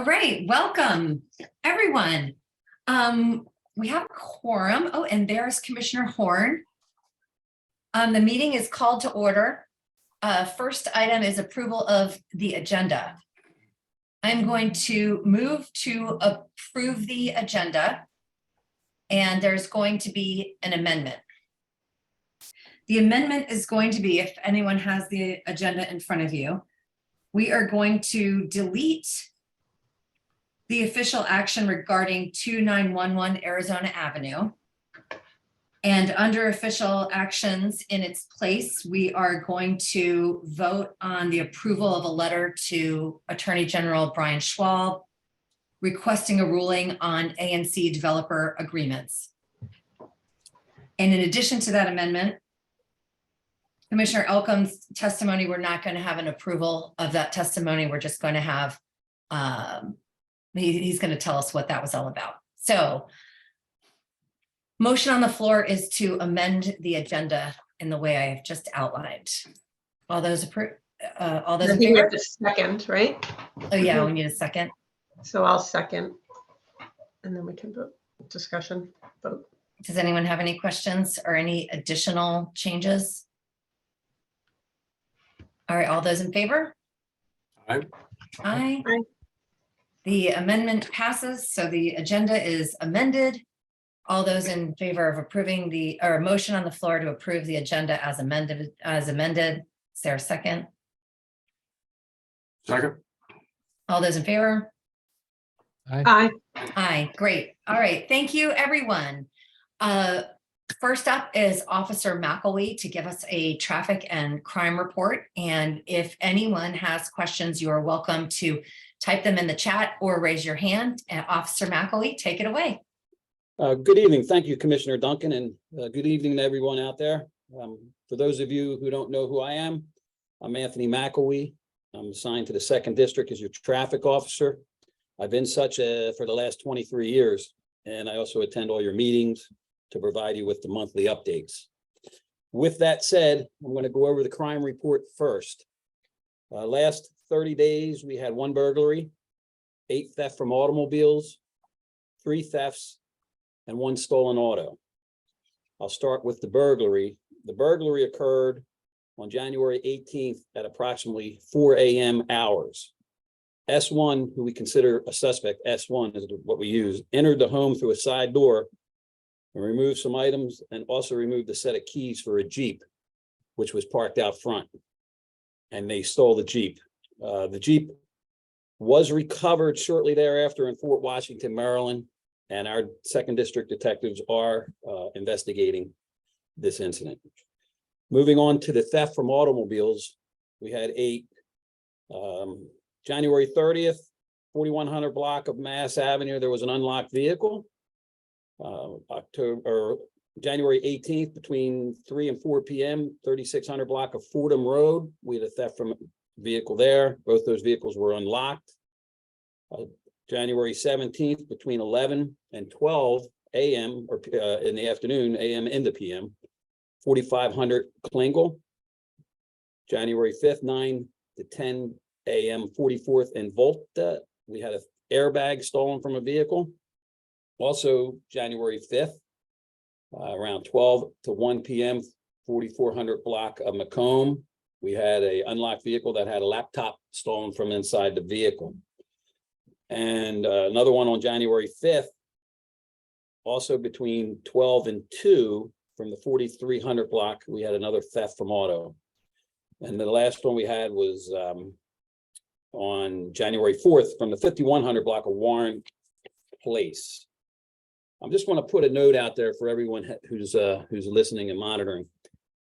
All right, welcome, everyone. We have a quorum. Oh, and there's Commissioner Horn. The meeting is called to order. First item is approval of the agenda. I'm going to move to approve the agenda, and there's going to be an amendment. The amendment is going to be, if anyone has the agenda in front of you, we are going to delete the official action regarding 2911 Arizona Avenue. And under official actions in its place, we are going to vote on the approval of a letter to Attorney General Brian Schwab requesting a ruling on ANC developer agreements. And in addition to that amendment, Commissioner Elkham's testimony, we're not going to have an approval of that testimony. We're just going to have he's going to tell us what that was all about. So motion on the floor is to amend the agenda in the way I have just outlined. All those approve, all those in favor? We have to second, right? Oh yeah, we need a second. So I'll second, and then we can vote. Discussion, vote. Does anyone have any questions or any additional changes? All right, all those in favor? Aye. Aye. Aye. The amendment passes, so the agenda is amended. All those in favor of approving the, or motion on the floor to approve the agenda as amended, is there a second? Second. All those in favor? Aye. Aye, great. All right, thank you, everyone. First up is Officer McElwee to give us a traffic and crime report. And if anyone has questions, you are welcome to type them in the chat or raise your hand. And Officer McElwee, take it away. Good evening. Thank you, Commissioner Duncan, and good evening to everyone out there. For those of you who don't know who I am, I'm Anthony McElwee. I'm assigned to the 2nd District as your traffic officer. I've been such for the last 23 years, and I also attend all your meetings to provide you with the monthly updates. With that said, I'm going to go over the crime report first. Last 30 days, we had 1 burglary, 8 theft from automobiles, 3 thefts, and 1 stolen auto. I'll start with the burglary. The burglary occurred on January 18th at approximately 4 a.m. hours. S1, who we consider a suspect, S1 is what we use, entered the home through a side door and removed some items, and also removed a set of keys for a Jeep, which was parked out front. And they stole the Jeep. The Jeep was recovered shortly thereafter in Fort Washington, Maryland, and our 2nd District detectives are investigating this incident. Moving on to the theft from automobiles, we had 8. January 30th, 4100 block of Mass Avenue, there was an unlocked vehicle. January 18th, between 3 and 4 p.m., 3600 block of Fordham Road, we had a theft from a vehicle there. Both those vehicles were unlocked. January 17th, between 11 and 12 a.m. or in the afternoon, a.m. into p.m., 4500 Klingle. January 5th, 9 to 10 a.m., 44th and Volta, we had an airbag stolen from a vehicle. Also, January 5th, around 12 to 1 p.m., 4400 block of Macomb, we had an unlocked vehicle that had a laptop stolen from inside the vehicle. And another one on January 5th, also between 12 and 2 from the 4300 block, we had another theft from auto. And the last one we had was on January 4th from the 5100 block of Warren Place. I just want to put a note out there for everyone who's listening and monitoring.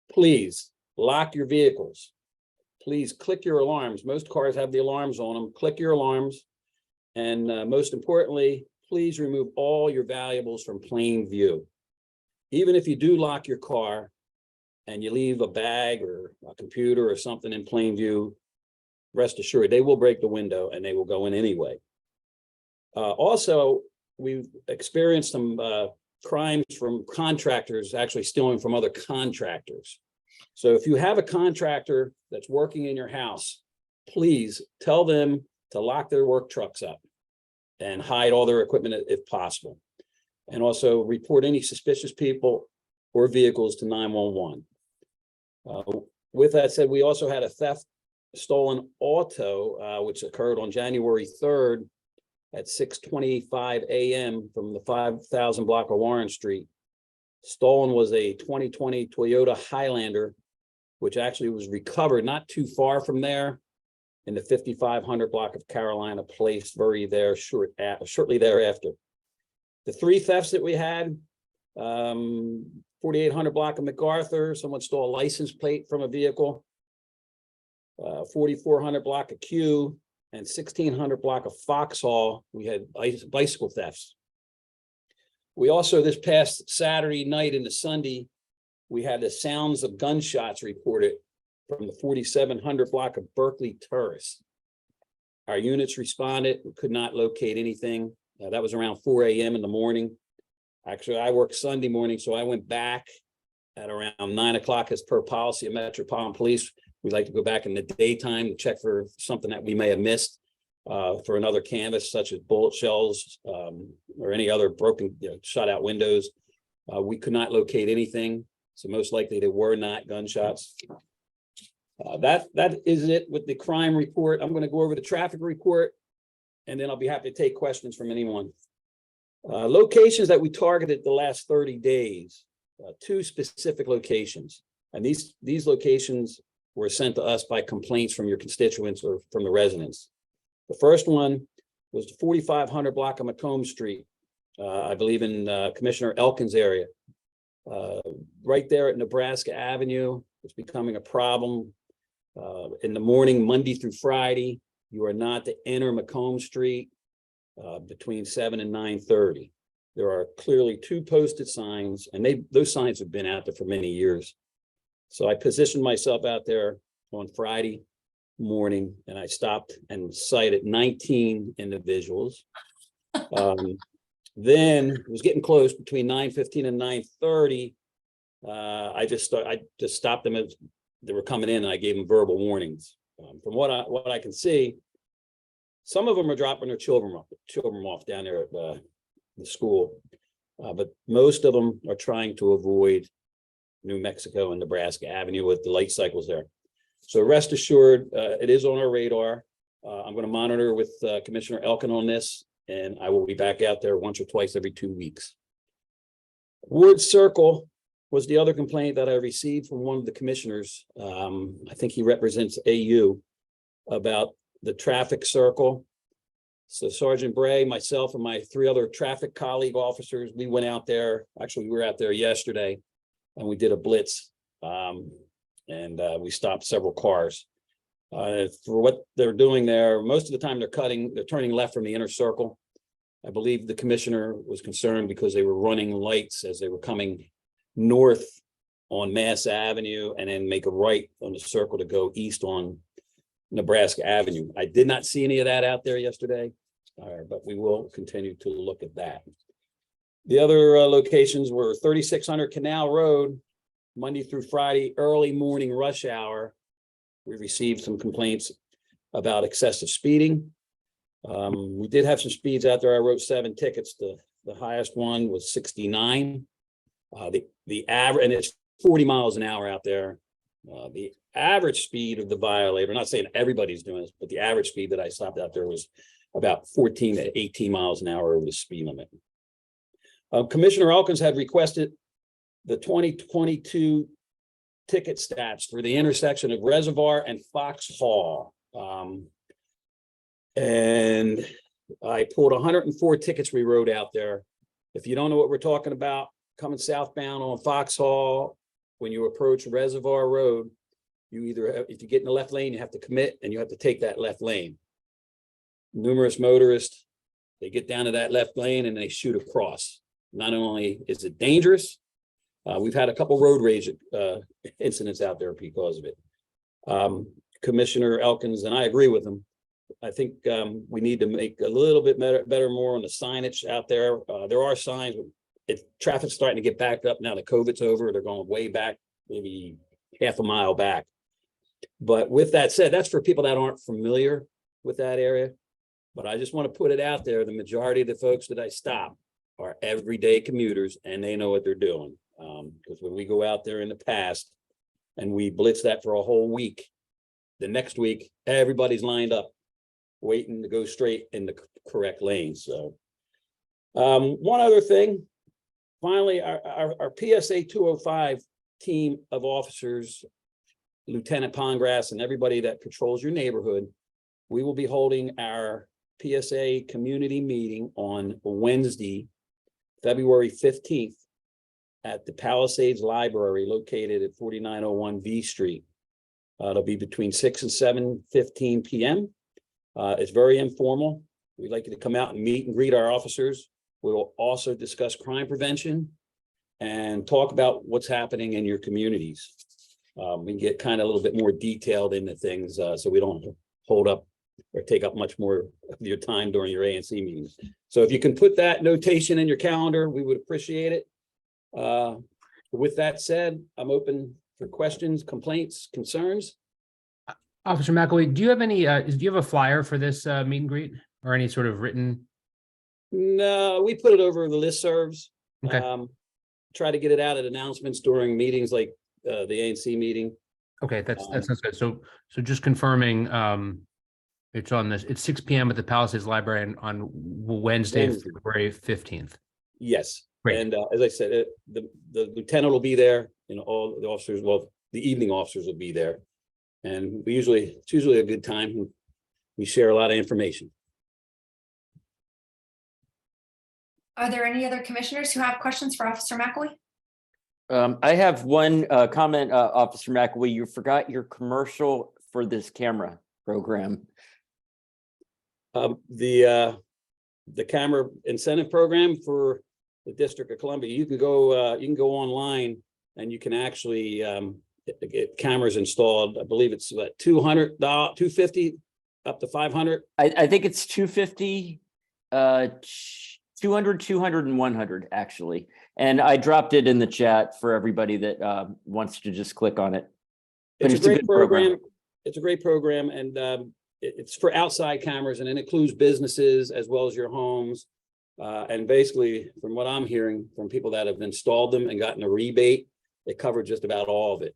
Please lock your vehicles. Please click your alarms. Most cars have the alarms on them. Click your alarms. And most importantly, please remove all your valuables from plain view. Even if you do lock your car and you leave a bag or a computer or something in plain view, rest assured they will break the window and they will go in anyway. Also, we've experienced some crimes from contractors actually stealing from other contractors. So if you have a contractor that's working in your house, please tell them to lock their work trucks up. and hide all their equipment if possible. And also report any suspicious people or vehicles to 911. With that said, we also had a theft stolen auto, which occurred on January 3rd at 6:25 a.m. from the 5000 block of Warren Street. Stolen was a 2020 Toyota Highlander, which actually was recovered not too far from there in the 5500 block of Carolina Place, shortly thereafter. The three thefts that we had, 4800 block of MacArthur, someone stole a license plate from a vehicle. 4400 block of Q and 1600 block of Foxhall, we had bicycle thefts. We also, this past Saturday night into Sunday, we had the sounds of gunshots reported from the 4700 block of Berkeley Terrace. Our units responded, we could not locate anything. That was around 4 a.m. in the morning. Actually, I work Sunday morning, so I went back at around 9 o'clock as per policy of Metropolitan Police. We like to go back in the daytime to check for something that we may have missed for another canvas, such as bullet shells or any other broken, shot out windows. We could not locate anything, so most likely there were not gunshots. That is it with the crime report. I'm going to go over the traffic report, and then I'll be happy to take questions from anyone. Locations that we targeted the last 30 days, two specific locations, and these locations were sent to us by complaints from your constituents or from the residents. The first one was the 4500 block of Macomb Street, I believe in Commissioner Elkins' area. Right there at Nebraska Avenue, it's becoming a problem. In the morning, Monday through Friday, you are not to enter Macomb Street between 7 and 9:30. There are clearly two posted signs, and those signs have been out there for many years. So I positioned myself out there on Friday morning, and I stopped and cited 19 individuals. Then it was getting close between 9:15 and 9:30. I just stopped them as they were coming in, and I gave them verbal warnings. From what I can see, some of them are dropping their children off down there at the school, but most of them are trying to avoid New Mexico and Nebraska Avenue with the light cycles there. So rest assured, it is on our radar. I'm going to monitor with Commissioner Elkin on this, and I will be back out there once or twice every 2 weeks. Ward Circle was the other complaint that I received from one of the commissioners. I think he represents AU, about the traffic circle. So Sergeant Bray, myself, and my three other traffic colleague officers, we went out there. Actually, we were out there yesterday, and we did a blitz, and we stopped several cars. For what they're doing there, most of the time they're turning left from the inner circle. I believe the commissioner was concerned because they were running lights as they were coming north on Mass Avenue and then make a right on the circle to go east on Nebraska Avenue. I did not see any of that out there yesterday, but we will continue to look at that. The other locations were 3600 Canal Road, Monday through Friday, early morning rush hour. We received some complaints about excessive speeding. We did have some speeds out there. I wrote 7 tickets. The highest one was 69. The average, and it's 40 miles an hour out there. The average speed of the violator, I'm not saying everybody's doing this, but the average speed that I stopped out there was about 14 to 18 miles an hour over the speed limit. Commissioner Elkins had requested the 2022 ticket stats for the intersection of Reservoir and Foxhall. And I pulled 104 tickets we wrote out there. If you don't know what we're talking about, coming southbound on Foxhall, when you approach Reservoir Road, you either, if you get in the left lane, you have to commit and you have to take that left lane. Numerous motorists, they get down to that left lane and they shoot across. Not only is it dangerous, we've had a couple road rage incidents out there because of it. Commissioner Elkins, and I agree with him, I think we need to make a little bit better more on the signage out there. There are signs. If traffic's starting to get backed up now that COVID's over, they're going way back, maybe half a mile back. But with that said, that's for people that aren't familiar with that area. But I just want to put it out there, the majority of the folks that I stop are everyday commuters and they know what they're doing. Because when we go out there in the past and we blitz that for a whole week, the next week, everybody's lined up, waiting to go straight in the correct lane. So one other thing, finally, our PSA 205 team of officers, Lieutenant Pongrass and everybody that patrols your neighborhood, we will be holding our PSA community meeting on Wednesday, February 15th at the Palisades Library located at 4901 V Street. It'll be between 6 and 7:15 p.m. It's very informal. We'd like you to come out and meet and greet our officers. We will also discuss crime prevention and talk about what's happening in your communities. We can get kind of a little bit more detailed into things so we don't hold up or take up much more of your time during your ANC meetings. So if you can put that notation in your calendar, we would appreciate it. With that said, I'm open for questions, complaints, concerns. Officer McElwee, do you have any, do you have a flyer for this meet and greet or any sort of written? No, we put it over the listservs. Okay. Try to get it out at announcements during meetings like the ANC meeting. Okay, that sounds good. So just confirming, it's on this, it's 6 p.m. at the Palisades Library on Wednesday, February 15th. Yes. Great. And as I said, the lieutenant will be there, all the officers, well, the evening officers will be there. And it's usually a good time. We share a lot of information. Are there any other commissioners who have questions for Officer McElwee? I have one comment, Officer McElwee. You forgot your commercial for this camera program. The camera incentive program for the District of Columbia, you can go online and you can actually get cameras installed. I believe it's what, $200, $250 up to $500. I think it's 250, 200, 200, and 100 actually. And I dropped it in the chat for everybody that wants to just click on it. But It's a great good program. It's a great program, and it's for outside cameras, and it includes businesses as well as your homes. And basically, from what I'm hearing from people that have installed them and gotten a rebate, it covered just about all of it.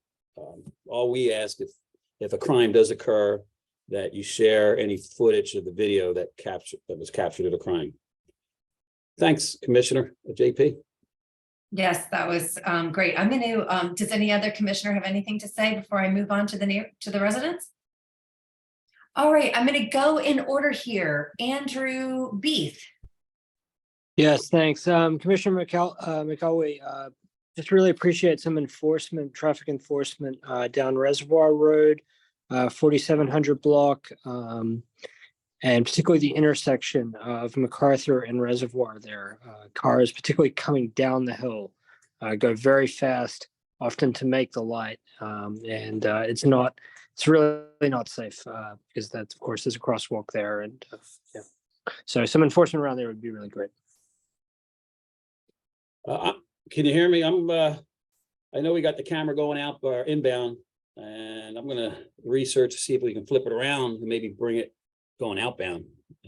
All we ask if a crime does occur, that you share any footage of the video that was captured at a crime. Thanks, Commissioner JP. Yes, that was great. I'm going to, does any other commissioner have anything to say before I move on to the residents? All right, I'm going to go in order here. Andrew Beath. Yes, thanks. Commissioner McElwee, just really appreciate some traffic enforcement down Reservoir Road, 4700 block, and particularly the intersection of MacArthur and Reservoir there. Cars, particularly coming down the hill, go very fast, often to make the light. It's really not safe because that, of course, is a crosswalk there. And yeah. So some enforcement around there would be really great. Can you hear me? I know we got the camera going out inbound, and I'm gonna research to see if we can flip it around and maybe bring it going outbound.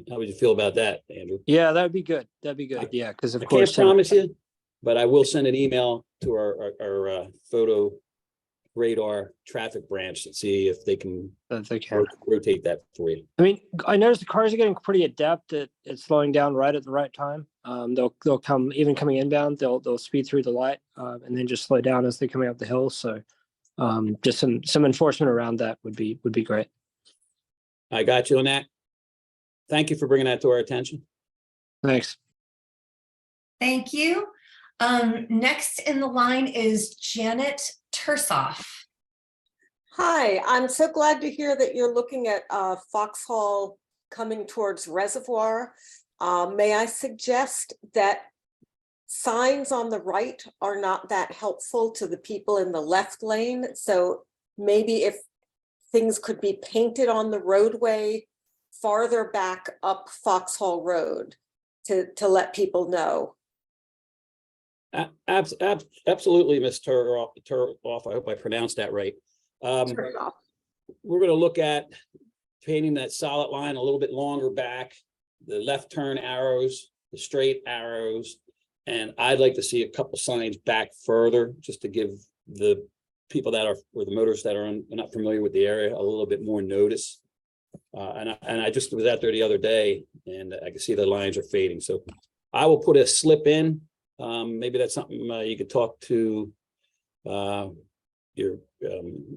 How would you feel about that, Andrew? Yeah, that'd be good. That'd be good. Yeah, because of I course. can't promise you, but I will send an email to our photo radar traffic branch to see if they can rotate that for you. I mean, I noticed the cars are getting pretty adept at slowing down right at the right time. They'll come, even coming inbound, they'll speed through the light and then just slow down as they're coming up the hill. So just some enforcement around that would be great. I got you on that. Thank you for bringing that to our attention. Thanks. Thank you. Next in the line is Janet Tursoff. Hi, I'm so glad to hear that you're looking at Foxhall coming towards Reservoir. May I suggest that signs on the right are not that helpful to the people in the left lane? So maybe if things could be painted on the roadway farther back up Foxhall Road to let people know. Absolutely, Ms. Turloff. I hope I pronounced that right. We're going to look at painting that solid line a little bit longer back the left turn arrows, the straight arrows. And I'd like to see a couple signs back further, just to give the people that are, or the motorists that are not familiar with the area, a little bit more notice. And I just was out there the other day, and I can see the lines are fading. So I will put a slip in. Maybe that's something you could talk to your,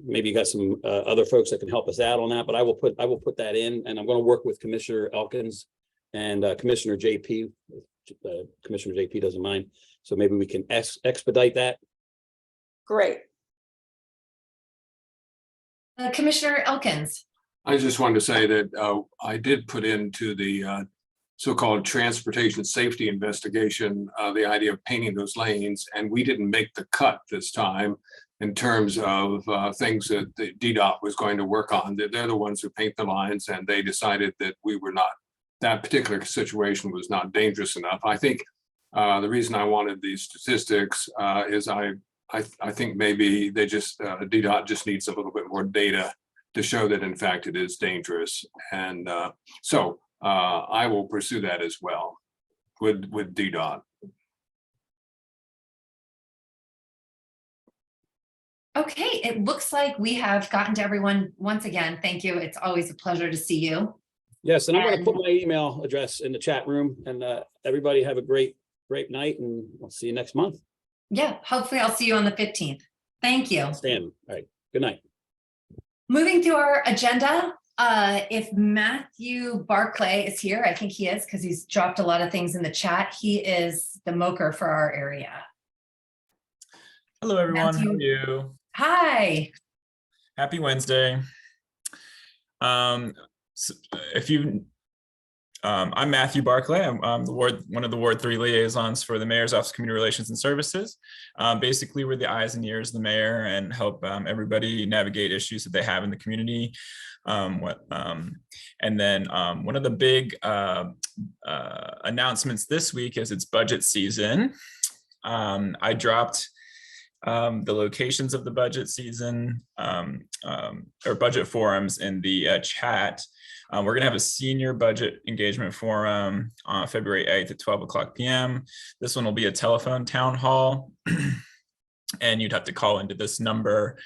maybe you got some other folks that can help us out on that, but I will put that in, and I'm going to work with Commissioner Elkins and Commissioner JP. Commissioner JP doesn't mind, so maybe we can expedite that. Great. Commissioner Elkins. I just wanted to say that I did put into the so-called transportation safety investigation the idea of painting those lanes, and we didn't make the cut this time in terms of things that the DDOT was going to work on. They're the ones who paint the lines, and they decided that we were not, that particular situation was not dangerous enough. I think the reason I wanted these statistics is I think maybe they just, DDOT just needs a little bit more data to show that in fact it is dangerous. And so I will pursue that as well with DDOT. Okay, it looks like we have gotten to everyone once again. Thank you. It's always a pleasure to see you. Yes, and I'm going to And- put my email address in the chat room, and everybody have a great night, and I'll see you next month. Yeah, hopefully I'll see you on the 15th. Thank you. Stan, all right, good night. Moving through our agenda, if Matthew Barclay is here, I think he is because he's dropped a lot of things in the chat. He is the moker for our area. Hello, everyone. How are Matthew. you? Hi. Happy Wednesday. I'm Matthew Barclay. I'm one of the Ward 3 liaisons for the Mayor's Office of Community Relations and Services. Basically, we're the eyes and ears of the mayor and help everybody navigate issues that they have in the community. And then one of the big announcements this week is it's budget season. I dropped the locations of the budget season or budget forums in the chat. We're going to have a senior budget engagement forum on February 8th at 12 p.m. This one will be a telephone town hall, and you'd have to call into this number,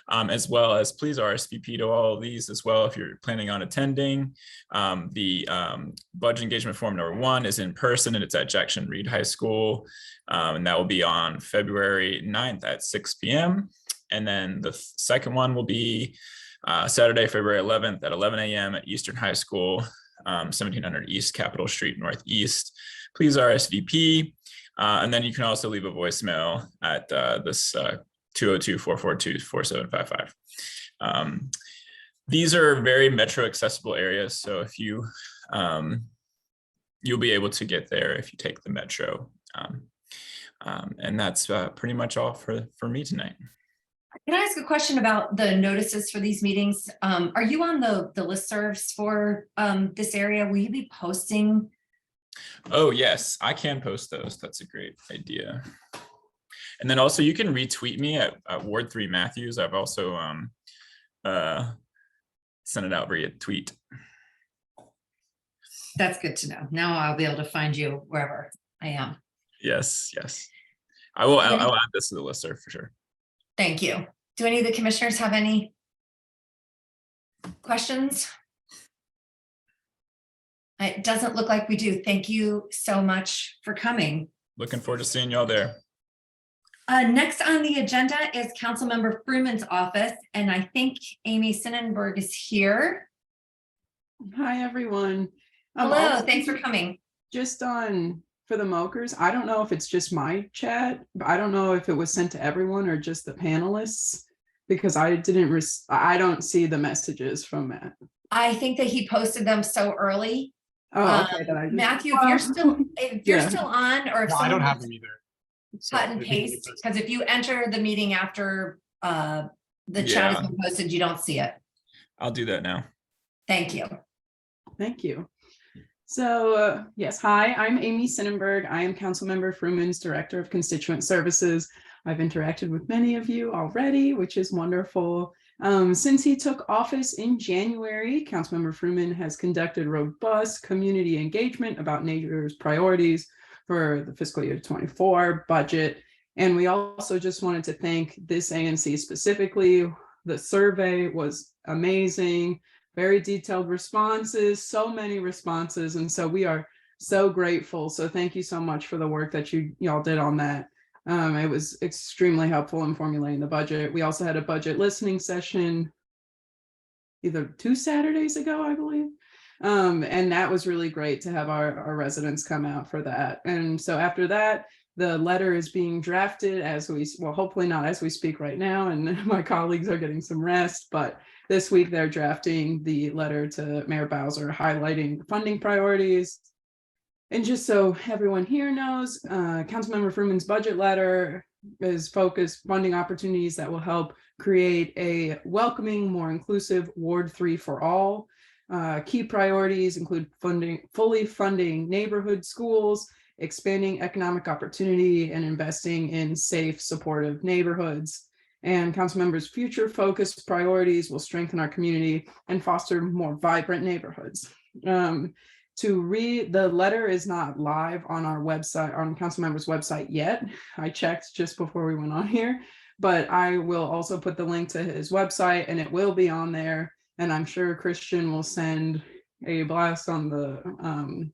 as well as please RSVP to all of these as well if you're planning on attending. The budget engagement forum #1 is in person, and it's at Jackson Reed High School, and that will be on February 9th at 6 p.m. And then the second one will be Saturday, February 11th at 11 a.m. at Eastern High School, 1700 East Capitol Street Northeast. Please RSVP. And then you can also leave a voicemail at this 202-442-4755. These are very metro accessible areas. So if you, you'll be able to get there if you take the metro. And that's pretty much all for me tonight. Can I ask a question about the notices for these meetings? Are you on the listservs for this area? Will you be posting? Oh, yes, I can post those. That's a great idea. And then also you can retweet me at Ward 3 Matthews. I've also sent it out via tweet. That's good to know. Now I'll be able to find you wherever I am. Yes, yes. I'll add this to the listserv for sure. Thank you. Do any of the commissioners have any questions? It doesn't look like we do. Thank you so much for coming. Looking forward to seeing y'all there. Next on the agenda is Councilmember Fruman's office, and I think Amy Sinnenberg is here. Hi, everyone. Hello, Also, thanks for coming. Just on for the Mokers, I don't know if it's just my chat, but I don't know if it was sent to everyone or just the panelists, because I don't see the messages from Matt. I think that he posted them so early. Oh, okay. That I just, Matthew, if you're Yeah. still on, or if No, I don't someone have wants them either. to cut and paste, because if you enter the meeting after the chat Yeah. has been posted, you don't see it. I'll do that now. Thank you. Thank you. So yes, hi, I'm Amy Sinnenberg. I am Councilmember Fruman's Director of Constituent Services. I've interacted with many of you already, which is wonderful. Since he took office in January, Councilmember Fruman has conducted robust community engagement about NATO's priorities for the fiscal year 24 budget. And we also just wanted to thank this ANC specifically. The survey was amazing, very detailed responses, so many responses. And so we are so grateful. So thank you so much for the work that y'all did on that. It was extremely helpful in formulating the budget. We also had a budget listening session either 2 Saturdays ago, I believe. And that was really great to have our residents come out for that. And so after that, the letter is being drafted well, hopefully not as we speak right now, and my colleagues are getting some rest, but this week they're drafting the letter to Mayor Bowser highlighting funding priorities. And just so everyone here knows, Councilmember Fruman's budget letter is focused funding opportunities that will help create a welcoming, more inclusive Ward 3 for all. Key priorities include fully funding neighborhood schools, expanding economic opportunity, and investing in safe, supportive neighborhoods. And Councilmember's future focused priorities will strengthen our community and foster more vibrant neighborhoods. To read, the letter is not live on our website, on Councilmember's website yet. I checked just before we went on here, but I will also put the link to his website and it will be on there. And I'm sure Christian will send a blast on the,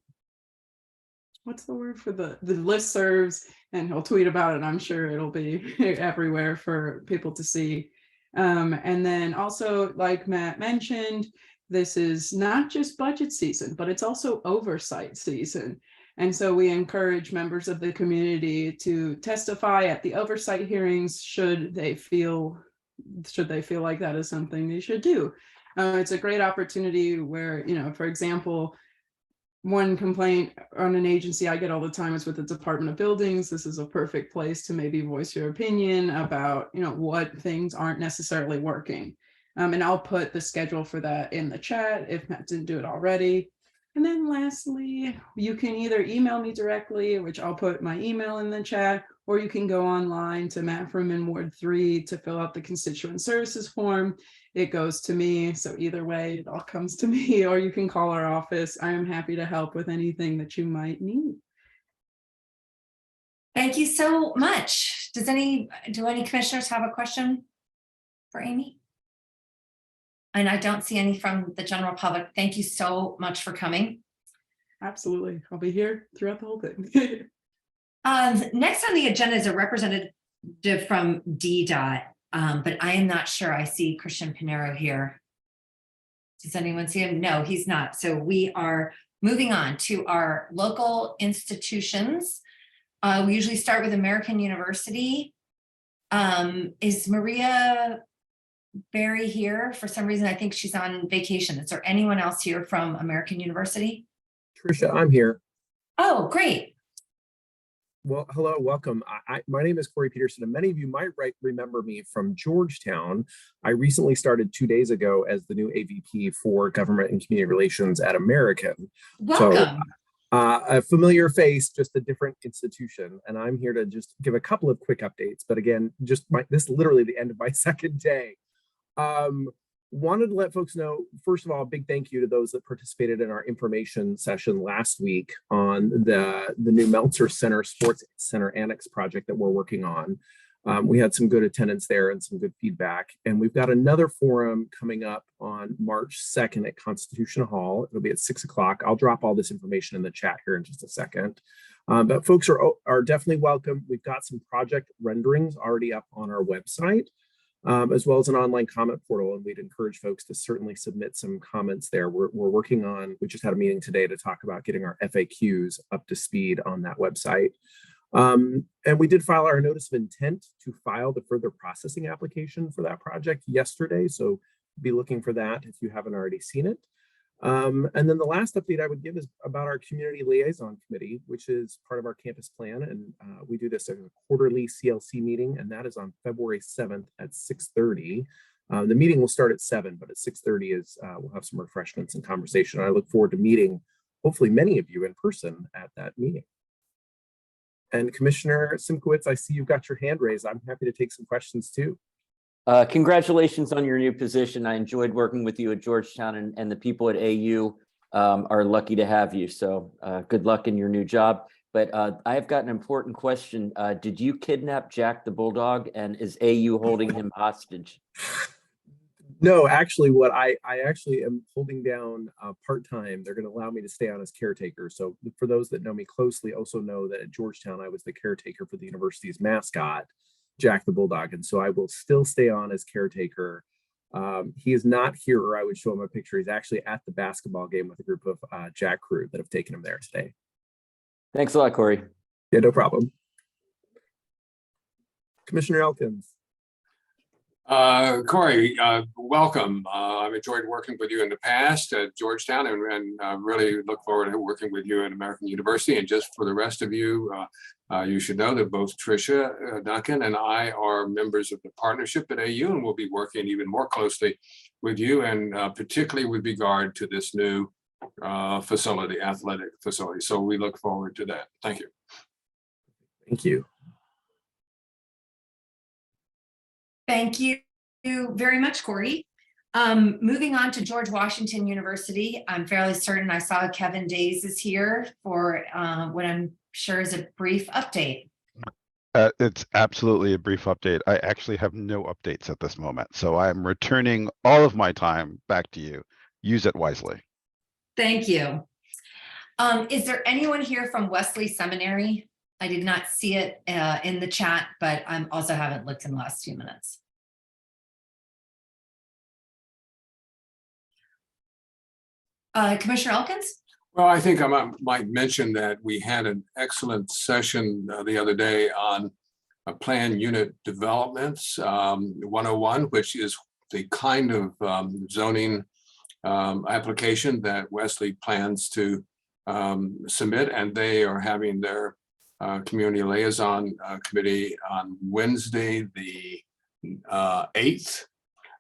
what's the word for the listservs, and he'll tweet about it. I'm sure it'll be everywhere for people to see. And then also, like Matt mentioned, this is not just budget season, but it's also oversight season. And so we encourage members of the community to testify at the oversight hearings should they feel like that is something they should do. It's a great opportunity where, for example, one complaint on an agency I get all the time is with the Department of Buildings. This is a perfect place to maybe voice your opinion about, what things aren't necessarily working. And I'll put the schedule for that in the chat if Matt didn't do it already. And then lastly, you can either email me directly, which I'll put my email in the chat, or you can go online to Matt Fruman Ward 3 to fill out the constituent services form. It goes to me. So either way, it all comes to me, or you can call our office. I am happy to help with anything that you might need. Thank you so much. Do any commissioners have a question for Amy? And I don't see any from the general public. Thank you so much for coming. Absolutely. I'll be here throughout the whole thing. Next on the agenda is a representative from DDOT, but I am not sure I see Christian Pinero here. Does anyone see him? No, he's not. So we are moving on to our local institutions. We usually start with American University. Is Maria Barry here? For some reason, I think she's on vacation. Is there anyone else here from American University? Tricia, I'm here. Oh, great. Well, hello, welcome. My name is Corey Peterson, and many of you might remember me from Georgetown. I recently started 2 days ago as the new AVP for Government and Community Relations at American. Welcome. So, a familiar face, just a different institution. And I'm here to just give a couple of quick updates. But again, this is literally the end of my second day. Wanted to let folks know, first of all, a big thank you to those that participated in our information session last week on the new Meltzer Center Sports Center Annex project that we're working on. We had some good attendance there and some good feedback. And we've got another forum coming up on March 2nd at Constitution Hall. It'll be at 6 o'clock. I'll drop all this information in the chat here in just a second. But folks are definitely welcome. We've got some project renderings already up on our website, as well as an online comment portal. And we'd encourage folks to certainly submit some comments there. We're working on, we just had a meeting today to talk about getting our FAQs up to speed on that website. And we did file our notice of intent to file the further processing application for that project yesterday. So be looking for that if you haven't already seen it. And then the last update I would give is about our Community Liaison Committee, which is part of our campus plan. And we do this as a quarterly CLC meeting, and that is on February 7th at 6:30. The meeting will start at 7, but at 6:30 we'll have some refreshments and conversation. I look forward to meeting, hopefully many of you in person at that meeting. And Commissioner Simkowitz, I see you've got your hand raised. I'm happy to take some questions too. Congratulations on your new position. I enjoyed working with you at Georgetown, and the people at AU are lucky to have you. So good luck in your new job. But I have got an important question. Did you kidnap Jack the Bulldog, and is AU holding him hostage? No, actually, what I actually am holding down part-time. They're going to allow me to stay on as caretaker. So for those that know me closely, also know that at Georgetown, I was the caretaker for the university's mascot, Jack the Bulldog. And so I will still stay on as caretaker. He is not here, or I would show him a picture. He's actually at the basketball game with a group of Jack crew that have taken him there today. Thanks a lot, Corey. Yeah, no problem. Commissioner Elkins. Corey, welcome. I've enjoyed working with you in the past at Georgetown, and really look forward to working with you at American University. And just for the rest of you, you should know that both Tricia Duncan and I are members of the partnership at AU, and we'll be working even more closely with you, and particularly with regard to this new facility, athletic facility. So we look forward to that. Thank you. Thank you. Thank you very much, Corey. Moving on to George Washington University, I'm fairly certain I saw Kevin Days is here for what I'm sure is a brief update. It's absolutely a brief update. I actually have no updates at this moment, so I'm returning all of my time back to you. Use it wisely. Thank you. Is there anyone here from Wesley Seminary? I did not see it in the chat, but I also haven't looked in the last few minutes. Commissioner Elkins? Well, I think I might mention that we had an excellent session the other day on plan unit developments 101, which is the kind of zoning application that Wesley plans to submit, and they are having their community liaison committee on Wednesday, the 8th.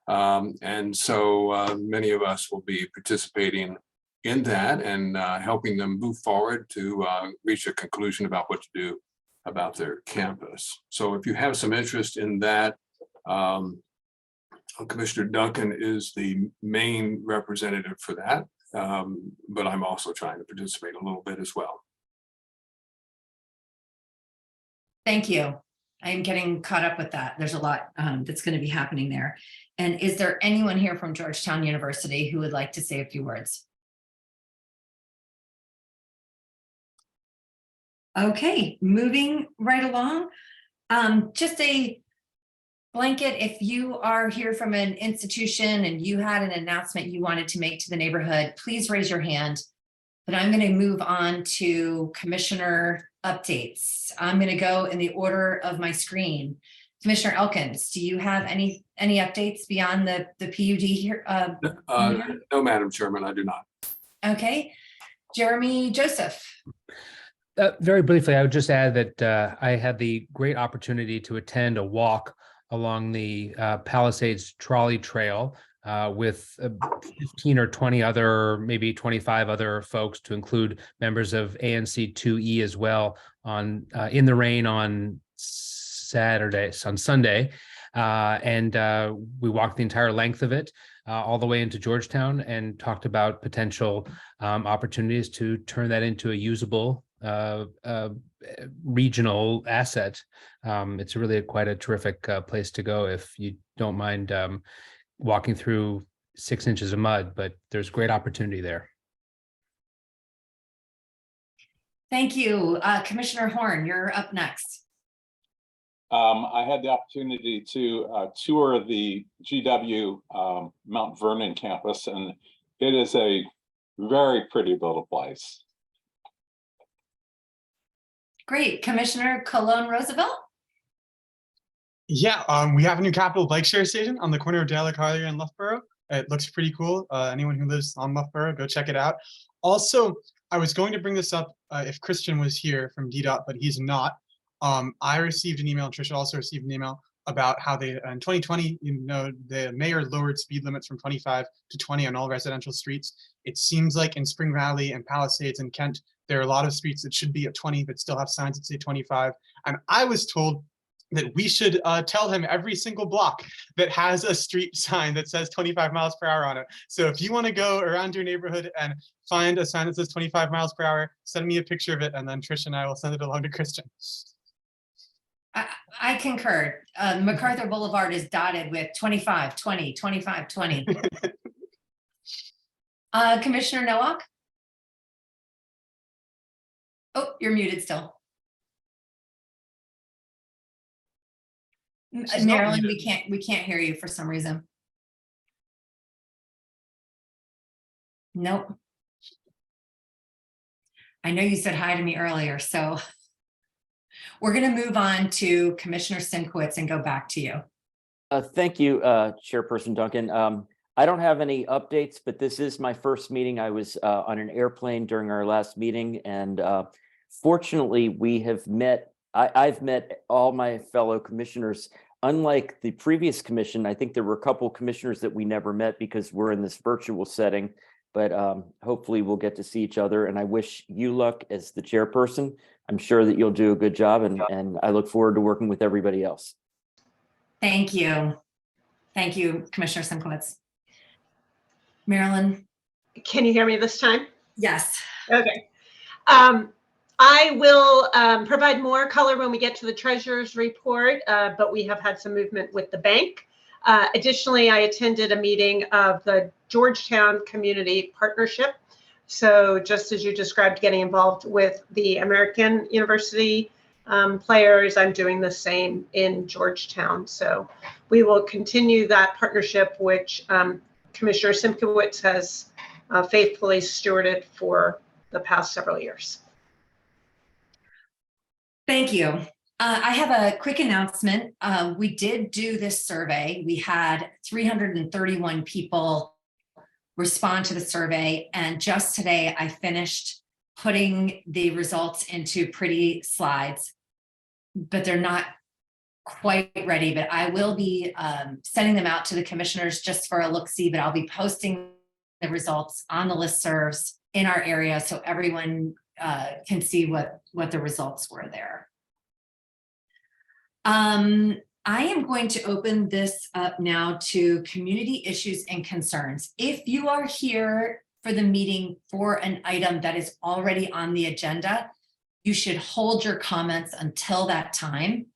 And so many of us will be participating in that and helping them move forward to reach a conclusion about what to do about their campus. So if you have some interest in that, Commissioner Duncan is the main representative for that, but I'm also trying to participate a little bit as well. Thank you. I'm getting caught up with that. There's a lot that's going to be happening there. And is there anyone here from Georgetown University who would like to say a few words? Okay, moving right along. Just a blanket, if you are here from an institution and you had an announcement you wanted to make to the neighborhood, please raise your hand. But I'm going to move on to commissioner updates. I'm going to go in the order of my screen. Commissioner Elkins, do you have any updates beyond the PUD here? No, Madam Chairman, I do not. Okay, Jeremy Joseph. Very briefly, I would just add that I had the great opportunity to attend a walk along the Palisades Trolley Trail with 15 or 20 other, maybe 25 other folks, to include members of ANC3D as well, on in the rain on Sunday. And we walked the entire length of it all the way into Georgetown and talked about potential opportunities to turn that into a usable regional asset. It's really quite a terrific place to go if you don't mind walking through 6 inches of mud, but there's great opportunity there. Thank you. Commissioner Horn, you're up next. I had the opportunity to tour the GW Mount Vernon campus, and it is a very pretty little place. Great. Commissioner Cologne Roosevelt? Yeah, we have a new Capital bike share station on the corner of De La Carlier and Loughborough. It looks pretty cool. Anyone who lives on Loughborough, go check it out. Also, I was going to bring this up if Christian was here from DDOT, but he's not. I received an email, and Tricia also received an email about how they, in 2020, the mayor lowered speed limits from 25 to 20 on all residential streets. It seems like in Spring Valley and Palisades and Kent, there are a lot of streets that should be at 20 but still have signs that say 25. And I was told that we should tell him every single block that has a street sign that says 25 miles per hour on it. So if you want to go around your neighborhood and find a sign that says 25 miles per hour, send me a picture of it, and then Trish and I will send it along to Christian. I concur. MacArthur Boulevard is dotted with 25, 20, 25, 20. Commissioner Nowak? Oh, you're muted still. She's not Marilyn, muted. we can't hear you for some reason. Nope. I know you said hi to me earlier, so we're going to move on to Commissioner Simkowitz and go back to you. Thank you, Chairperson Duncan. I don't have any updates, but this is my first meeting. I was on an airplane during our last meeting, and fortunately, we have met. I've met all my fellow commissioners. Unlike the previous commission, I think there were a couple of commissioners that we never met because we're in this virtual setting, but hopefully we'll get to see each other. And I wish you luck as the chairperson. I'm sure that you'll do a good job, and I look forward to working with everybody else. Thank you. Thank you, Commissioner Simkowitz. Marilyn? Can you hear me this time? Yes. Okay. I will provide more color when we get to the treasurer's report, but we have had some movement with the bank. Additionally, I attended a meeting of the Georgetown Community Partnership. So just as you described, getting involved with the American University players, I'm doing the same in Georgetown. So we will continue that partnership, which Commissioner Simkowitz has faithfully stewarded for the past several years. Thank you. I have a quick announcement. We did do this survey. We had 331 people respond to the survey. And just today, I finished putting the results into pretty slides, but they're not quite ready. But I will be sending them out to the commissioners just for a look-see, but I'll be posting the results on the listservs in our area so everyone can see what the results were there. I am going to open this up now to community issues and concerns. If you are here for the meeting for an item that is already on the agenda, you should hold your comments until that time.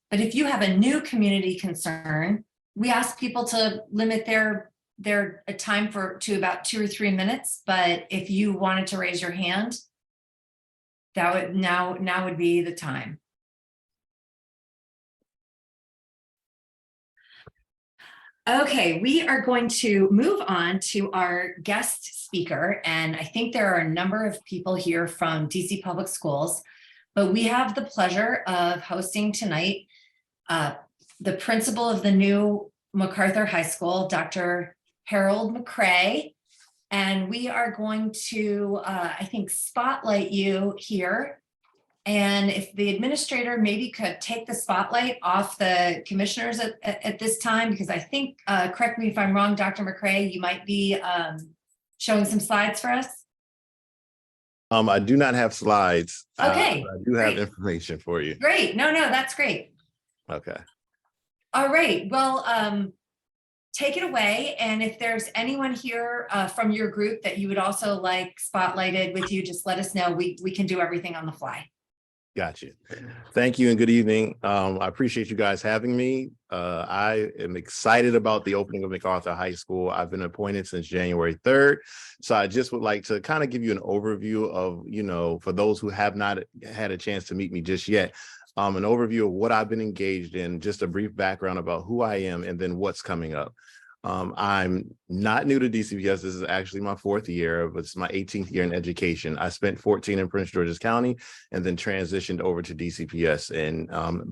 But if you have a new community concern, we ask people to limit their time to about 2 or 3 minutes. But if you wanted to raise your hand, that would now would be the time. Okay, we are going to move on to our guest speaker, and I think there are a number of people here from DC Public Schools, but we have the pleasure of hosting tonight the principal of the new MacArthur High School, Dr. Harold McCray, and we are going to, I think, spotlight you here. And if the administrator maybe could take the spotlight off the commissioners at this time, because I think, correct me if I'm wrong, Dr. McCray, you might be showing some slides for us. I do not have slides. Okay. I do have information for you. Great. No, that's great. Okay. All right. Well, take it away. And if there's anyone here from your group that you would also like spotlighted with you, just let us know. We can do everything on the fly. Got you. Thank you and good evening. I appreciate you guys having me. I am excited about the opening of MacArthur High School. I've been appointed since January 3rd. So I just would like to kind of give you an overview of, for those who have not had a chance to meet me just yet, an overview of what I've been engaged in, just a brief background about who I am and then what's coming up. I'm not new to DCPS. This is actually my 4th year, but it's my 18th year in education. I spent 14 in Prince George's County and then transitioned over to DCPS and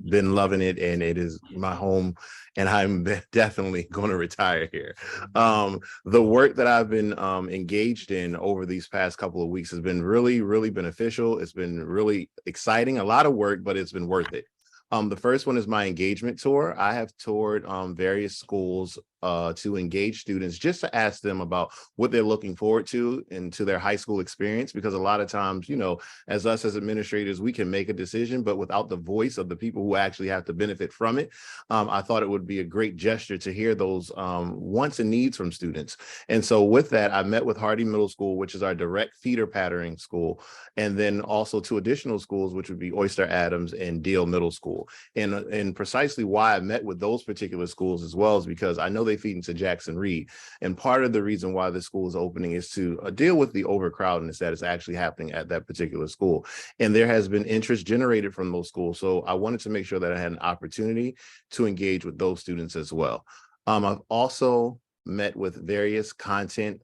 been loving it. And it is my home and I'm definitely going to retire here. The work that I've been engaged in over these past couple of weeks has been really, really beneficial. It's been really exciting, a lot of work, but it's been worth it. The first one is my engagement tour. I have toured various schools to engage students, just to ask them about what they're looking forward to into their high school experience. Because a lot of times, you know, as us as administrators, we can make a decision, but without the voice of the people who actually have to benefit from it, I thought it would be a great gesture to hear those wants and needs from students. And so with that, I met with Hardy Middle School, which is our direct feeder patterning school, and then also two additional schools, which would be Oyster Adams and Deal Middle School. And precisely why I met with those particular schools as well is because I know they feed into Jackson Reed. And part of the reason why the school is opening is to deal with the overcrowdedness that is actually happening at that particular school. And there has been interest generated from those schools. So I wanted to make sure that I had an opportunity to engage with those students as well. I've also met with various content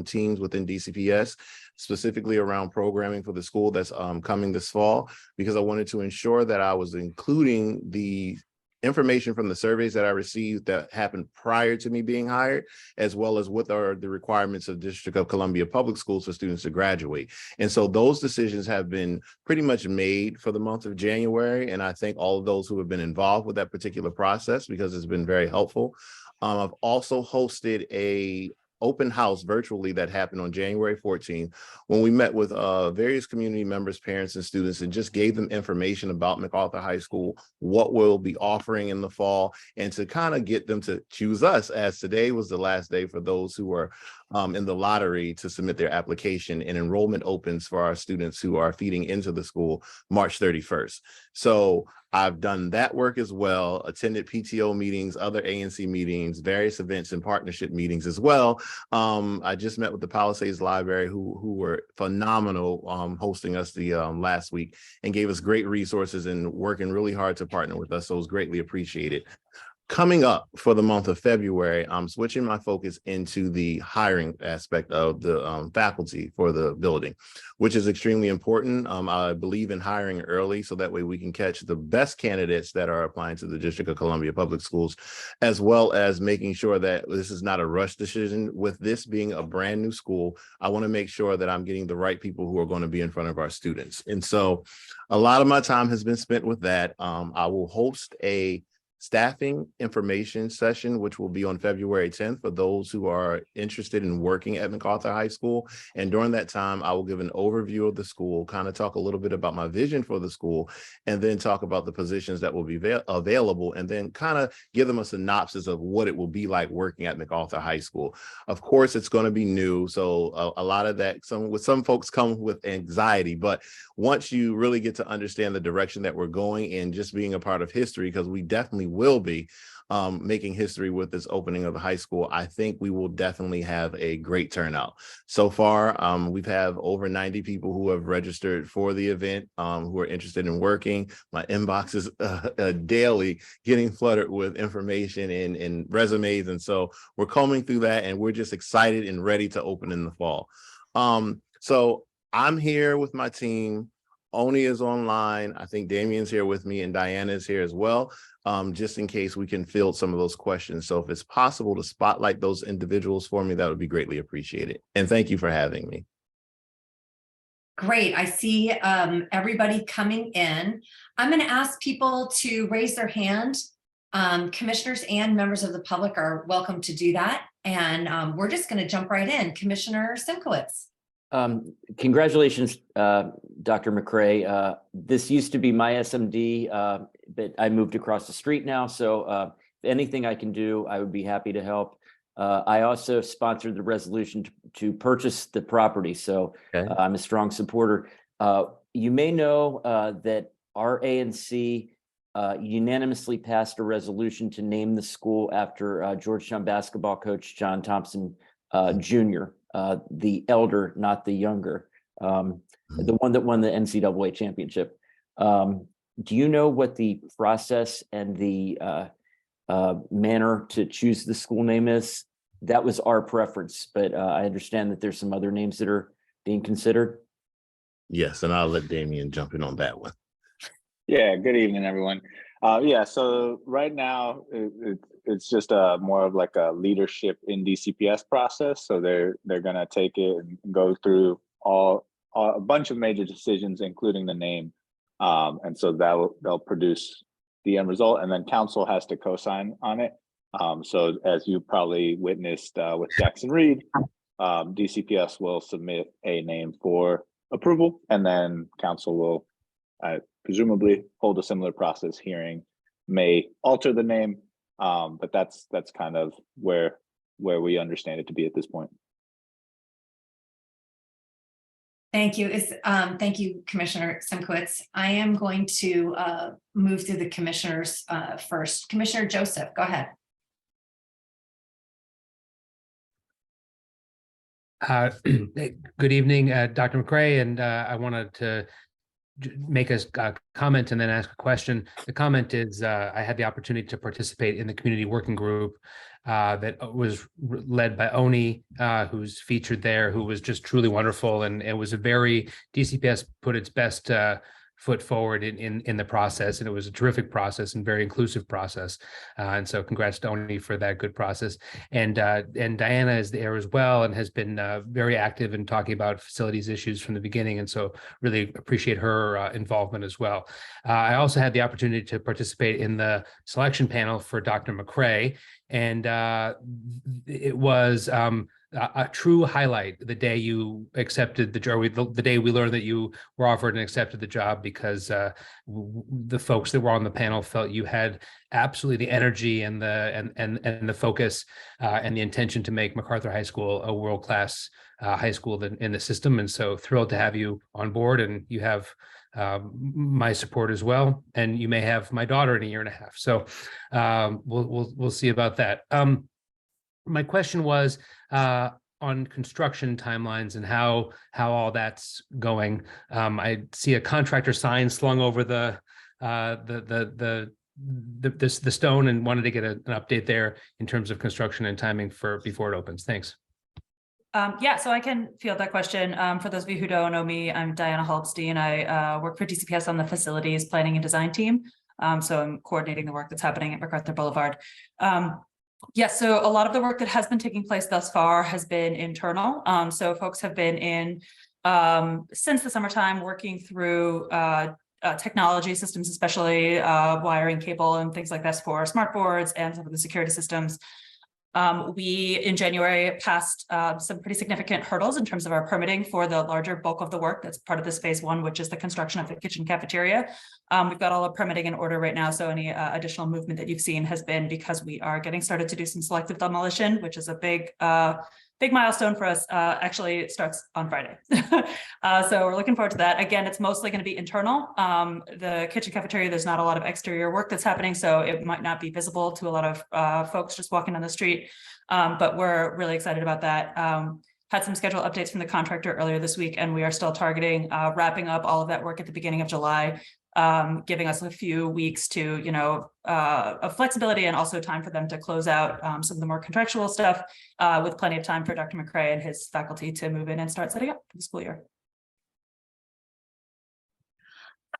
teams within DCPS, specifically around programming for the school that's coming this fall, because I wanted to ensure that I was including the information from the surveys that I received that happened prior to me being hired, as well as what are the requirements of District of Columbia Public Schools for students to graduate. And so those decisions have been pretty much made for the month of January. And I thank all of those who have been involved with that particular process because it's been very helpful. I've also hosted a open house virtually that happened on January 14th when we met with various community members, parents, and students, and just gave them information about MacArthur High School, what we'll be offering in the fall, and to kind of get them to choose us, as today was the last day for those who were in the lottery to submit their application, and enrollment opens for our students who are feeding into the school March 31st. So I've done that work as well, attended PTO meetings, other ANC meetings, various events and partnership meetings as well. I just met with the Palisades Library who were phenomenal hosting us the last week and gave us great resources and working really hard to partner with us. So it was greatly appreciated. Coming up for the month of February, I'm switching my focus into the hiring aspect of the faculty for the building, which is extremely important. I believe in hiring early so that way we can catch the best candidates that are applying to the District of Columbia Public Schools, as well as making sure that this is not a rush decision. With this being a brand new school, I want to make sure that I'm getting the right people who are going to be in front of our students. And so a lot of my time has been spent with that. I will host a staffing information session, which will be on February 10th for those who are interested in working at MacArthur High School. And during that time, I will give an overview of the school, kind of talk a little bit about my vision for the school, and then talk about the positions that will be available, and then kind of give them a synopsis of what it will be like working at MacArthur High School. Of course, it's going to be new, so a lot of that, some folks come with anxiety, but once you really get to understand the direction that we're going and just being a part of history, because we definitely will be making history with this opening of the high school, I think we will definitely have a great turnout. So far, we've had over 90 people who have registered for the event, who are interested in working. My inbox is daily getting flooded with information and resumes. And so we're combing through that, and we're just excited and ready to open in the fall. So I'm here with my team. Oni is online. I think Damien's here with me, and Diana is here as well, just in case we can field some of those questions. So if it's possible to spotlight those individuals for me, that would be greatly appreciated. And thank you for having me. Great. I see everybody coming in. I'm going to ask people to raise their hand. Commissioners and members of the public are welcome to do that. And we're just going to jump right in. Commissioner Simkowitz. Congratulations, Dr. McCray. This used to be my SMD, but I moved across the street now. So if anything I can do, I would be happy to help. I also sponsored the resolution to purchase the property. So Okay. I'm a strong supporter. You may know that our ANC unanimously passed a resolution to name the school after Georgetown basketball coach John Thompson Jr., the elder, not the younger, the one that won the NCAA championship. Do you know what the process and the manner to choose the school name is? That was our preference, but I understand that there's some other names that are being considered. Yes, and I'll let Damien jump in on that one. Yeah, good evening, everyone. Yeah, so right now it's just more of like a leadership in DCPS process. So they're gonna take it and go through a bunch of major decisions, including the name, and so they'll produce the end result, and then council has to co-sign on it. So as you probably witnessed with Jackson Reed, DCPS will submit a name for approval, and then council will presumably hold a similar process hearing, may alter the name, but that's kind of where we understand it to be at this point. Thank you. Thank you, Commissioner Simkowitz. I am going to move through the commissioners first. Commissioner Joseph, go ahead. Good evening, Dr. McCray, and I wanted to make a comment and then ask a question. The comment is I had the opportunity to participate in the community working group that was led by Oni, who's featured there, who was just truly wonderful, and it was a very DCPS put its best foot forward in the process, and it was a terrific process and very inclusive process. And so congrats to Oni for that good process. And Diana is there as well and has been very active in talking about facilities issues from the beginning. And so really appreciate her involvement as well. I also had the opportunity to participate in the selection panel for Dr. McCray, and it was a true highlight the day you accepted the job, the day we learned that you were offered and accepted the job, because the folks that were on the panel felt you had absolutely the energy and the focus and the intention to make MacArthur High School a world-class high school in the system. And so thrilled to have you on board, and you have my support as well, and you may have my daughter in a year and a half. So we'll see about that. My question was on construction timelines and how all that's going. I see a contractor sign slung over the stone, and wanted to get an update there in terms of construction and timing for before it opens. Thanks. Yeah, so I can field that question. For those of you who don't know me, I'm Diana Halbstein. I work for DCPS on the facilities planning and design team. So I'm coordinating the work that's happening at MacArthur Boulevard. Yes, so a lot of the work that has been taking place thus far has been internal. So folks have been in since the summertime working through technology systems, especially wiring cable and things like this for smart boards and some of the security systems. We, in January, passed some pretty significant hurdles in terms of our permitting for the larger bulk of the work that's part of this phase one, which is the construction of the kitchen cafeteria. We've got all the permitting in order right now, so any additional movement that you've seen has been because we are getting started to do some selective demolition, which is a big milestone for us. Actually, it starts on Friday. So we're looking forward to that. Again, it's mostly going to be internal. The kitchen cafeteria, there's not a lot of exterior work that's happening, so it might not be visible to a lot of folks just walking down the street. But we're really excited about that. Had some schedule updates from the contractor earlier this week, and we are still targeting wrapping up all of that work at the beginning of July. Giving us a few weeks to, of flexibility and also time for them to close out some of the more contractual stuff with plenty of time for Dr. McCray and his faculty to move in and start setting up for the school year.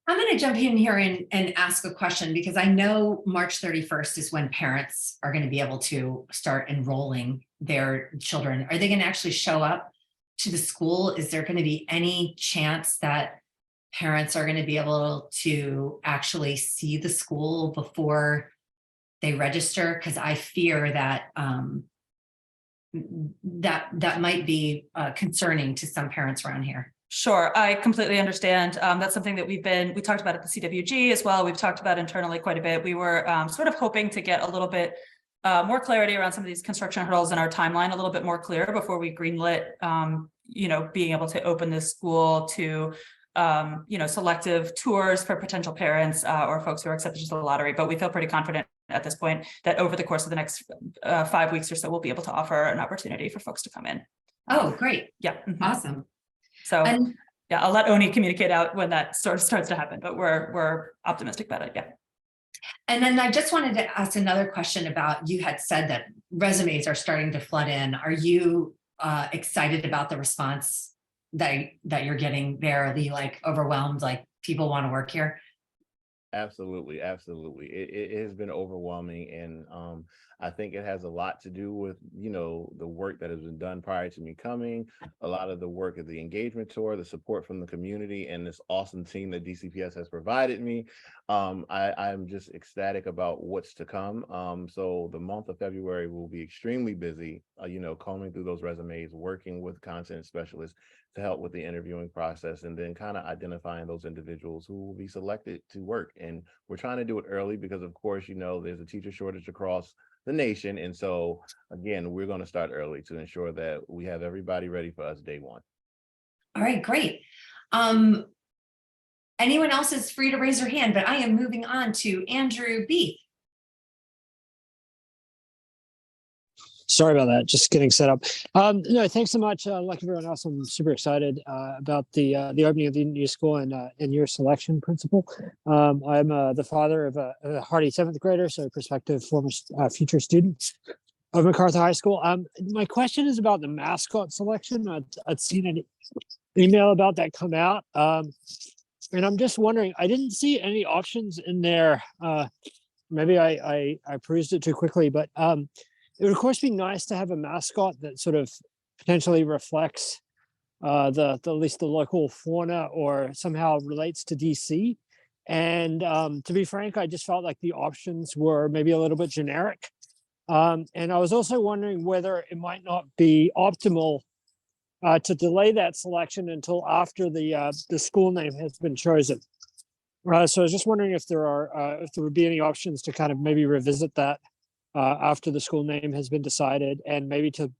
I'm going to jump in here and ask a question, because I know March 31st is when parents are going to be able to start enrolling their children. Are they going to actually show up to the school? Is there going to be any chance that parents are going to be able to actually see the school before they register? Because I fear that that might be concerning to some parents around here. Sure, I completely understand. That's something that we talked about at the CWG as well. We've talked about internally quite a bit. We were sort of hoping to get a little bit more clarity around some of these construction hurdles and our timeline a little bit more clear before we greenlit, being able to open this school to selective tours for potential parents or folks who are accepted to the lottery. But we feel pretty confident at this point that over the course of the next 5 weeks or so, we'll be able to offer an opportunity for folks to come in. Oh, great. Yeah. Awesome. So yeah, I'll let Oni communicate out when that sort of starts to happen, but we're optimistic about it. Yeah. And then I just wanted to ask another question about, you had said that resumes are starting to flood in. Are you excited about the response that you're getting there? Are you like overwhelmed, like people want to work here? Absolutely, absolutely. It has been overwhelming, and I think it has a lot to do with, you know, the work that has been done prior to me coming, a lot of the work of the engagement tour, the support from the community, and this awesome team that DCPS has provided me. I'm just ecstatic about what's to come. So the month of February will be extremely busy, you know, combing through those resumes, working with content specialists to help with the interviewing process, and then kind of identifying those individuals who will be selected to work. And we're trying to do it early because, of course, you know, there's a teacher shortage across the nation. And so, again, we're going to start early to ensure that we have everybody ready for us day one. All right, great. Anyone else is free to raise their hand, but I am moving on to Andrew Beath. Sorry about that. Just getting set up. No, thanks so much. Like everyone else, I'm super excited about the opening of the new school and your selection principal. I'm the father of a hardy 7th grader, so prospective former future student of MacArthur High School. My question is about the mascot selection. I'd seen an email about that come out, and I'm just wondering. I didn't see any options in there. Maybe I perused it too quickly, but it would of course be nice to have a mascot that sort of potentially reflects at least the local fauna or somehow relates to DC. And to be frank, I just felt like the options were maybe a little bit generic. And I was also wondering whether it might not be optimal to delay that selection until after the school name has been chosen. So I was just wondering if there would be any options to kind of maybe revisit that after the school name has been decided, and maybe to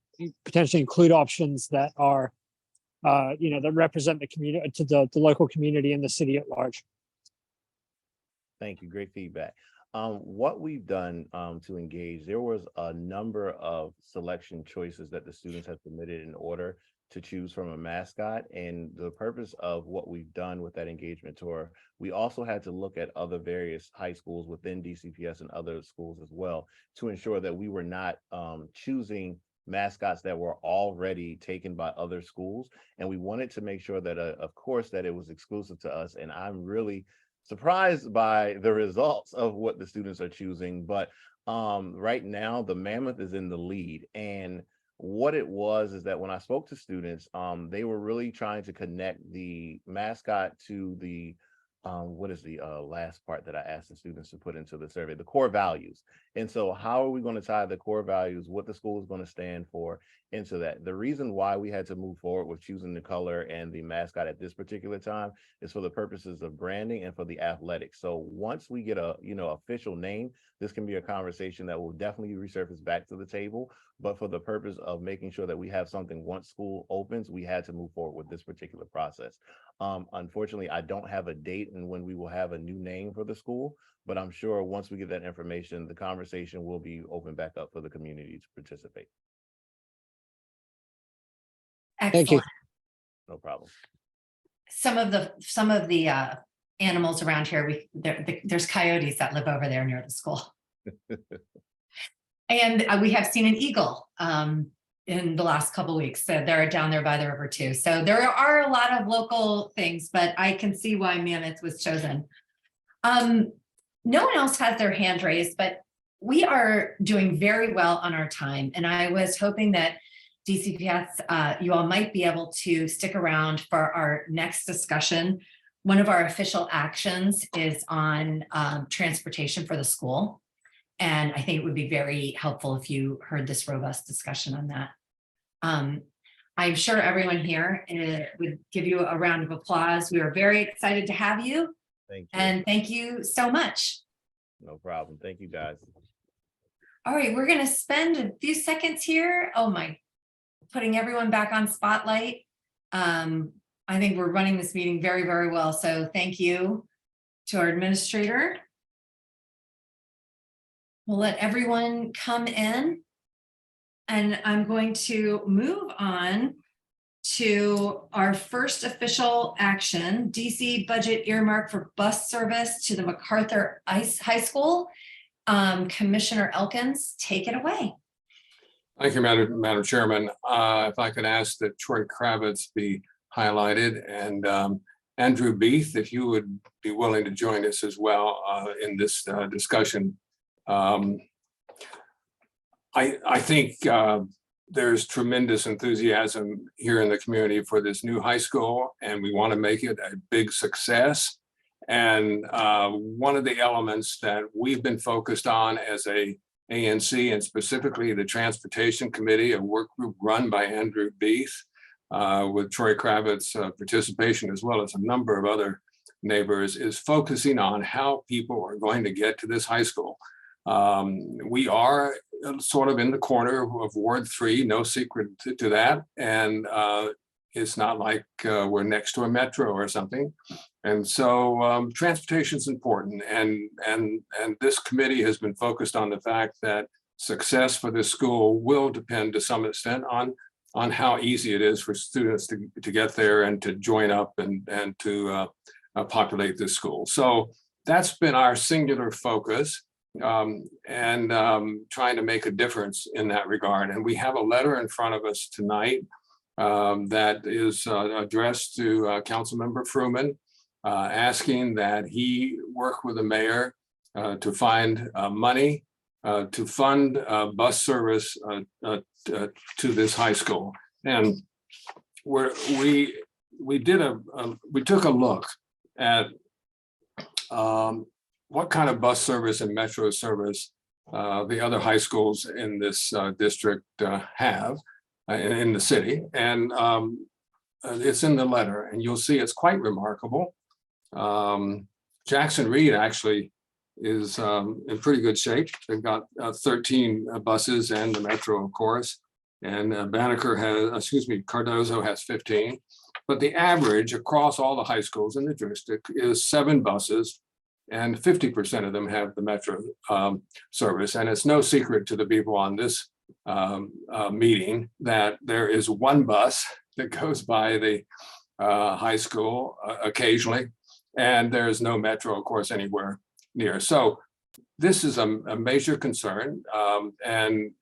potentially include options that are, that represent the community, to the local community and the city at large. Thank you. Great feedback. What we've done to engage, there was a number of selection choices that the students have submitted in order to choose from a mascot. And the purpose of what we've done with that engagement tour, we also had to look at other various high schools within DCPS and other schools as well to ensure that we were not choosing mascots that were already taken by other schools. And we wanted to make sure that, of course, that it was exclusive to us. And I'm really surprised by the results of what the students are choosing. But right now, the Mammoth is in the lead. And what it was is that when I spoke to students, they were really trying to connect the mascot to the what is the last part that I asked the students to put into the survey, the core values. And so how are we going to tie the core values, what the school is going to stand for, into that? The reason why we had to move forward with choosing the color and the mascot at this particular time is for the purposes of branding and for the athletics. So once we get a official name, this can be a conversation that will definitely resurface back to the table. But for the purpose of making sure that we have something once school opens, we had to move forward with this particular process. Unfortunately, I don't have a date and when we will have a new name for the school, but I'm sure once we get that information, the conversation will be open back up for the community to participate. Excellent. Thank you. No problem. Some of the animals around here, there's coyotes that live over there near the school. And we have seen an eagle in the last couple of weeks. So they're down there by the river too. So there are a lot of local things, but I can see why Mammoth was chosen. No one else has their hand raised, but we are doing very well on our time. And I was hoping that DCPS, you all might be able to stick around for our next discussion. One of our official actions is on transportation for the school. And I think it would be very helpful if you heard this robust discussion on that. I'm sure everyone here would give you a round of applause. We are very excited to have you. Thank you. And thank you so much. No problem. Thank you, guys. All right, we're going to spend a few seconds here. Oh my, putting everyone back on spotlight. I think we're running this meeting very, very well. So thank you to our administrator. We'll let everyone come in, and I'm going to move on to our first official action, DC budget earmark for bus service to the MacArthur High School. Commissioner Elkins, take it away. Thank you, Madam Chairman. If I could ask that Troy Kravitz be highlighted, and Andrew Beath, if you would be willing to join us as well in this discussion. I think there's tremendous enthusiasm here in the community for this new high school, and we want to make it a big success. And one of the elements that we've been focused on as a ANC, and specifically the Transportation Committee, a work group run by Andrew Beath, with Troy Kravitz's participation, as well as a number of other neighbors, is focusing on how people are going to get to this high school. We are sort of in the corner of Ward 3, no secret to that. And it's not like we're next to a metro or something. And so transportation is important. And this committee has been focused on the fact that success for this school will depend to some extent on how easy it is for students to get there and to join up and to populate this school. So that's been our singular focus. Trying to make a difference in that regard. And we have a letter in front of us tonight that is addressed to Councilmember Fruman, asking that he work with the mayor to find money to fund bus service to this high school. And we took a look at what kind of bus service and metro service the other high schools in this district have in the city. And it's in the letter, and you'll see it's quite remarkable. Jackson Reed actually is in pretty good shape. They've got 13 buses and the metro, of course. And Cardozo has 15. But the average across all the high schools in the district is 7 buses, and 50% of them have the metro service. And it's no secret to the people on this meeting that there is one bus that goes by the high school occasionally, and there is no metro, of course, anywhere near. So this is a major concern, and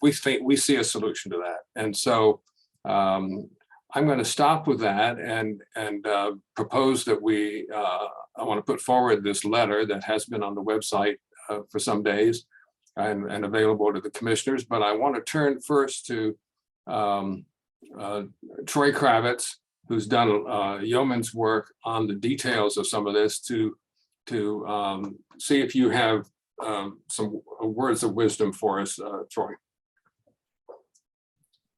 we think we see a solution to that. And so I'm going to stop with that and propose that I want to put forward this letter that has been on the website for some days and available to the commissioners. But I want to turn first to Troy Kravitz, who's done yeoman's work on the details of some of this, to see if you have some words of wisdom for us, Troy.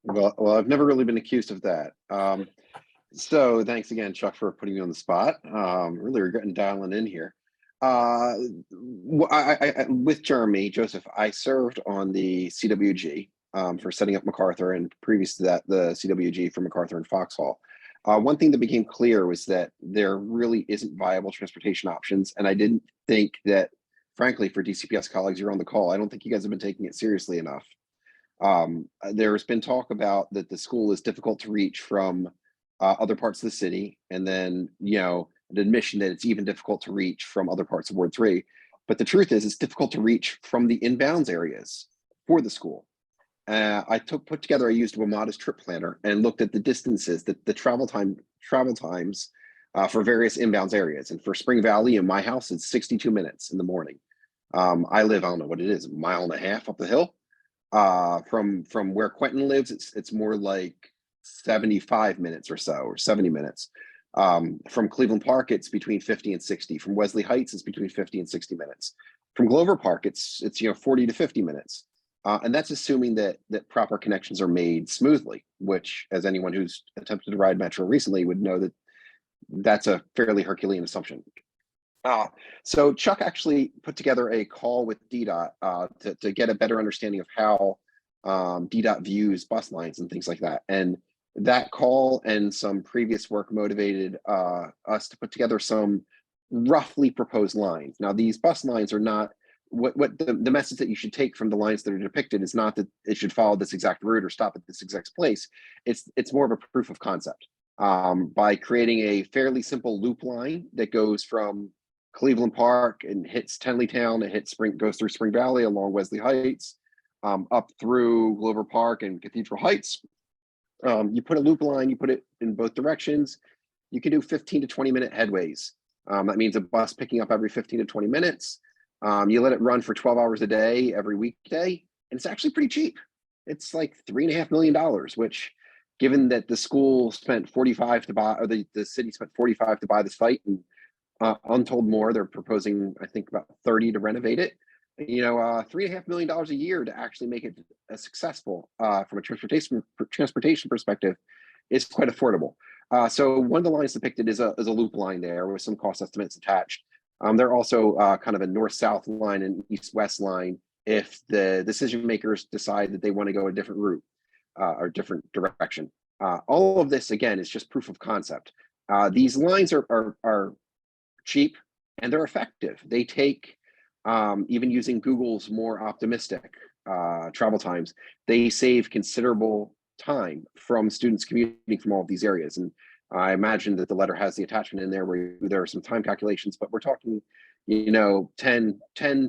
Well, I've never really been accused of that. So thanks again, Chuck, for putting me on the spot. Really regretting dialing in here. With Jeremy Joseph, I served on the CWG for setting up MacArthur, and previous to that, the CWG for MacArthur and Foxhall. One thing that became clear was that there really isn't viable transportation options, and I didn't think that, frankly, for DCPS colleagues, you're on the call, I don't think you guys have been taking it seriously enough. There's been talk about that the school is difficult to reach from other parts of the city, and then, you know, an admission that it's even difficult to reach from other parts of Ward 3. But the truth is, it's difficult to reach from the inbounds areas for the school. I put together, I used a modest trip planner and looked at the distances, the travel times for various inbounds areas. And for Spring Valley, in my house, it's 62 minutes in the morning. I live, I don't know what it is, 1.5 miles up the hill. From where Quentin lives, it's more like 75 minutes or so, or 70 minutes. From Cleveland Park, it's between 50 and 60. From Wesley Heights, it's between 50 and 60 minutes. From Glover Park, it's 40 to 50 minutes. And that's assuming that proper connections are made smoothly, which, as anyone who's attempted to ride Metro recently would know, that that's a fairly Herculean assumption. So Chuck actually put together a call with DDOT to get a better understanding of how DDOT views bus lines and things like that. And that call and some previous work motivated us to put together some roughly proposed lines. Now, these bus lines are not, what the message that you should take from the lines that are depicted is not that it should follow this exact route or stop at this exact place. It's more of a proof of concept. By creating a fairly simple loop line that goes from Cleveland Park and hits Tenleytown, it goes through Spring Valley along Wesley Heights, up through Glover Park and Cathedral Heights. You put a loop line, you put it in both directions. you can do 15 to 20 minute headways. That means a bus picking up every 15 to 20 minutes. You let it run for 12 hours a day, every weekday, and it's actually pretty cheap. It's like $3.5 million, which, given that the school spent 45 to buy, or the city spent 45 to buy the site, and untold more, they're proposing, I think, about 30 to renovate it. You know, $3.5 million a year to actually make it successful from a transportation perspective is quite affordable. So one of the lines depicted is a loop line there with some cost estimates attached. There are also kind of a north-south line and east-west line if the decision makers decide that they want to go a different route or different direction. All of this, again, is just proof of concept. These lines are cheap and they're effective. They take, even using Google's more optimistic travel times, they save considerable time from students commuting from all of these areas. And I imagine that the letter has the attachment in there where there are some time calculations, but we're talking, you know, 10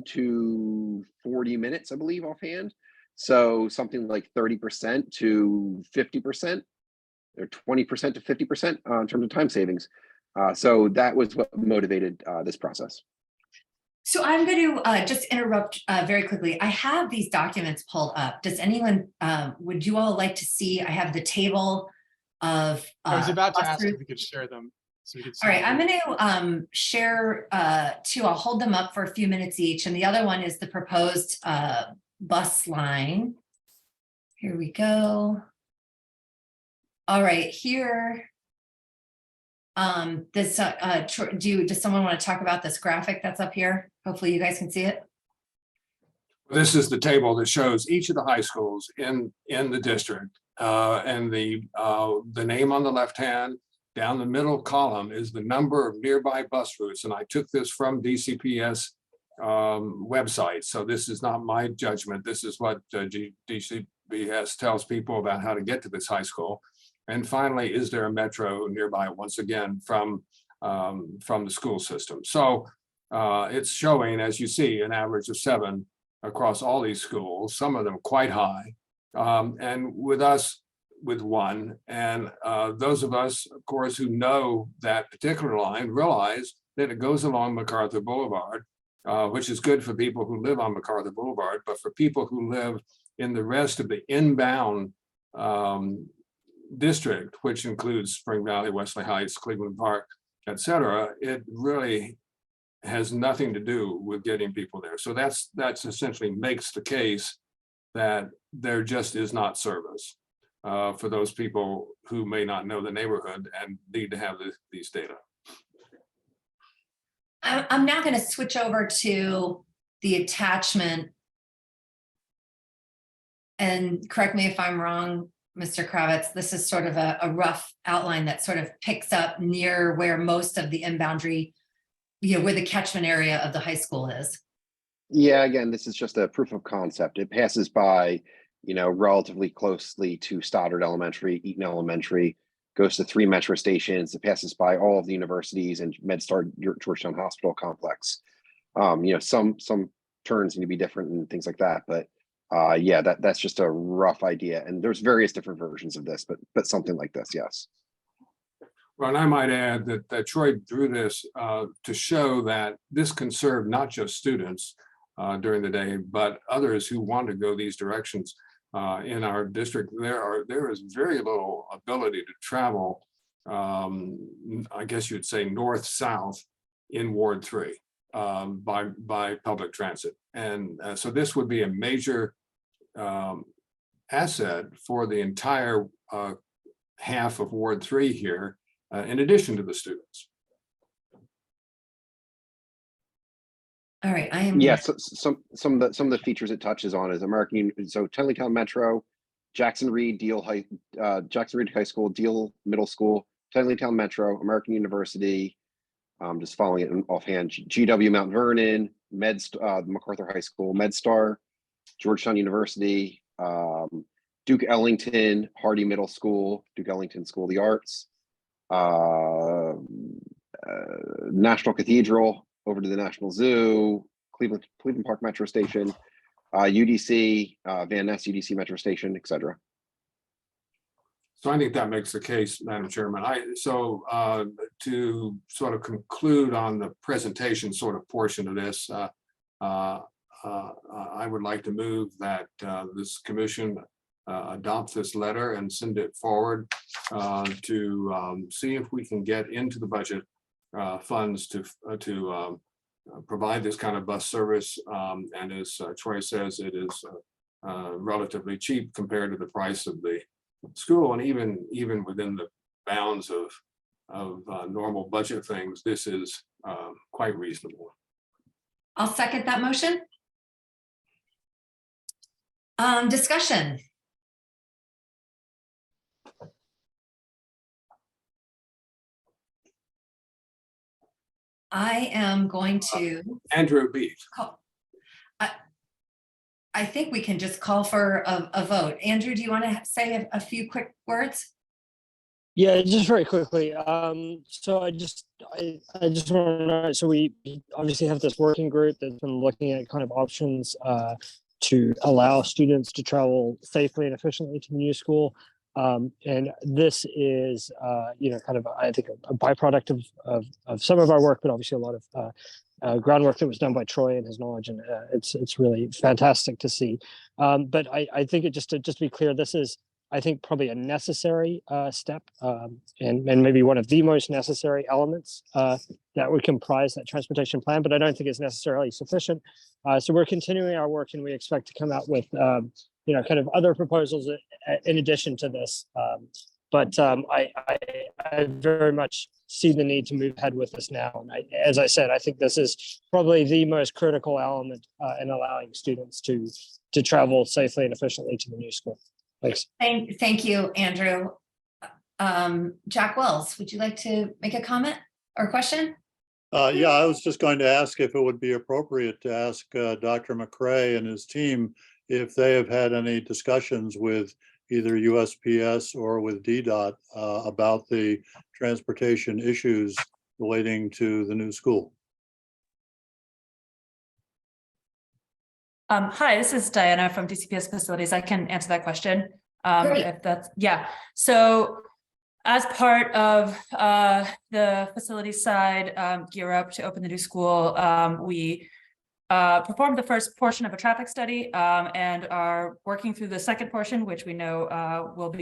to 40 minutes, I believe, offhand. So something like 30% to 50% or 20% to 50% in terms of time savings. So that was what motivated this process. So I'm going to just interrupt very quickly. I have these documents pulled up. Does anyone, would you all like to see? I have the table of. I was about to bus ask routes. if we could share them. So we could see All right, them. I'm going to share two. I'll hold them up for a few minutes each. And the other one is the proposed bus line. Here we go. All right, here. Does someone want to talk about this graphic that's up here? Hopefully you guys can see it. This is the table that shows each of the high schools in the district, and the name on the left hand. Down the middle column is the number of nearby bus routes, and I took this from DCPS website. So this is not my judgment. This is what DCPS tells people about how to get to this high school. And finally, is there a metro nearby? Once again, from the school system. So it's showing, as you see, an average of 7 across all these schools, some of them quite high, and with us with 1. And those of us, of course, who know that particular line realize that it goes along MacArthur Boulevard, which is good for people who live on MacArthur Boulevard, but for people who live in the rest of the inbound district, which includes Spring Valley, Wesley Heights, Cleveland Park, et cetera, it really has nothing to do with getting people there. So that's essentially makes the case that there just is not service for those people who may not know the neighborhood and need to have these data. I'm now going to switch over to the attachment. And correct me if I'm wrong, Mr. Kravitz, this is sort of a rough outline that sort of picks up near where most of the inboundary, where the catchment area of the high school is. Yeah, again, this is just a proof of concept. It passes by, relatively closely to Stoddard Elementary, Eaton Elementary, goes to 3 metro stations. It passes by all of the universities and MedStar Georgetown Hospital complex. Some turns need to be different and things like that, but yeah, that's just a rough idea. And there's various different versions of this, but something like this, yes. Well, and I might add that Troy drew this to show that this can serve not just students during the day, but others who want to go these directions in our district. There is very little ability to travel, I guess you'd say north-south in Ward 3 by public transit. And so this would be a major asset for the entire half of Ward 3 here, in addition to the students. All right, I am. Yes, some of the features it touches on is so Tenleytown Metro, Jackson Reed High School, Deal Middle School, Tenleytown Metro, American University, just following it offhand, GW Mount Vernon, MacArthur High School, MedStar, Georgetown University, Duke Ellington, Hardy Middle School, Duke Ellington School of the Arts, National Cathedral, over to the National Zoo, Cleveland Park Metro Station, UDC, Van Ness UDC Metro Station, etc. So I think that makes the case, Madam Chairman. To sort of conclude on the presentation sort of portion of this, I would like to move that this commission adopt this letter and send it forward to see if we can get into the budget funds to provide this kind of bus service. And as Troy says, it is relatively cheap compared to the price of the school, and even within the bounds of normal budget things, this is quite reasonable. I'll second that motion. Discussion. I am going to Andrew B. call. I think we can just call for a vote. Andrew, do you want to say a few quick words? Yeah, just very quickly. So I just want to know, so we obviously have this working group that's been looking at kind of options to allow students to travel safely and efficiently to the new school. And this is, kind of, I think, a byproduct of some of our work, but obviously a lot of groundwork that was done by Troy and his knowledge, and it's really fantastic to see. But I think just to be clear, this is, I think, probably a necessary step, and maybe one of the most necessary elements that would comprise that transportation plan, but I don't think it's necessarily sufficient. So we're continuing our work, and we expect to come out with kind of other proposals in addition to this. But I very much see the need to move ahead with this now. And as I said, I think this is probably the most critical element in allowing students to travel safely and efficiently to the new school. Thanks. Thank you, Andrew. Jack Wells, would you like to make a comment or question? Yeah, I was just going to ask if it would be appropriate to ask Dr. McCrae and his team if they have had any discussions with either USPS or with DDOT about the transportation issues relating to the new school. Hi, this is Diana from DCPS Facilities. I can answer that question. If that's, yeah. So as part of the facility side, gear up to open the new school, we performed the first portion of a traffic study and are working through the second portion, which we know we'll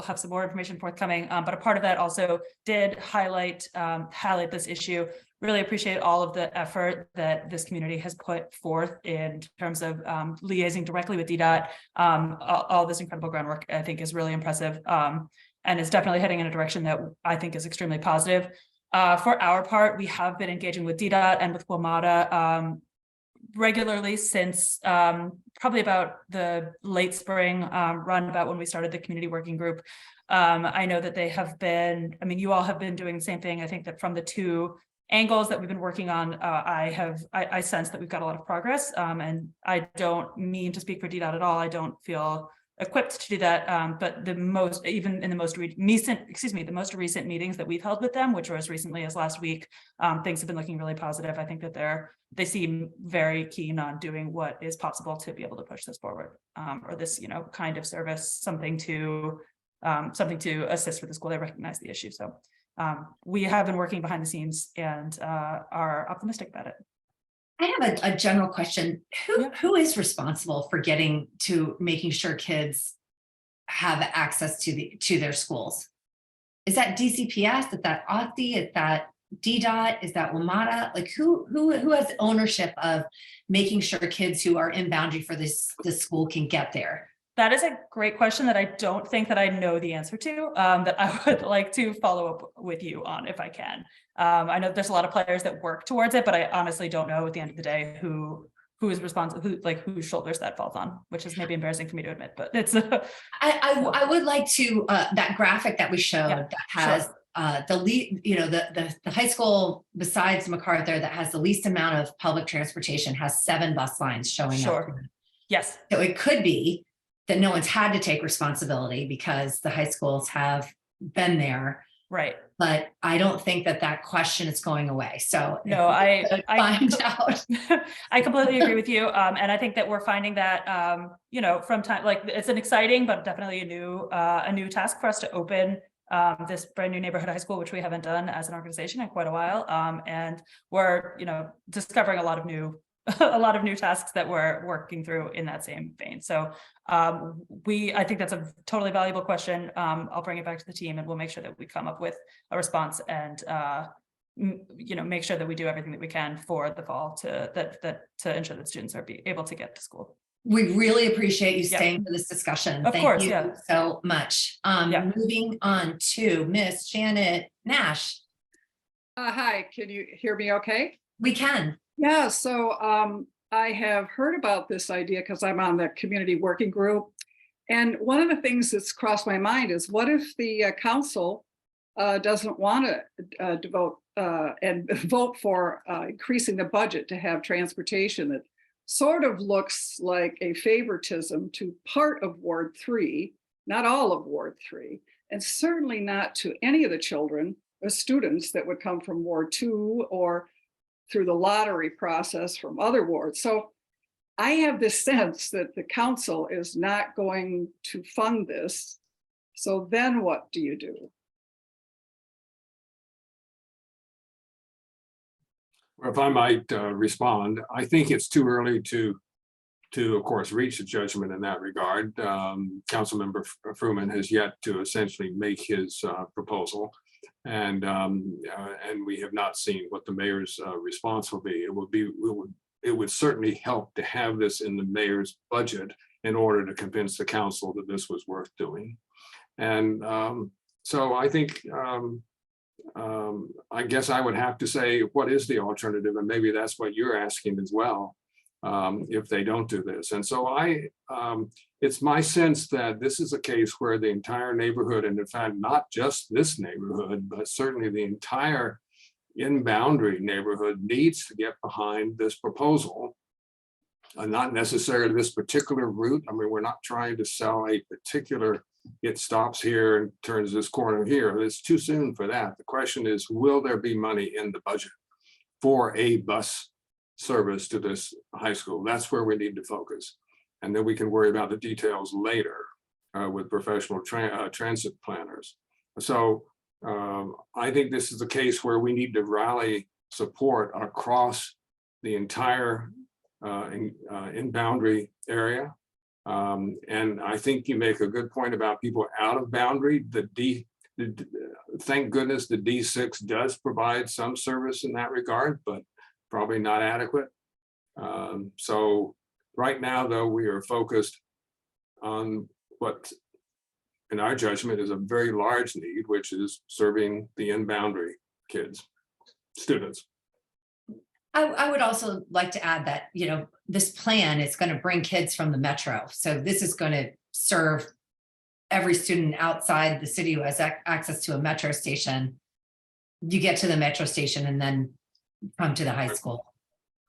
have some more information forthcoming. But a part of that also did highlight this issue. Really appreciate all of the effort that this community has put forth in terms of liaising directly with DDOT. All this incredible groundwork, I think, is really impressive and is definitely heading in a direction that I think is extremely positive. For our part, we have been engaging with DDOT and with WMATA regularly since probably about the late spring run, about when we started the community working group. I know that they have been, you all have been doing the same thing. I think that from the two angles that we've been working on, I sense that we've got a lot of progress, and I don't mean to speak for DDOT at all. I don't feel equipped to do that, but the most recent meetings that we've held with them, which were as recently as last week, things have been looking really positive. I think that they seem very keen on doing what is possible to be able to push this forward, or this kind of service, something to assist with the school. They recognize the issue, so we have been working behind the scenes and are optimistic about it. I have a general question. Who is responsible for making sure kids have access to their schools? Is that DCPS? Is that OSDE? Is that DDOT? Is that WMATA? Like who has ownership of making sure kids who are in boundary for this school can get there? That is a great question that I don't think that I know the answer to, that I would like to follow up with you on if I can. I know there's a lot of players that work towards it, but I honestly don't know at the end of the day who is responsible, whose shoulders that falls on, which is maybe embarrassing for me to admit, but it's. I would like to that graphic that we showed that has the high school besides MacArthur that has the least amount of public transportation has 7 bus lines showing up. Yes. So it could be that no one's had to take responsibility because the high schools have been there Right. But I don't think that that question is going away. So No, I find out. I completely agree with you. And I think that we're finding that, you know, from time, like it's an exciting, but definitely a new task for us to open this brand new neighborhood high school, which we haven't done as an organization in quite a while. And we're, you know, discovering a lot of new tasks that we're working through in that same vein. So I think that's a totally valuable question. I'll bring it back to the team and we'll make sure that we come up with a response and you know, make sure that we do everything that we can for the fall to ensure that students are able to get to school. We really appreciate you staying for this discussion. Of course, Thank you yeah. so much. Moving on to Miss Janet Nash. Hi, can you hear me okay? We can. Yeah, so I have heard about this idea because I'm on the community working group. And one of the things that's crossed my mind is what if the council doesn't want to devote and vote for increasing the budget to have transportation that sort of looks like a favoritism to part of Ward 3, not all of Ward 3, and certainly not to any of the children or students that would come from Ward 2 or through the lottery process from other wards. So I have this sense that the council is not going to fund this. So then what do you do? Well, if I might respond, I think it's too early to of course, reach a judgment in that regard. Councilmember Fruman has yet to essentially make his proposal. And we have not seen what the mayor's response will be. It would certainly help to have this in the mayor's budget in order to convince the council that this was worth doing. And so I think, I guess I would have to say, what is the alternative? And maybe that's what you're asking as well, if they don't do this. And so it's my sense that this is a case where the entire neighborhood, and in fact, not just this neighborhood, but certainly the entire in-boundary neighborhood needs to get behind this proposal. Not necessarily this particular route. I mean, we're not trying to sell a particular, it stops here and turns this corner here. It's too soon for that. The question is, will there be money in the budget for a bus service to this high school? That's where we need to focus. And then we can worry about the details later with professional transit planners. So I think this is a case where we need to rally support across the entire in-boundary area. And I think you make a good point about people out of boundary. Thank goodness the D6 does provide some service in that regard, but probably not adequate. So right now, though, we are focused on what, in our judgment, is a very large need, which is serving the in-boundary students. I would also like to add that, you know, this plan is going to bring kids from the metro. So this is going to serve every student outside the city who has access to a metro station. You get to the metro station and then come to the high school.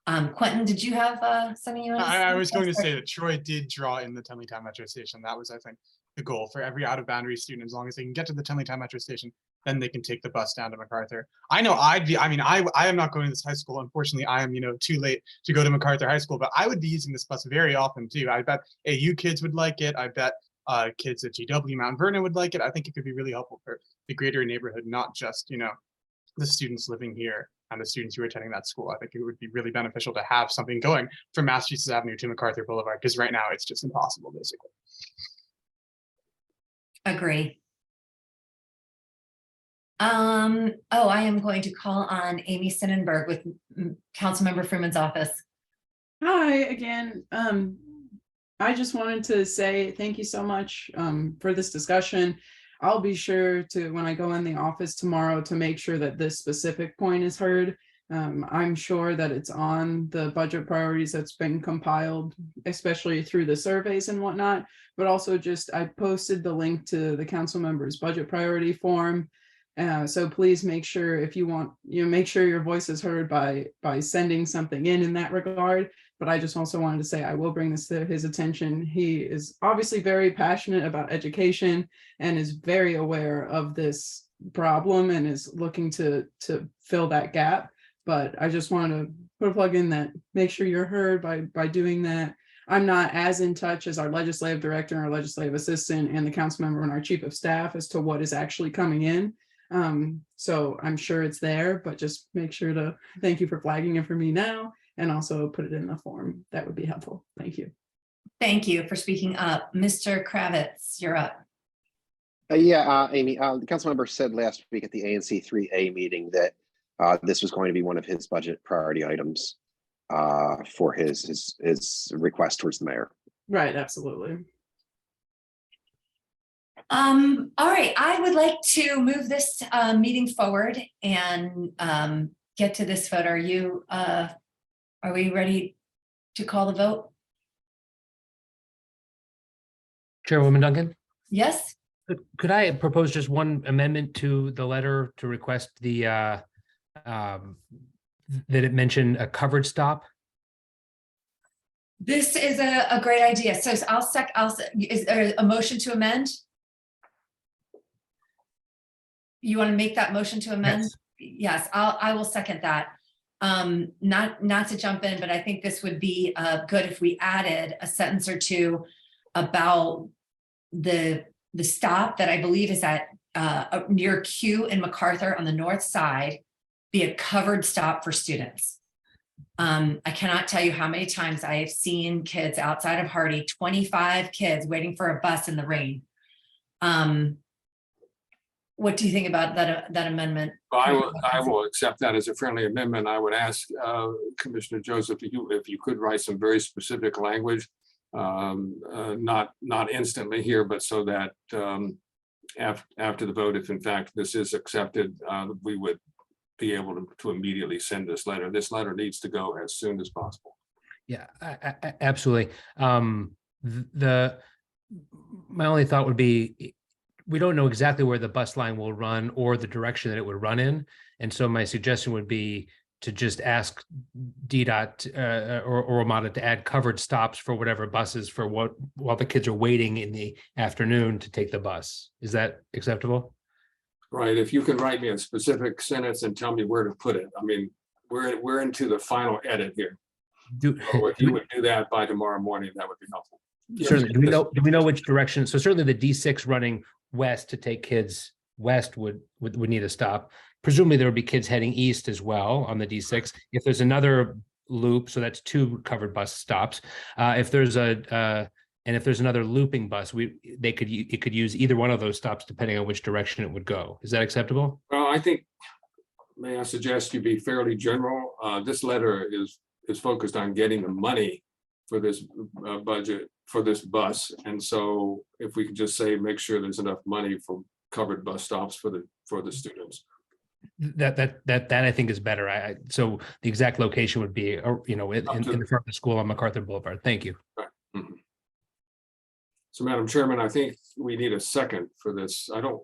Quentin, did you have something you want to say? I was going to say that Troy did draw in the Tenleytown metro station. That was, I think, the goal for every out of boundary student. As long as they can get to the Tenleytown metro station, then they can take the bus down to MacArthur. I know I am not going to this high school. Unfortunately, I am, too late to go to MacArthur High School, but I would be using this bus very often too. I bet AU kids would like it. I bet kids at GW Mount Vernon would like it. I think it could be really helpful for the greater neighborhood, not just, the students living here and the students who are attending that school. I think it would be really beneficial to have something going from Massachusetts Avenue to MacArthur Boulevard, because right now it's just impossible, basically. Agree. I am going to call on Amy Sonnenberg with Councilmember Freeman's office. Hi again. I just wanted to say thank you so much for this discussion. I'll be sure to, when I go in the office tomorrow, to make sure that this specific point is heard. I'm sure that it's on the budget priorities that's been compiled, especially through the surveys and whatnot, but also just I posted the link to the council members' budget priority form. So please make sure, if you want, make sure your voice is heard by sending something in that regard. But I just also wanted to say I will bring this to his attention. He is obviously very passionate about education and is very aware of this problem and is looking to fill that gap. But I just want to put a plug in that, make sure you're heard by doing that. I'm not as in touch as our legislative director and our legislative assistant and the council member and our chief of staff as to what is actually coming in. So I'm sure it's there, but just make sure to thank you for flagging it for me now and also put it in the form. That would be helpful. Thank you. Thank you for speaking up. Mr. Kravitz, you're up. Yeah, Amy, the council member said last week at the ANC3A meeting that this was going to be one of his budget priority items for his request towards the mayor. Right, absolutely. All right, I would like to move this meeting forward and get to this vote. Are we ready to call the vote? Chairwoman Duncan? Yes? Could I propose just one amendment to the letter to request the that it mentioned a covered stop? This is a great idea. So is there a motion to amend? You want to make that motion to amend? Yes, I will second that. Not to jump in, but I think this would be good if we added a sentence or two about the stop that I believe is at near Q in MacArthur on the north side be a covered stop for students. I cannot tell you how many times I have seen kids outside of Hardy, 25 kids waiting for a bus in the rain. What do you think about that amendment? I will accept that as a friendly amendment. I would ask Commissioner Joseph if you could write some very specific language, not instantly here, but so that after the vote, if in fact this is accepted, we would be able to immediately send this letter. This letter needs to go as soon as possible. Yeah, absolutely. My only thought would be, we don't know exactly where the bus line will run or the direction that it would run in. And so my suggestion would be to just ask DDOT or Armada to add covered stops for whatever buses while the kids are waiting in the afternoon to take the bus. Is that acceptable? Right. If you can write me a specific sentence and tell me where to put it. I mean, we're into the final edit here. So if you would do that by tomorrow morning, that would be helpful. Certainly. Do we know which direction? So certainly the D6 running west to take kids west would need a stop. Presumably there would be kids heading east as well on the D6. If there's another loop, so that's 2 covered bus stops. If there's and if there's another looping bus, it could use either one of those stops depending on which direction it would go. Is that acceptable? Well, I think, may I suggest you be fairly general? This letter is focused on getting the money for this budget for this bus. And so if we could just say, make sure there's enough money for covered bus stops for the students. That I think is better. So the exact location would be, in the front of the school on MacArthur Boulevard. Thank you. Right. Mm-hmm. So Madam Chairman, I think we need a second for this. I don't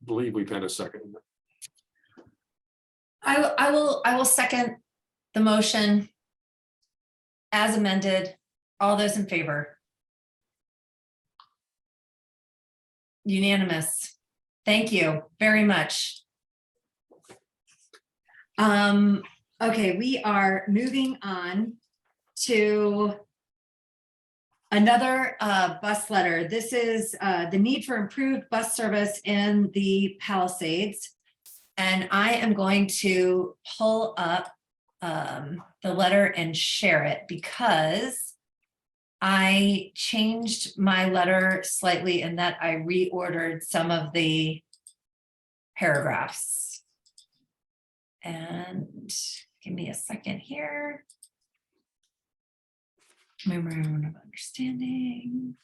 believe we've had a second. I will second the motion as amended. All those in favor? Unanimous. Thank you very much. Okay, we are moving on to another bus letter. This is the need for improved bus service in the Palisades. And I am going to pull up the letter and share it because I changed my letter slightly in that I reordered some of the paragraphs. And give me a second here. Memorandum of understanding.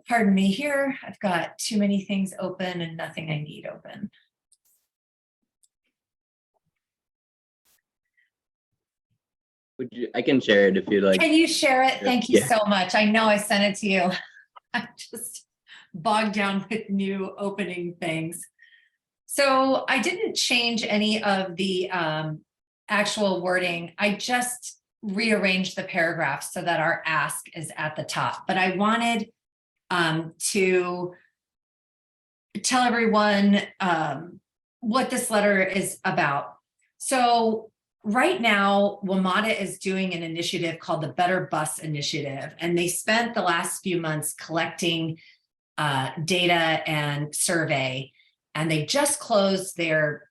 Pardon me here. I've got too many things open and nothing I need open. I can share it if you like. Can you share it? Thank you Yeah. so much. I know I sent it to you. I'm just bogged down with new opening things. So I didn't change any of the actual wording. I just rearranged the paragraphs so that our ask is at the top, but I wanted to tell everyone what this letter is about. So right now, WMATA is doing an initiative called the Better Bus Initiative, and they spent the last few months collecting data and survey, and they just closed their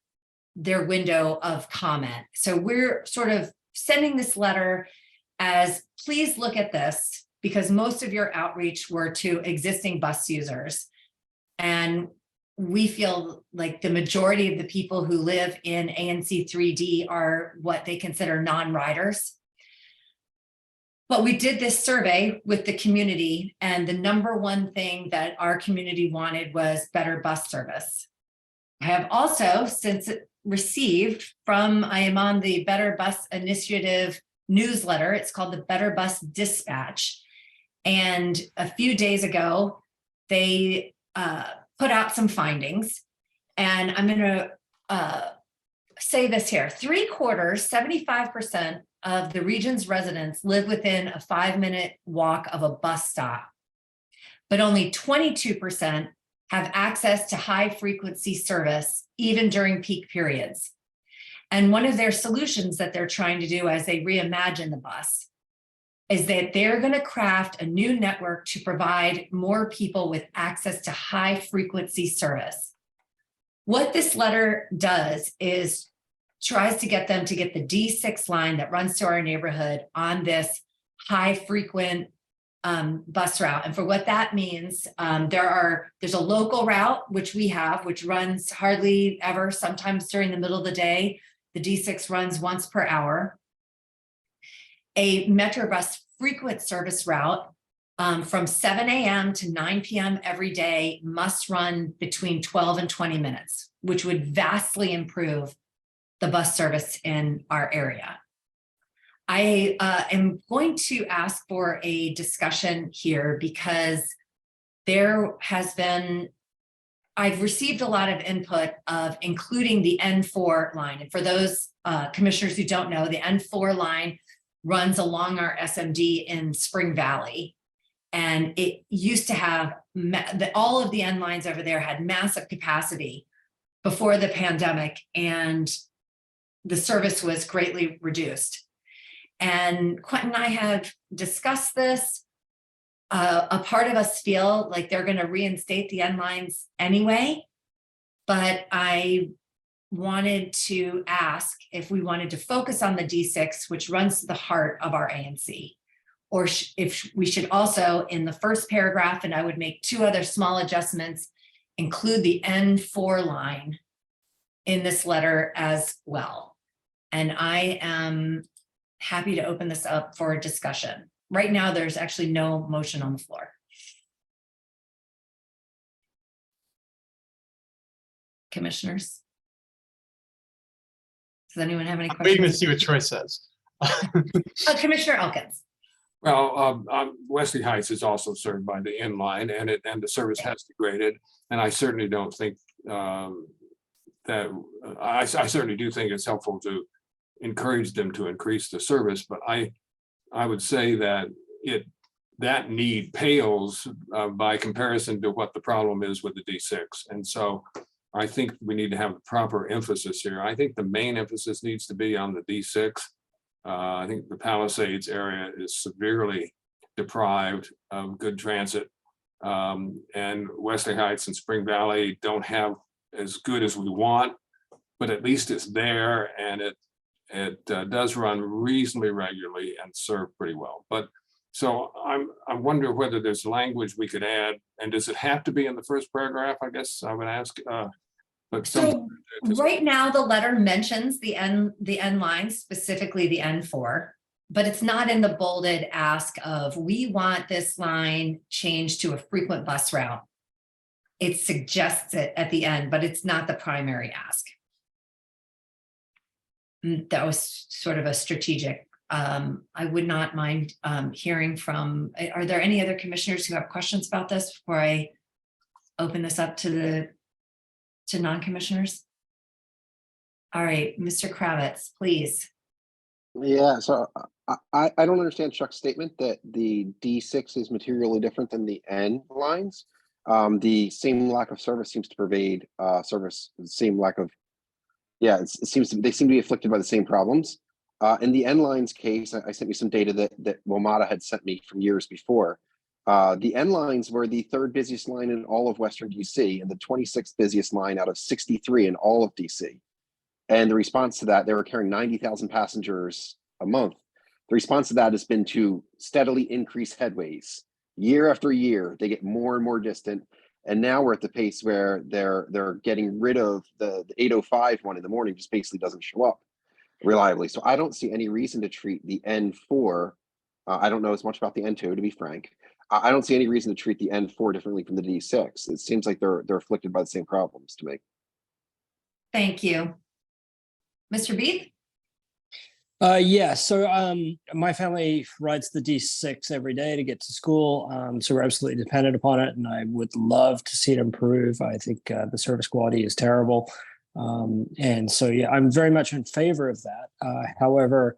window of comment. So we're sort of sending this letter as, please look at this, because most of your outreach were to existing bus users. And we feel like the majority of the people who live in ANC3D are what they consider non-riders. But we did this survey with the community, and the number one thing that our community wanted was better bus service. I have also since received from, I am on the Better Bus Initiative newsletter. It's called the Better Bus Dispatch. And a few days ago, they put out some findings. And I'm going to say this here. 75% of the region's residents live within a 5-minute walk of a bus stop, but only 22% have access to high frequency service, even during peak periods. And one of their solutions that they're trying to do as they reimagine the bus is that they're going to craft a new network to provide more people with access to high frequency service. What this letter does is tries to get them to get the D6 line that runs to our neighborhood on this high frequent bus route. And for what that means, there's a local route, which we have, which runs hardly ever, sometimes during the middle of the day. The D6 runs once per hour. A Metrobus frequent service route from 7 a.m. to 9 p.m. every day must run between 12 and 20 minutes, which would vastly improve the bus service in our area. I am going to ask for a discussion here because I've received a lot of input of including the N4 line. And for those commissioners who don't know, the N4 line runs along our SMD in Spring Valley. And it used to have, all of the N lines over there had massive capacity before the pandemic, and the service was greatly reduced. And Quentin and I have discussed this. A part of us feel like they're going to reinstate the N lines anyway, but I wanted to ask if we wanted to focus on the D6, which runs to the heart of our ANC, or if we should also, in the first paragraph, and I would make 2 other small adjustments, include the N4 line in this letter as well. And I am happy to open this up for a discussion. Right now, there's actually no motion on the floor. Commissioners? Does anyone have any questions? Wait to see what Troy says. Commissioner Elkins. Well, Wesley Heights is also served by the N line, and the service has degraded. And I certainly don't think I certainly do think it's helpful to encourage them to increase the service, but I would say that that need pales by comparison to what the problem is with the D6. And so I think we need to have the proper emphasis here. I think the main emphasis needs to be on the D6. I think the Palisades area is severely deprived of good transit, and Wesley Heights and Spring Valley don't have as good as we want, but at least it's there, and it does run reasonably regularly and serve pretty well. But so I wonder whether there's language we could add, and does it have to be in the first paragraph? I guess I would ask. But so right now the letter mentions the N line, specifically the N4, but it's not in the bolded ask of, we want this line changed to a frequent bus route. It suggests it at the end, but it's not the primary ask. That was sort of a strategic. I would not mind hearing from, are there any other commissioners who have questions about this before I open this up to non-commissioners? All right, Mr. Kravitz, please. Yeah, so I don't understand Chuck's statement that the D6 is materially different than the N lines. The same lack of service seems to pervade service, the same lack of, yeah, it seems they seem to be afflicted by the same problems. In the N lines case, I sent you some data that WMATA had sent me from years before. The N lines were the 3rd busiest line in all of Western DC and the 26th busiest line out of 63 in all of DC. And the response to that, they were carrying 90,000 passengers a month. The response to that has been to steadily increase headways. Year after year, they get more and more distant. And now we're at the pace where they're getting rid of the 805 one in the morning, just basically doesn't show up reliably. So I don't see any reason to treat the N4. I don't know as much about the N2, to be frank. I don't see any reason to treat the N4 differently from the D6. It seems like they're afflicted by the same problems to me. Thank you. Mr. Beeth? Yeah, so my family rides the D6 every day to get to school, so we're absolutely dependent upon it, and I would love to see it improve. I think the service quality is terrible, and so yeah, I'm very much in favor of that. However,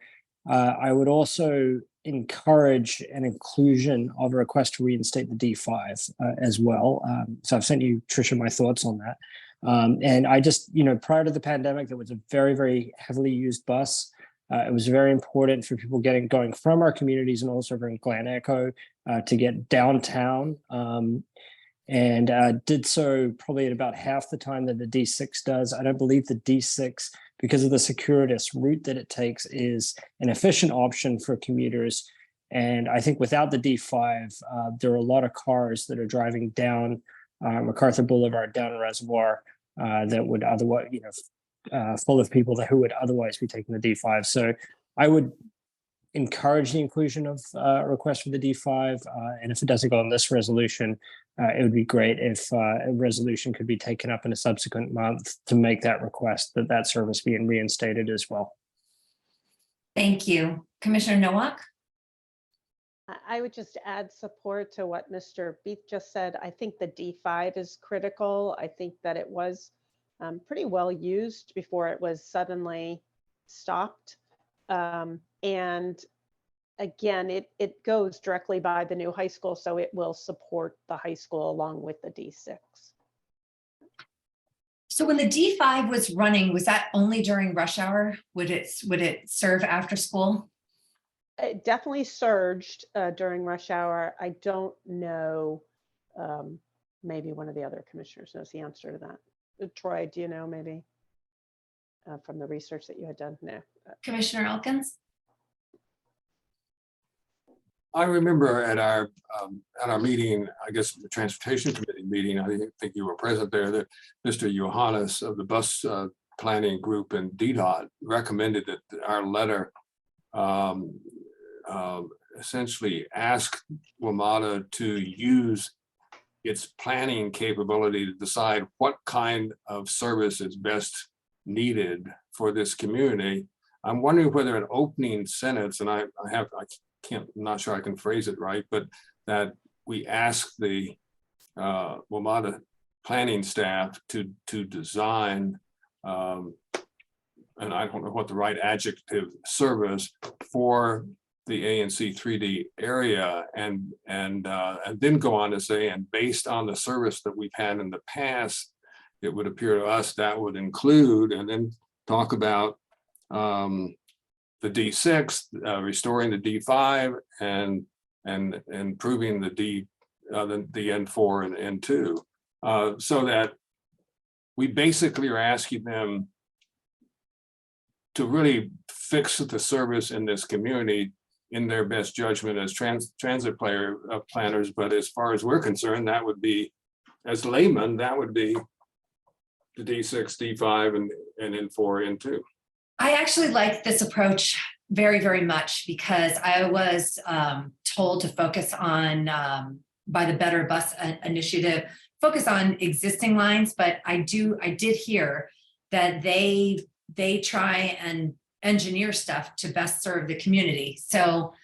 I would also encourage an inclusion of a request to reinstate the D5 as well. So I've sent you, Tricia, my thoughts on that. And I just, prior to the pandemic, there was a very, very heavily used bus. It was very important for people going from our communities and also from Glen Echo to get downtown, and did so probably at about half the time that the D6 does. I don't believe the D6, because of the circuitous route that it takes, is an efficient option for commuters. And I think without the D5, there are a lot of cars that are driving down MacArthur Boulevard, down Reservoir, that would otherwise, full of people who would otherwise be taking the D5. So I would encourage the inclusion of a request for the D5. And if it doesn't go on this resolution, it would be great if a resolution could be taken up in a subsequent month to make that request, that service being reinstated as well. Thank you. Commissioner Nowak? I would just add support to what Mr. Beeth just said. I think the D5 is critical. I think that it was pretty well used before it was suddenly stopped. And again, it goes directly by the new high school, so it will support the high school along with the D6. So when the D5 was running, was that only during rush hour? Would it serve after school? It definitely surged during rush hour. I don't know. Maybe one of the other commissioners knows the answer to that. Troy, do you know maybe from the research that you had done? No. Commissioner Elkins? I remember at our meeting, I guess the Transportation Committee meeting, I think you were present there, that Mr. Johannes of the bus planning group and DDOT recommended that our letter essentially ask WMATA to use its planning capability to decide what kind of service is best needed for this community. I'm wondering whether an opening sentence, and I'm not sure I can phrase it right, but that we ask the WMATA planning staff to design, and I don't know what the right adjective, service for the ANC3D area, and then go on to say, and based on the service that we've had in the past, it would appear to us that would include, and then talk about the D6, restoring the D5, and improving the N4 and N2, so that we basically are asking them to really fix the service in this community in their best judgment as transit planners. But as far as we're concerned, that would be, as laymen, that would be the D6, D5, and N4, N2. I actually like this approach very, very much, because I was told to focus on, by the Better Bus Initiative, focus on existing lines, but I did hear that they try and engineer stuff to best serve the community. So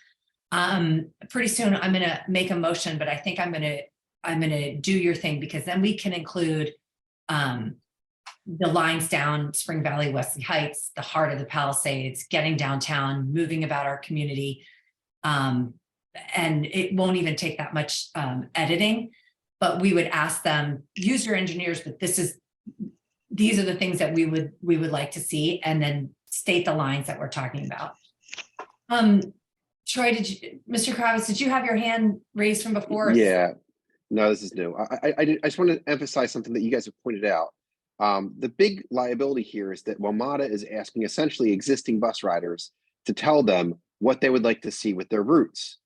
pretty soon I'm gonna make a motion, but I think I'm gonna do your thing, because then we can include the lines down Spring Valley, Wesley Heights, the heart of the Palisades, getting downtown, moving about our community. And it won't even take that much editing, but we would ask them, use your engineers, but these are the things that we would like to see, and then state the lines that we're talking about. Troy, Mr. Kravitz, did you have your hand raised from before? Yeah, no, this is new. I just want to emphasize something that you guys have pointed out. The big liability here is that WMATA is asking essentially existing bus riders to tell them what they would like to see with their routes.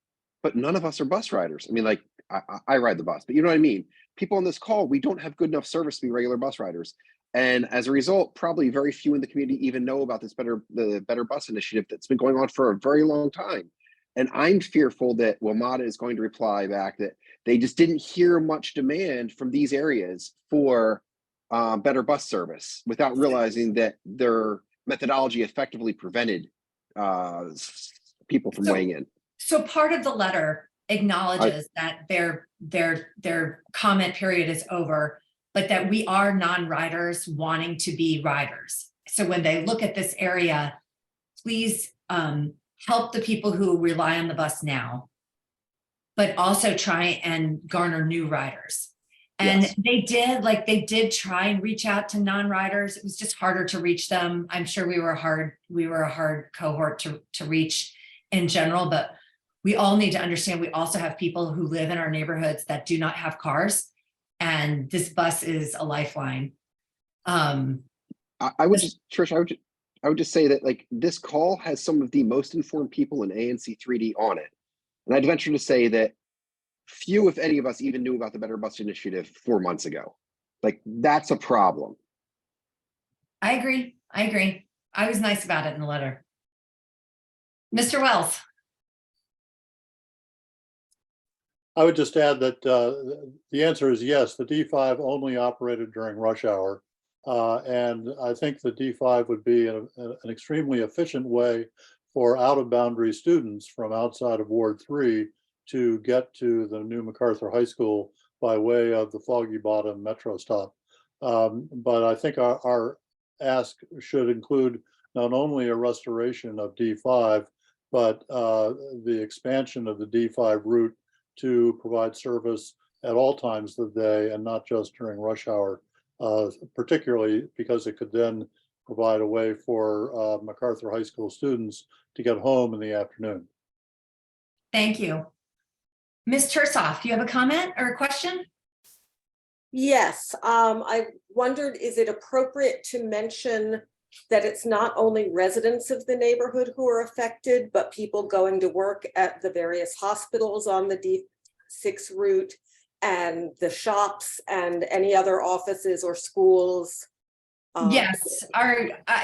But none of us are bus riders. I mean, like, I ride the bus, but you know what I mean? People on this call, we don't have good enough service to be regular bus riders. And as a result, probably very few in the community even know about the Better Bus Initiative that's been going on for a very long time. And I'm fearful that WMATA is going to reply back that they just didn't hear much demand from these areas for better bus service, without realizing that their methodology effectively prevented people from weighing in. So part of the letter acknowledges that their comment period is over, but that we are non-riders wanting to be riders. So when they look at this area, please help the people who rely on the bus now, but also try and garner new riders. And Yes. they did try and reach out to non-riders. It was just harder to reach them. I'm sure we were a hard cohort to reach in general, but we all need to understand we also have people who live in our neighborhoods that do not have cars, and this bus is a lifeline. I would just, Trish, I would just say that, like, this call has some of the most informed people in ANC3D on it. And I'd venture to say that few, if any of us, even knew about the Better Bus Initiative 4 months ago. Like, that's a problem. I agree. I was nice about it in the letter. Mr. Wells. I would just add that the answer is yes, the D5 only operated during rush hour. And I think the D5 would be an extremely efficient way for out-of-boundary students from outside of Ward 3 to get to the new MacArthur High School by way of the Foggy Bottom Metro stop. But I think our ask should include not only a restoration of D5, but the expansion of the D5 route to provide service at all times of the day and not just during rush hour, particularly because it could then provide a way for MacArthur High School students to get home in the afternoon. Thank you. Ms. Tursoff, do you have a comment or a question? Yes, I wondered, is it appropriate to mention that it's not only residents of the neighborhood who are affected, but people going to work at the various hospitals on the D6 route and the shops and any other offices or schools? Yes,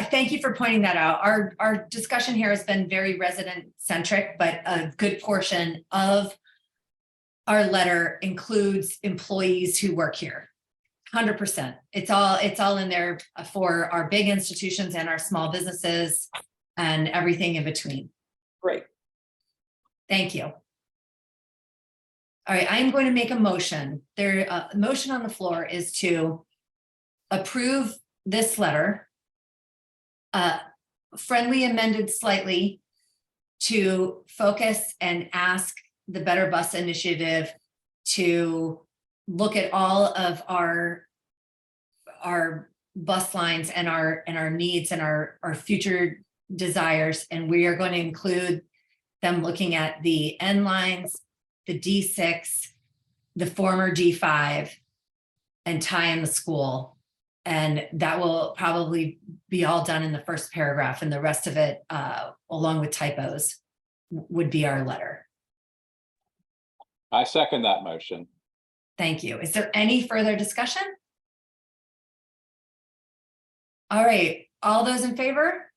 thank you for pointing that out. Our discussion here has been very resident centric, but a good portion of our letter includes employees who work here. 100%. It's all in there for our big institutions and our small businesses and everything in between. Great. Thank you. All right, I am going to make a motion. The motion on the floor is to approve this letter, friendly amended slightly to focus and ask the Better Bus Initiative to look at all of our bus lines and our needs and our future desires. And we are going to include them looking at the N lines, the D6, the former D5, and tie in the school. And that will probably be all done in the first paragraph, and the rest of it, along with typos, would be our letter. I second that motion. Thank you. Is there any further discussion? All right, all those in favor?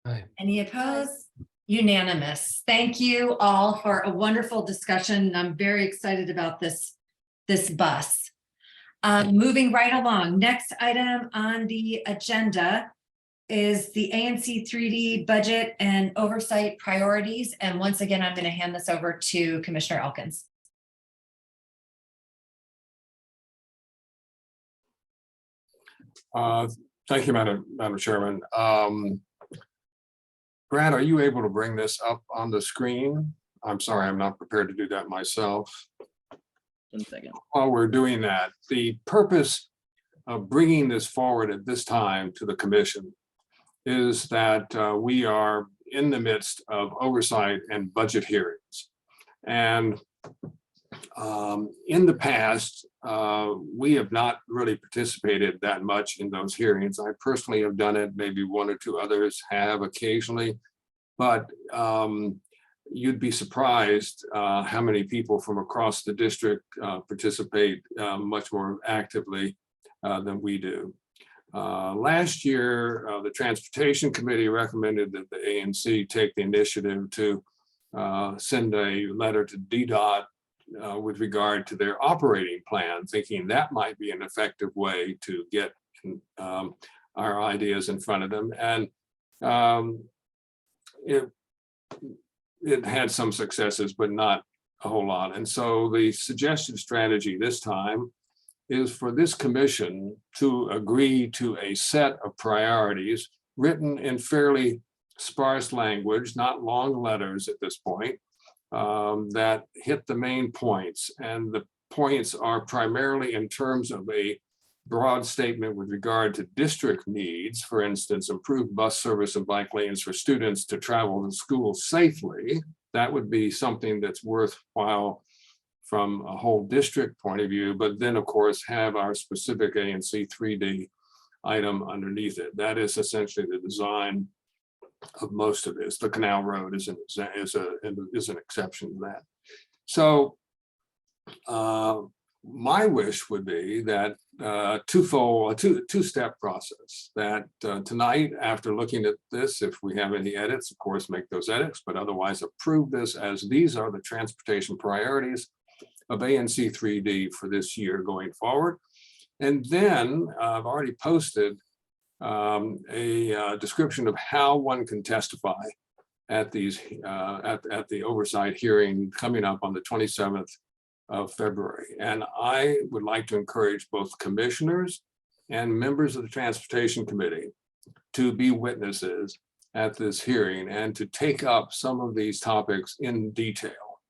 Aye. Any opposed? Unanimous. Thank you all for a wonderful discussion. I'm very excited about this bus. Moving right along, next item on the agenda is the ANC3D budget and oversight priorities. And once again, I'm going to hand this over to Commissioner Elkins. Thank you, Madam Chairman. Brad, are you able to bring this up on the screen? I'm sorry, I'm not prepared to do that myself. 1 second. While we're doing that, the purpose of bringing this forward at this time to the commission is that we are in the midst of oversight and budget hearings. And in the past, we have not really participated that much in those hearings. I personally have done it, maybe one or two others have occasionally, but you'd be surprised how many people from across the district participate much more actively than we do. Last year, the Transportation Committee recommended that the ANC take the initiative to send a letter to DDOT with regard to their operating plan, thinking that might be an effective way to get our ideas in front of them. And it had some successes, but not a whole lot. And so the suggested strategy this time is for this commission to agree to a set of priorities written in fairly sparse language, not long letters at this point, that hit the main points. And the points are primarily in terms of a broad statement with regard to district needs, for instance, improved bus service and bike lanes for students to travel to school safely. That would be something that's worthwhile from a whole district point of view, but then of course have our specific ANC3D item underneath it. That is essentially the design of most of this. The Canal Road is an exception to that. So my wish would be that two-step process, that tonight, after looking at this, if we have any edits, of course, make those edits, but otherwise approve this as these are the transportation priorities of ANC3D for this year going forward. And then I've already posted a description of how one can testify at these at the oversight hearing coming up on the 27th of February. And I would like to encourage both commissioners and members of the Transportation Committee to be witnesses at this hearing and to take up some of these topics in detail.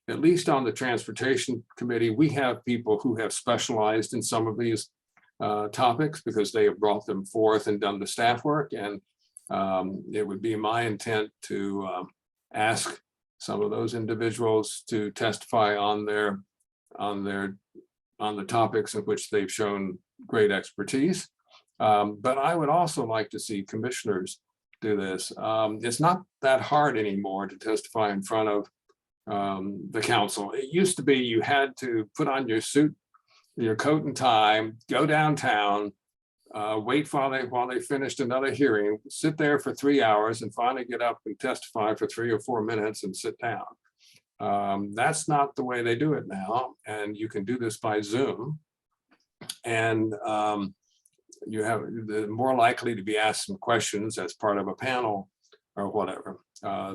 At least on the Transportation Committee, we have people who have specialized in some of these topics because they have brought them forth and done the staff work. And it would be my intent to ask some of those individuals to testify on the topics in which they've shown great expertise. But I would also like to see commissioners do this. It's not that hard anymore to testify in front of the council. It used to be you had to put on your suit, your coat and tie, go downtown, wait while they finished another hearing, sit there for 3 hours and finally get up and testify for 3 or 4 minutes and sit down. That's not the way they do it now. And you can do this by Zoom. And you have the more likely to be asked some questions as part of a panel or whatever. I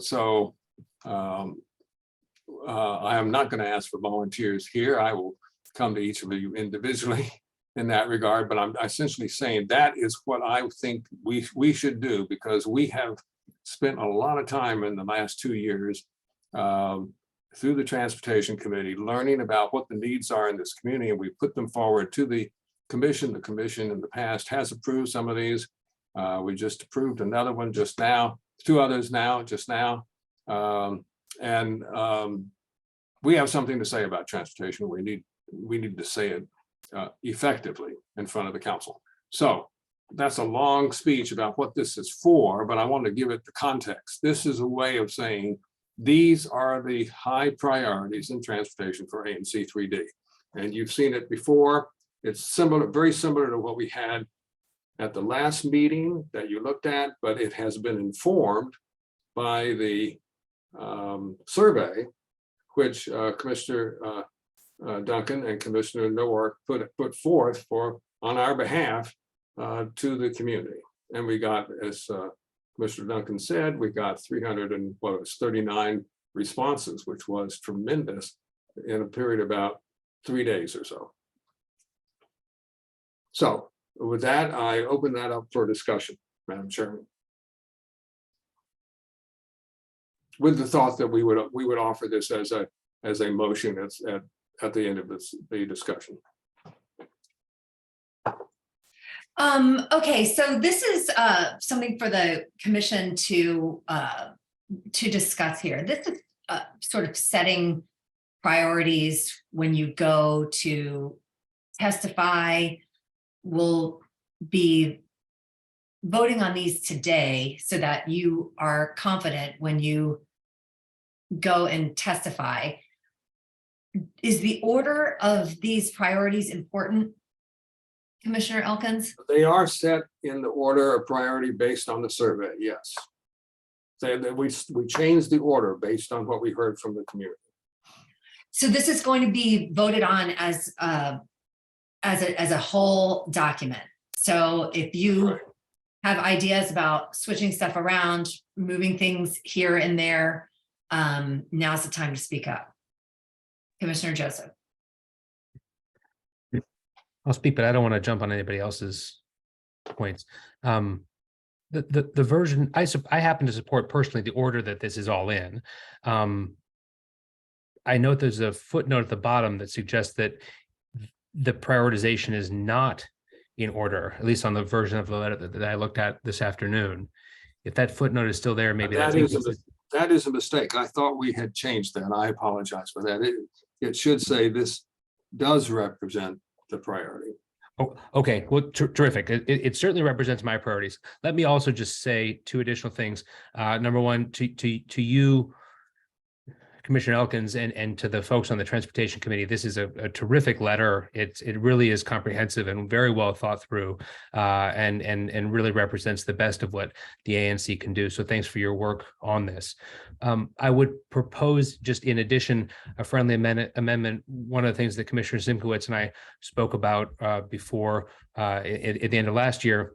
am not going to ask for volunteers here. I will come to each of you individually in that regard, but I'm essentially saying that is what I think we should do, because we have spent a lot of time in the last 2 years through the Transportation Committee learning about what the needs are in this community, and we put them forward to the commission. The commission in the past has approved some of these. We just approved another one just now, 2 others now, just now. We have something to say about transportation. We need to say it effectively in front of the council. So that's a long speech about what this is for, but I want to give it the context. This is a way of saying these are the high priorities in transportation for ANC3D. And you've seen it before. It's similar, very similar to what we had at the last meeting that you looked at, but it has been informed by the survey, which Commissioner Duncan and Commissioner Nowak put forth on our behalf to the community. And we got, as Commissioner Duncan said, we got 339 responses, which was tremendous in a period of about 3 days or so. So with that, I open that up for discussion, Madam Chairman. With the thought that we would offer this as a motion at the end of the discussion. Okay, so this is something for the commission to discuss here. This is sort of setting priorities when you go to testify. We'll be voting on these today so that you are confident when you go and testify. Is the order of these priorities important, Commissioner Elkins? They are set in the order of priority based on the survey, yes. We changed the order based on what we heard from the community. So this is going to be voted on as a whole document. So if you have ideas about switching stuff around, moving things here and there, now's the time to speak up. Commissioner Joseph. I'll speak, but I don't want to jump on anybody else's points. The version I happen to support personally the order that this is all in. I note there's a footnote at the bottom that suggests that the prioritization is not in order, at least on the version of the letter that I looked at this afternoon. If that footnote is still there, maybe that is a mistake. I thought we had changed that. I apologize for that. It should say this does represent the priority. Oh, okay. Well, terrific. It certainly represents my priorities. Let me also just say two additional things. Number one, to you, Commissioner Elkins, and to the folks on the Transportation Committee, this is a terrific letter. It really is comprehensive and very well thought through, and really represents the best of what the ANC can do. So thanks for your work on this. I would propose, just in addition, a friendly amendment. One of the things that Commissioner Zimkowitz and I spoke about before at the end of last year,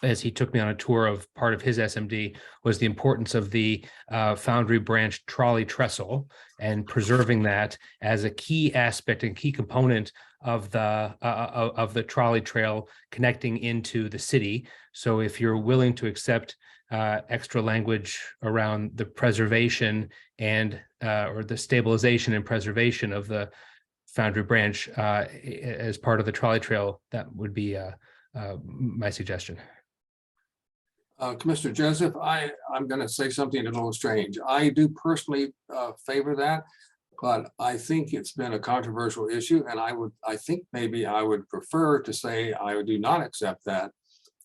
as he took me on a tour of part of his SMD, was the importance of the Foundry Branch trolley trestle and preserving that as a key aspect and key component of the trolley trail connecting into the city. So if you're willing to accept extra language around the preservation and or the stabilization and preservation of the Foundry Branch as part of the trolley trail, that would be my suggestion. Commissioner Joseph, I'm going to say something a little strange. I do personally favor that, but I think it's been a controversial issue, and I think maybe I would prefer to say I do not accept that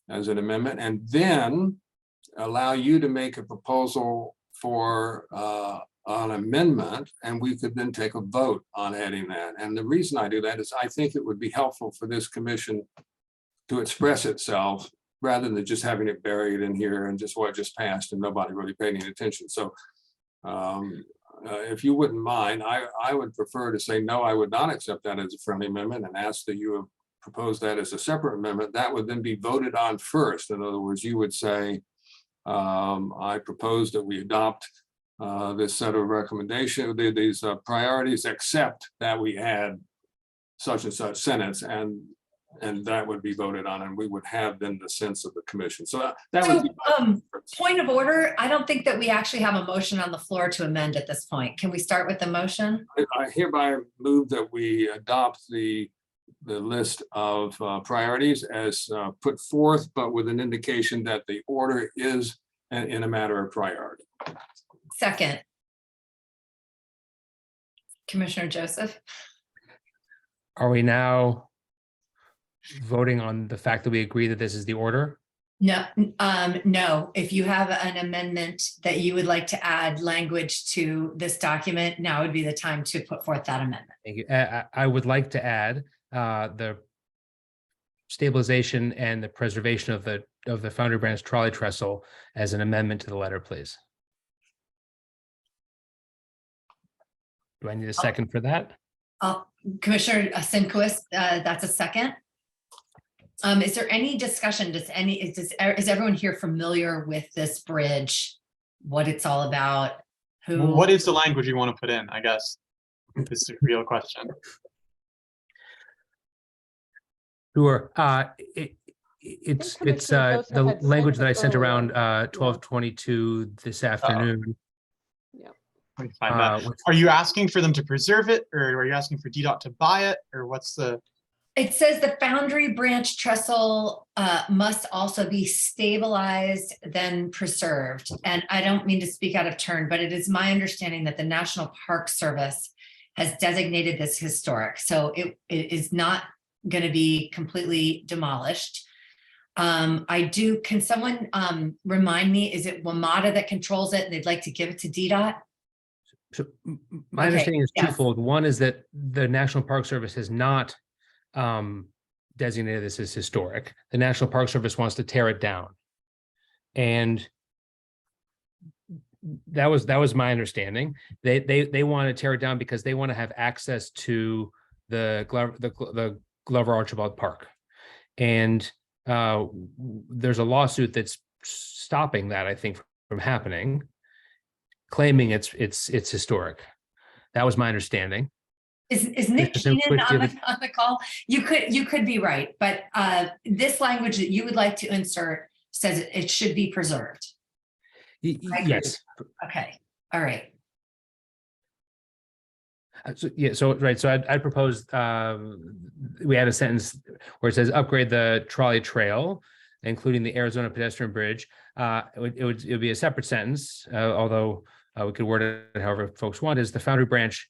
as an amendment, and then allow you to make a proposal for an amendment, and we could then take a vote on adding that. And the reason I do that is I think it would be helpful for this commission to express itself, rather than just having it buried in here and just what just passed and nobody really paying any attention. So if you wouldn't mind, I would prefer to say, no, I would not accept that as a friendly amendment, and ask that you propose that as a separate amendment. That would then be voted on first. In other words, you would say, I propose that we adopt this set of recommendations, these priorities, except that we add such and such sentence, and that would be voted on, and we would have then the sense of the commission. So that would be point of order. I don't think that we actually have a motion on the floor to amend at this point. Can we start with the motion? I hereby move that we adopt the list of priorities as put forth, but with an indication that the order is in a matter of priority. Second. Commissioner Joseph. Are we now voting on the fact that we agree that this is the order? No, no. If you have an amendment that you would like to add language to this document, now would be the time to put forth that amendment. Thank you. I would like to add the stabilization and the preservation of the Foundry Branch trolley trestle as an amendment to the letter, please. Do I need a second for that? Commissioner Simkowitz, that's a second. Is there any discussion? Is everyone here familiar with this bridge? What it's all about? What is the language you want to put in? I guess is the real question. Sure. It's Commissioner Joseph the had sent language that it I sent earlier. around 12:22 this afternoon. Are you asking for them to preserve it, or are you asking for DDOT to buy it, or what's the? It says the foundry branch trestle must also be stabilized, then preserved. And I don't mean to speak out of turn, but it is my understanding that the National Park Service has designated this historic. So it is not going to be completely demolished. Can someone remind me, is it WMATA that controls it and they'd like to give it to DDOT? So my understanding is twofold. One is that the National Park Service has not designated this as historic. The National Park Service wants to tear it down. And that was my understanding. They want to tear it down because they want to have access to the Glover Archibald Park. And there's a lawsuit that's stopping that, I think, from happening, claiming it's historic. That was my understanding. Is Nick Keenan on the call? You could be right, but this language that you would like to insert says it should be preserved. Yes. Okay. All right. So I proposed we had a sentence where it says upgrade the trolley trail, including the Arizona pedestrian bridge. It would be a separate sentence, although we could word it however folks want. Is the foundry branch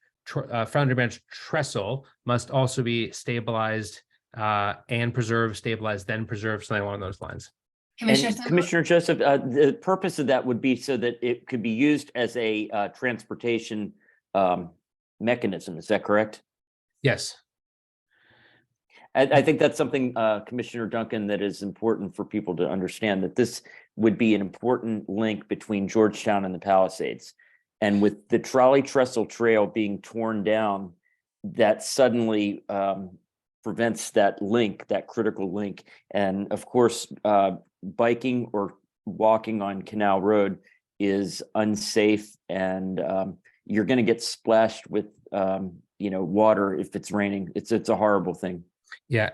trestle must also be stabilized and preserved, stabilized, then preserved, something along those lines. Commissioner Joseph, the purpose of that would be so that it could be used as a transportation mechanism. Is that correct? Yes. I think that's something, Commissioner Duncan, that is important for people to understand, that this would be an important link between Georgetown and the Palisades. And with the trolley trestle trail being torn down, that suddenly prevents that link, that critical link. And of course, biking or walking on Canal Road is unsafe, and you're going to get splashed with water if it's raining. It's a horrible thing. Yeah,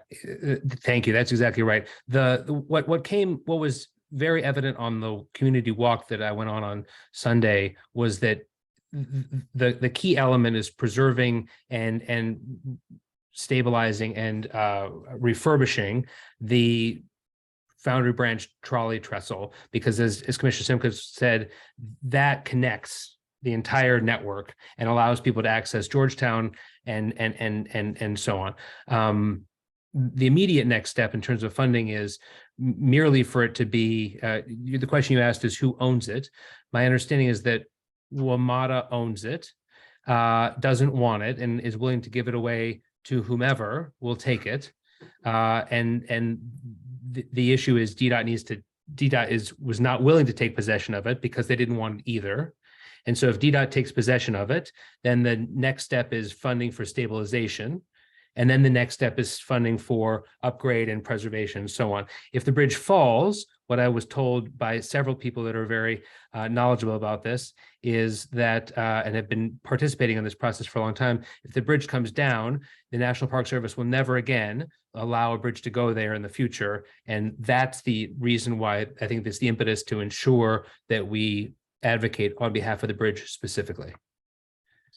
thank you. That's exactly right. What was very evident on the community walk that I went on Sunday was that the key element is preserving and stabilizing and refurbishing the Foundry Branch trolley trestle, because as Commissioner Simkus said, that connects the entire network and allows people to access Georgetown and so on. The immediate next step in terms of funding is merely for it to be, the question you asked is who owns it. My understanding is that WMATA owns it, doesn't want it, and is willing to give it away to whomever will take it. And the issue is DDOT was not willing to take possession of it because they didn't want it either. And so if DDOT takes possession of it, then the next step is funding for stabilization. And then the next step is funding for upgrade and preservation and so on. If the bridge falls, what I was told by several people that are very knowledgeable about this is that, and have been participating in this process for a long time, if the bridge comes down, the National Park Service will never again allow a bridge to go there in the future. And that's the reason why I think that's the impetus to ensure that we advocate on behalf of the bridge specifically.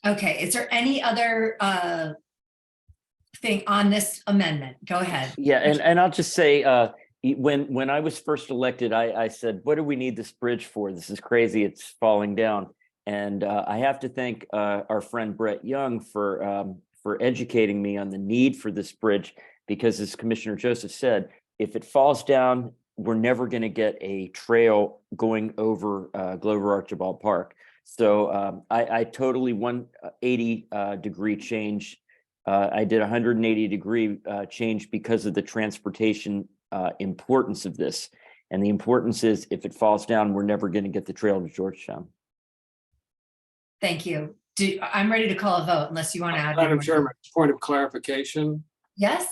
Okay, is there any other thing on this amendment? Go ahead. Yeah, and I'll just say, when I was first elected, I said, what do we need this bridge for? This is crazy, it's falling down. And I have to thank our friend Brett Young for educating me on the need for this bridge, because as Commissioner Joseph said, if it falls down, we're never going to get a trail going over Glover Archibald Park. So I totally 180 degree change. I did 180 degree change because of the transportation importance of this. And the importance is if it falls down, we're never going to get the trail to Georgetown. Thank you. I'm ready to call a vote unless you want to add. Madam Chairman, point of clarification. Yes.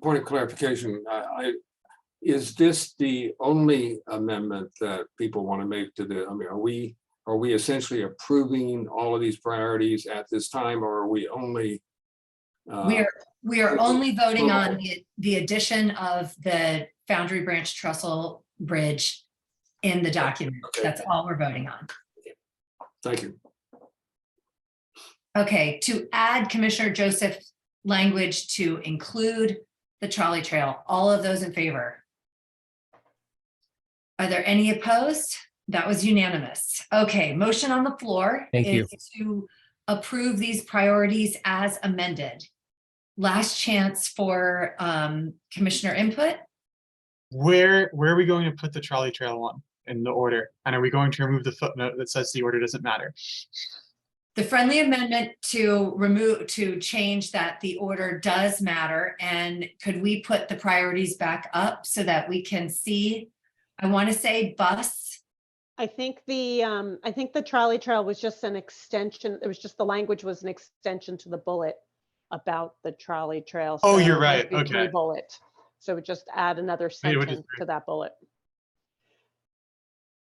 Point of clarification. Is this the only amendment that people want to make to the, I mean, are we essentially approving all of these priorities at this time, or are we only We are only voting on the addition of the Foundry Branch Trestle Bridge in the document. Okay. That's all we're voting on. Thank you. Okay, to add Commissioner Joseph language to include the trolley trail, all of those in favor? Are there any opposed? That was unanimous. Okay, motion on the floor Thank you. is to approve these priorities as amended. Last chance for commissioner input. Where are we going to put the trolley trail one in the order? And are we going to remove the footnote that says the order doesn't matter? The friendly amendment to change that the order does matter. And could we put the priorities back up so that we can see? I want to say bus. I think the trolley trail was just an extension. It was just the language was an extension to the bullet about the trolley trail. Oh, you're So right. maybe Okay. Bullet. So just add another Maybe we'll sentence just- to that bullet.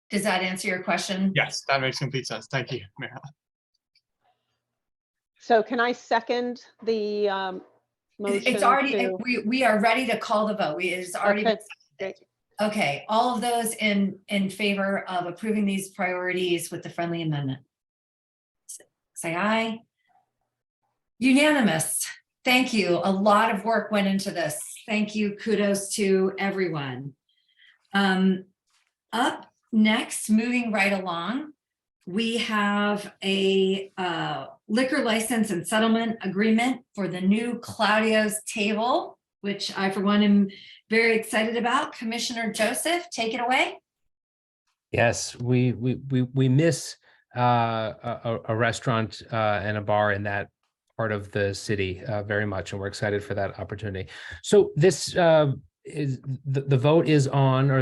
Does that answer your question? Yes, that makes complete sense. Thank you, Mayor. So can I second the motion? It's already, to- we are ready to call the vote. It is already. Okay, great. Okay, all of those in favor of approving these priorities with the friendly amendment. Say aye. Unanimous. Thank you. A lot of work went into this. Thank you. Kudos to everyone. Up next, moving right along, we have a liquor license and settlement agreement for the new Claudio's Table, which I, for one, am very excited about. Commissioner Joseph, take it away. Yes, we miss a restaurant and a bar in that part of the city very much, and we're excited for that opportunity. So this is the vote is on, or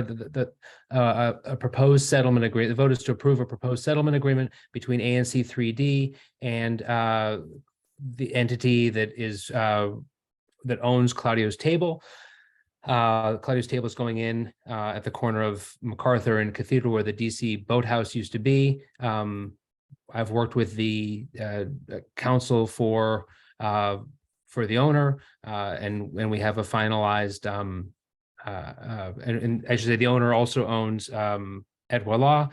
a proposed settlement agreement. The vote is to approve a proposed settlement agreement between ANC3D and the entity that is that owns Claudio's Table. Claudio's Table is going in at the corner of MacArthur and Cathedral, where the DC Boathouse used to be. I've worked with the council for the owner, and we have a finalized. And I should say the owner also owns Et Voila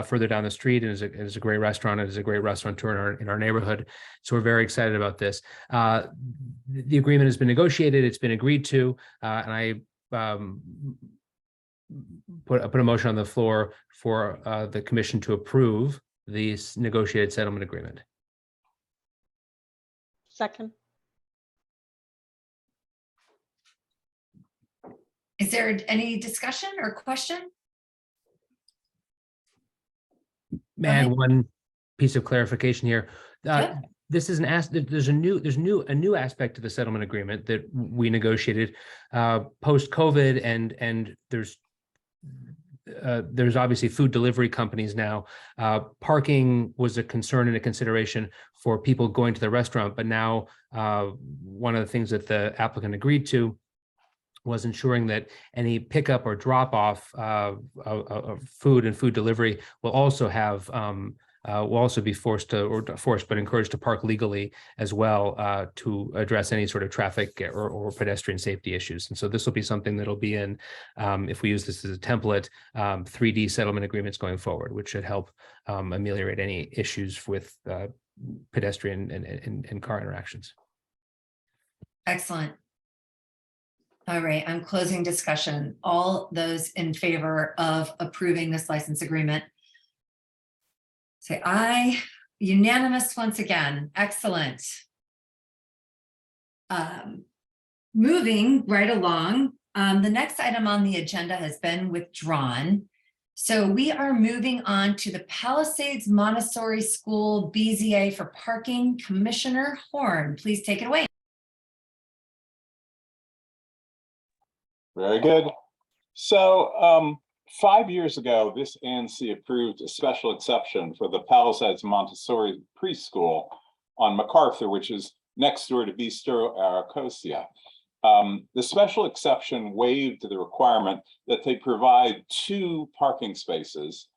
further down the street, and is a great restaurant. It is a great restaurateur in our neighborhood. So we're very excited about this. The agreement has been negotiated. It's been agreed to, and I put a motion on the floor for the commission to approve this negotiated settlement agreement. Second. Is there any discussion or question? And one piece of clarification here. Yep. This is there's a new aspect to the settlement agreement that we negotiated post-COVID, and there's obviously food delivery companies now. Parking was a concern and a consideration for people going to the restaurant, but now one of the things that the applicant agreed to was ensuring that any pickup or drop off of food and food delivery will also have will also be but encouraged to park legally as well, to address any sort of traffic or pedestrian safety issues. And so this will be something that'll be in, if we use this as a template, 3D settlement agreements going forward, which should help ameliorate any issues with pedestrian and car interactions. Excellent. All right, I'm closing discussion. All those in favor of approving this license agreement, say aye. Unanimous once again. Excellent. Moving right along, the next item on the agenda has been withdrawn. So we are moving on to the Palisades Montessori School BZA for parking. Commissioner Horn, please take it away. Very good. So 5 years ago, this ANC approved a special exception for the Palisades Montessori preschool on MacArthur, which is next door to Bistro Aracosia. The special exception waived the requirement that they provide 2 parking spaces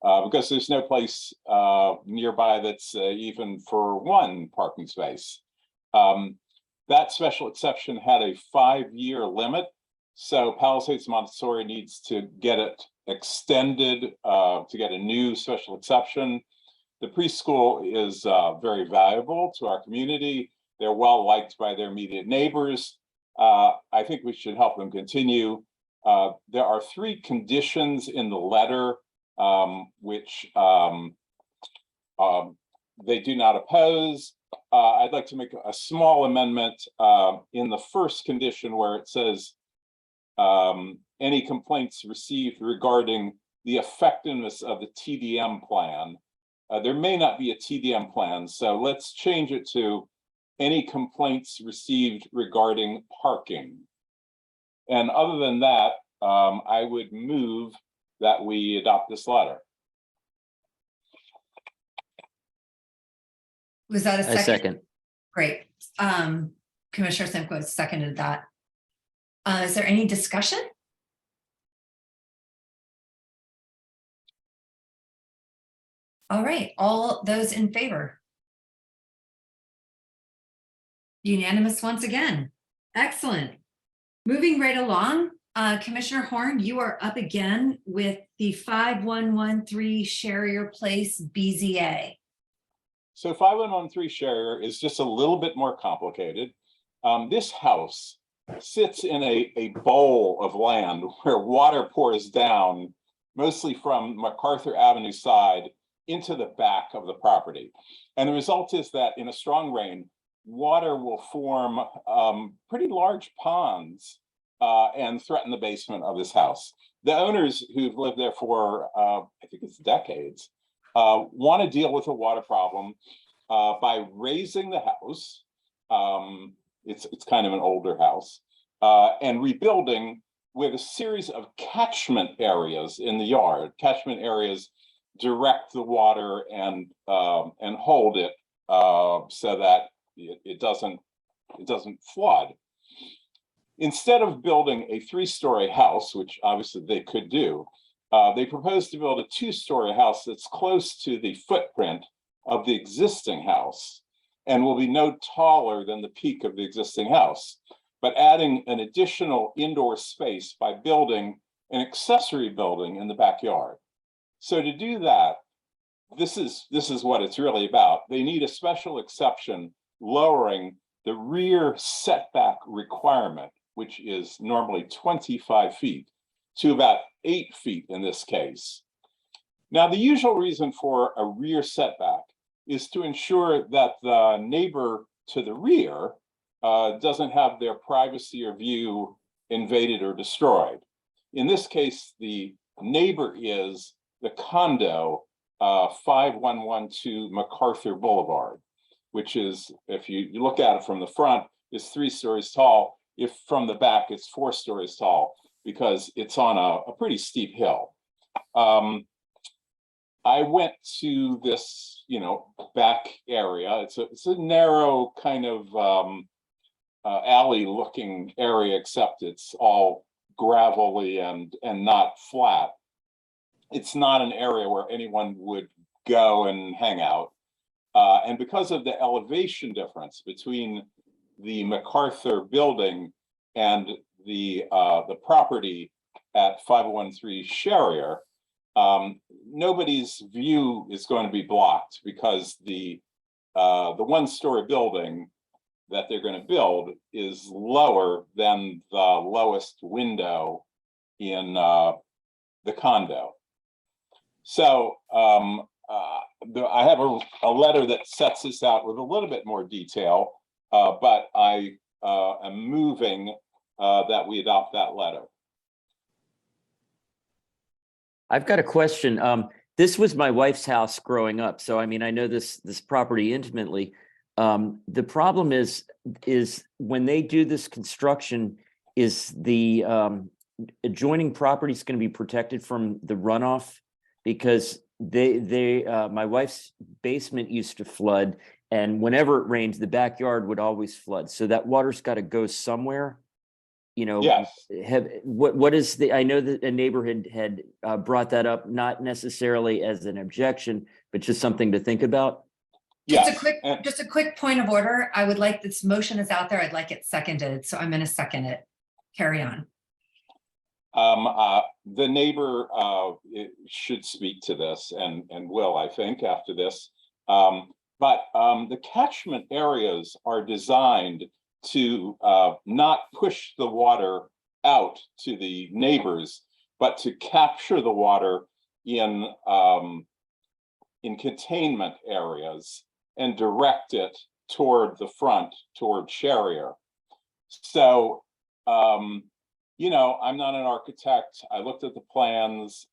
because there's no place nearby that's even for 1 parking space. That special exception had a 5-year limit. So Palisades Montessori needs to get it extended to get a new special exception. The preschool is very valuable to our community. They're well liked by their immediate neighbors. I think we should help them continue. There are 3 conditions in the letter which they do not oppose. I'd like to make a small amendment in the first condition where it says any complaints received regarding the effectiveness of the TDM plan. There may not be a TDM plan, so let's change it to any complaints received regarding parking. And other than that, I would move that we adopt this letter. Was that a second? I second. Great. Commissioner Simcoe seconded that. Is there any discussion? All right, all those in favor? Unanimous once again. Excellent. Moving right along, Commissioner Horn, you are up again with the 5113 Sherrier Place BZA. So 5113 Sherrier is just a little bit more complicated. This house sits in a bowl of land where water pours down, mostly from MacArthur Avenue side into the back of the property. And the result is that in a strong rain, water will form pretty large ponds and threaten the basement of this house. The owners who've lived there for, I think it's decades, want to deal with the water problem by raising the house. It's kind of an older house, and rebuilding with a series of catchment areas in the yard. Catchment areas direct the water and hold it so that it doesn't flood. Instead of building a 3-story house, which obviously they could do, they propose to build a 2-story house that's close to the footprint of the existing house and will be no taller than the peak of the existing house, but adding an additional indoor space by building an accessory building in the backyard. So to do that, this is what it's really about. They need a special exception lowering the rear setback requirement, which is normally 25 feet, to about 8 feet in this case. Now, the usual reason for a rear setback is to ensure that the neighbor to the rear doesn't have their privacy or view invaded or destroyed. In this case, the neighbor is the condo 5112 MacArthur Boulevard, which is, if you look at it from the front, is 3 stories tall. If from the back, it's 4 stories tall because it's on a pretty steep hill. I went to this, back area. It's a narrow kind of alley-looking area, except it's all gravelly and not flat. It's not an area where anyone would go and hang out. And because of the elevation difference between the MacArthur building and the property at 5013 Sherrier, nobody's view is going to be blocked because the 1-story building that they're going to build is lower than the lowest window in the condo. So I have a letter that sets this out with a little bit more detail, but I am moving that we adopt that letter. I've got a question. This was my wife's house growing up, so I mean, I know this property intimately. The problem is when they do this construction, is the adjoining properties going to be protected from the runoff? Because my wife's basement used to flood, and whenever it rained, the backyard would always flood. So that water's got to go somewhere. Yes. What is I know that a neighbor had brought that up, not necessarily as an objection, but just something to think about. Yes, Just a quick point of order. I would like, this motion is out there. I'd like it seconded, so I'm going to second it. Carry on. The neighbor should speak to this and will, I think, after this. But the catchment areas are designed to not push the water out to the neighbors, but to capture the water in containment areas and direct it toward the front, toward Sherrier. So, you know, I'm not an architect. I looked at the plans.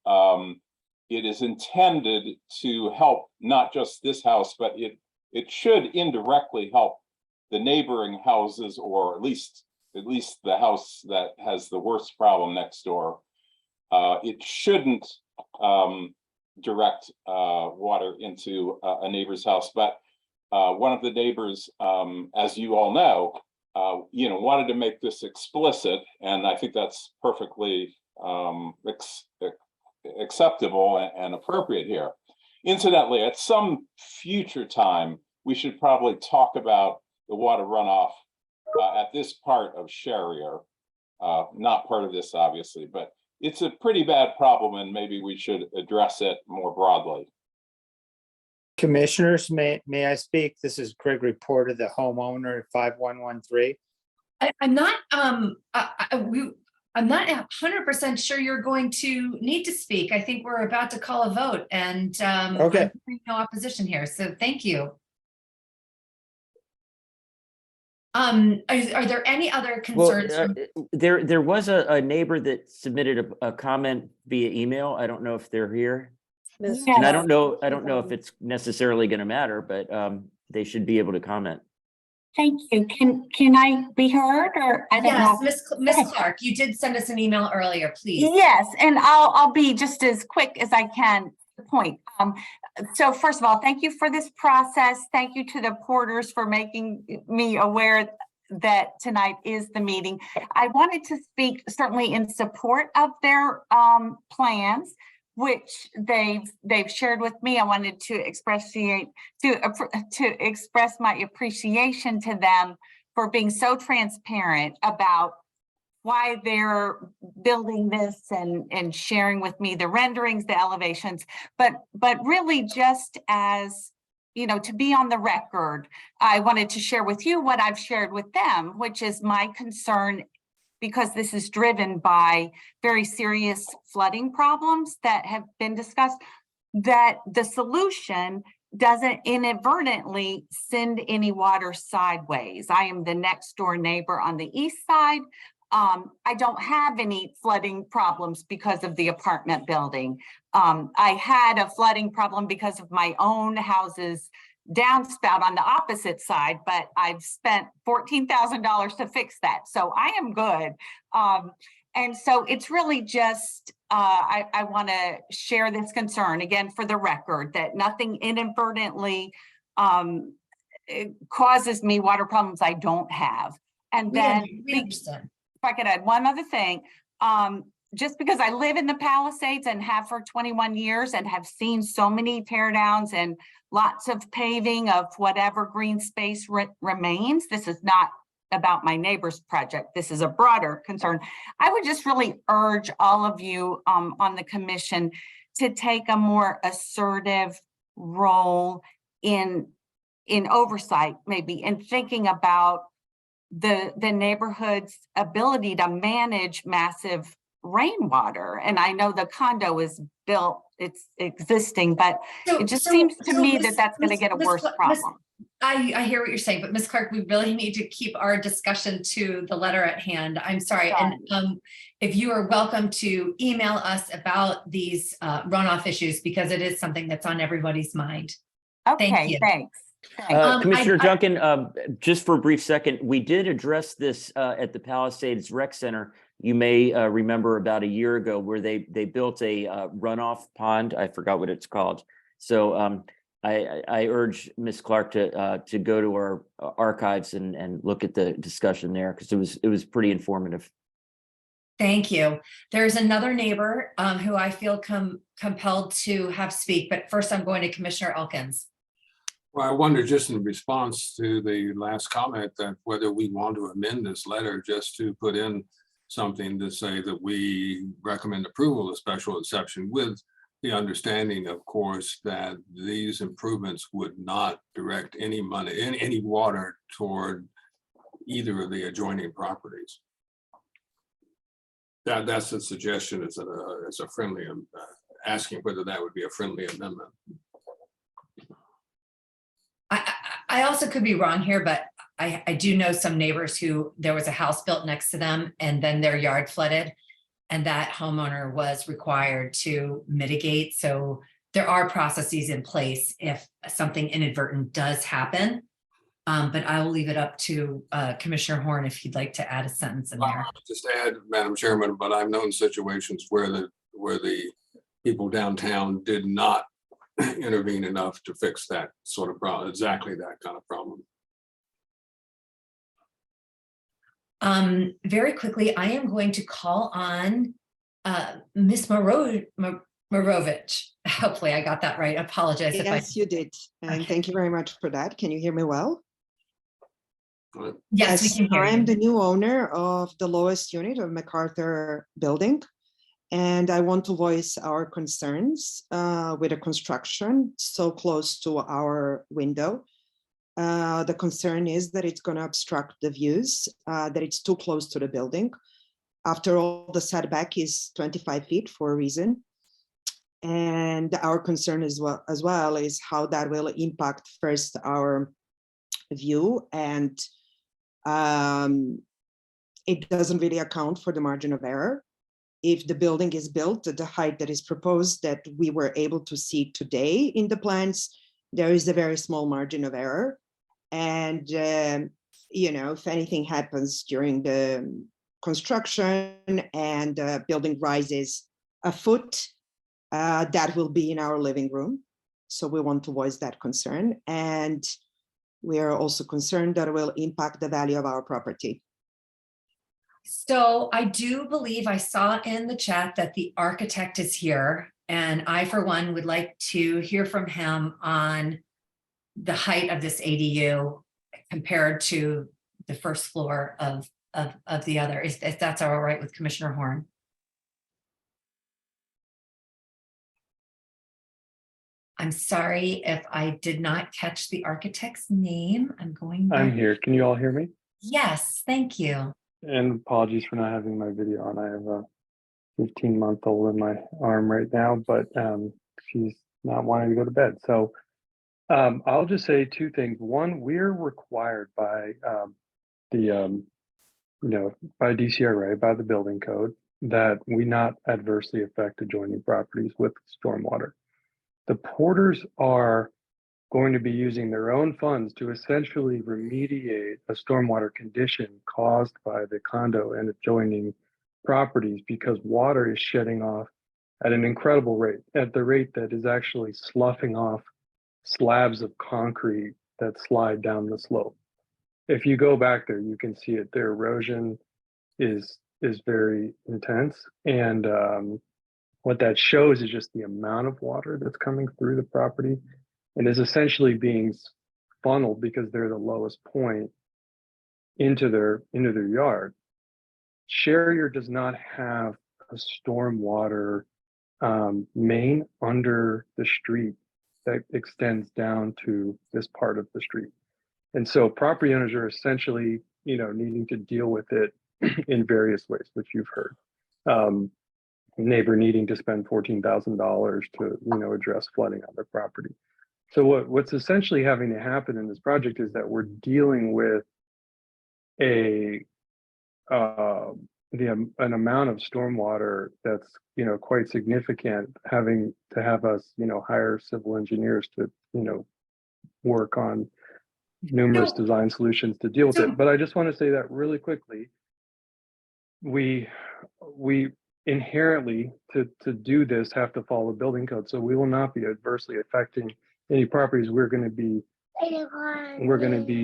It is intended to help not just this house, but it should indirectly help the neighboring houses, or at least the house that has the worst problem next door. It shouldn't direct water into a neighbor's house, but one of the neighbors, as you all know, you know, wanted to make this explicit, and I think that's perfectly acceptable and appropriate here. Incidentally, at some future time, we should probably talk about the water runoff at this part of Sherrier, not part of this, obviously, but it's a pretty bad problem, and maybe we should address it more broadly. Commissioners, may I speak? This is Gregory Porter, the homeowner at 5113. I'm not 100% sure you're going to need to speak. I think we're about to call a vote, and okay. I'm hearing no opposition here, so thank you. Are there any other concerns? There was a neighbor that submitted a comment via email. I don't know if they're here. Ms. And I don't know if it's necessarily going to matter, but they should be able to comment. Thank you. Can I be heard, or I don't know? Yes, Miss Clark, you did send us an email earlier, please. Yes, and I'll be just as quick as I can to the point. So first of all, thank you for this process. Thank you to the Porters for making me aware that tonight is the meeting. I wanted to speak certainly in support of their plans, which they've shared with me. I wanted to express my appreciation to them for being so transparent about why they're building this and sharing with me the renderings, the elevations, but really just as, you know, to be on the record, I wanted to share with you what I've shared with them, which is my concern, because this is driven by very serious flooding problems that have been discussed, that the solution doesn't inadvertently send any water sideways. I am the next door neighbor on the east side. I don't have any flooding problems because of the apartment building. I had a flooding problem because of my own house's downspout on the opposite side, but I've spent $14,000 to fix that. So I am good. And so it's really just, I want to share this concern again for the record, that nothing inadvertently causes me water problems I don't have. And then we understand. If I could add one other thing, just because I live in the Palisades and have for 21 years and have seen so many tear downs and lots of paving of whatever green space remains, this is not about my neighbor's project. This is a broader concern. I would just really urge all of you on the commission to take a more assertive role in oversight, maybe, in thinking about the neighborhood's ability to manage massive rainwater. And I know the condo is built, it's existing, but it just seems to me that that's going to get a worse problem. I hear what you're saying, but Ms. Clark, we really need to keep our discussion to the letter at hand. I'm sorry. And if you are welcome to email us about these runoff issues, because it is something that's on everybody's mind. Okay, thank you. Thanks. Commissioner Duncan, just for a brief second, we did address this at the Palisades Rec Center. You may remember about a year ago where they built a runoff pond. I forgot what it's called. So I urge Ms. Clark to go to our archives and look at the discussion there, because it was pretty informative. Thank you. There's another neighbor who I feel compelled to have speak, but first I'm going to Commissioner Elkins. Well, I wonder, just in response to the last comment, that whether we want to amend this letter just to put in something to say that we recommend approval of special exception, with the understanding, of course, that these improvements would not direct any money, any water toward either of the adjoining properties. That's a suggestion. It's a friendly, asking whether that would be a friendly amendment. I also could be wrong here, but I do know some neighbors who there was a house built next to them and then their yard flooded. And that homeowner was required to mitigate. So there are processes in place if something inadvertent does happen. But I will leave it up to Commissioner Horn if he'd like to add a sentence in there. Just add, Madam Chairman, but I've known situations where the people downtown did not intervene enough to fix that sort of problem, exactly that kind of problem. Very quickly, I am going to call on Ms. Morovich. Hopefully I got that right. I apologize if I. Yes, you did. And thank you very much for that. Can you hear me well? Yes, we can hear I am you. the new owner of the lowest unit of MacArthur building. And I want to voice our concerns with the construction so close to our window. The concern is that it's going to obstruct the views, that it's too close to the building. After all, the setback is 25 feet for a reason. And our concern as well is how that will impact first our view, and it doesn't really account for the margin of error. If the building is built at the height that is proposed that we were able to see today in the plans, there is a very small margin of error. And, you know, if anything happens during the construction and building rises a foot, that will be in our living room. So we want to voice that concern. And we are also concerned that it will impact the value of our property. So I do believe I saw in the chat that the architect is here, and I, for one, would like to hear from him on the height of this ADU compared to the first floor of the other, if that's all right with Commissioner Horn. I'm sorry if I did not catch the architect's name. I'm here. Can you all hear me? Yes, thank you. And apologies for not having my video on. I have a 15-month-old in my arm right now, but she's not wanting to go to bed. So I'll just say two things. One, we're required by by DCRA, by the building code, that we not adversely affect adjoining properties with stormwater. The porters are going to be using their own funds to essentially remediate a stormwater condition caused by the condo and adjoining properties, because water is shedding off at an incredible rate, at the rate that is actually sloughing off slabs of concrete that slide down the slope. If you go back there, you can see it. Their erosion is very intense. And what that shows is just the amount of water that's coming through the property and is essentially being funneled, because they're the lowest point, into their yard. Sherrier does not have a stormwater main under the street that extends down to this part of the street. And so property owners are essentially, needing to deal with it in various ways, which you've heard. Neighbor needing to spend $14,000 to, address flooding on their property. So what's essentially having to happen in this project is that we're dealing with an amount of stormwater that's quite significant, having to have us hire civil engineers to work on numerous design solutions to deal with it. But I just want to say that really quickly, we inherently to do this have to follow building code, so we will not be adversely affecting any properties. We're going to be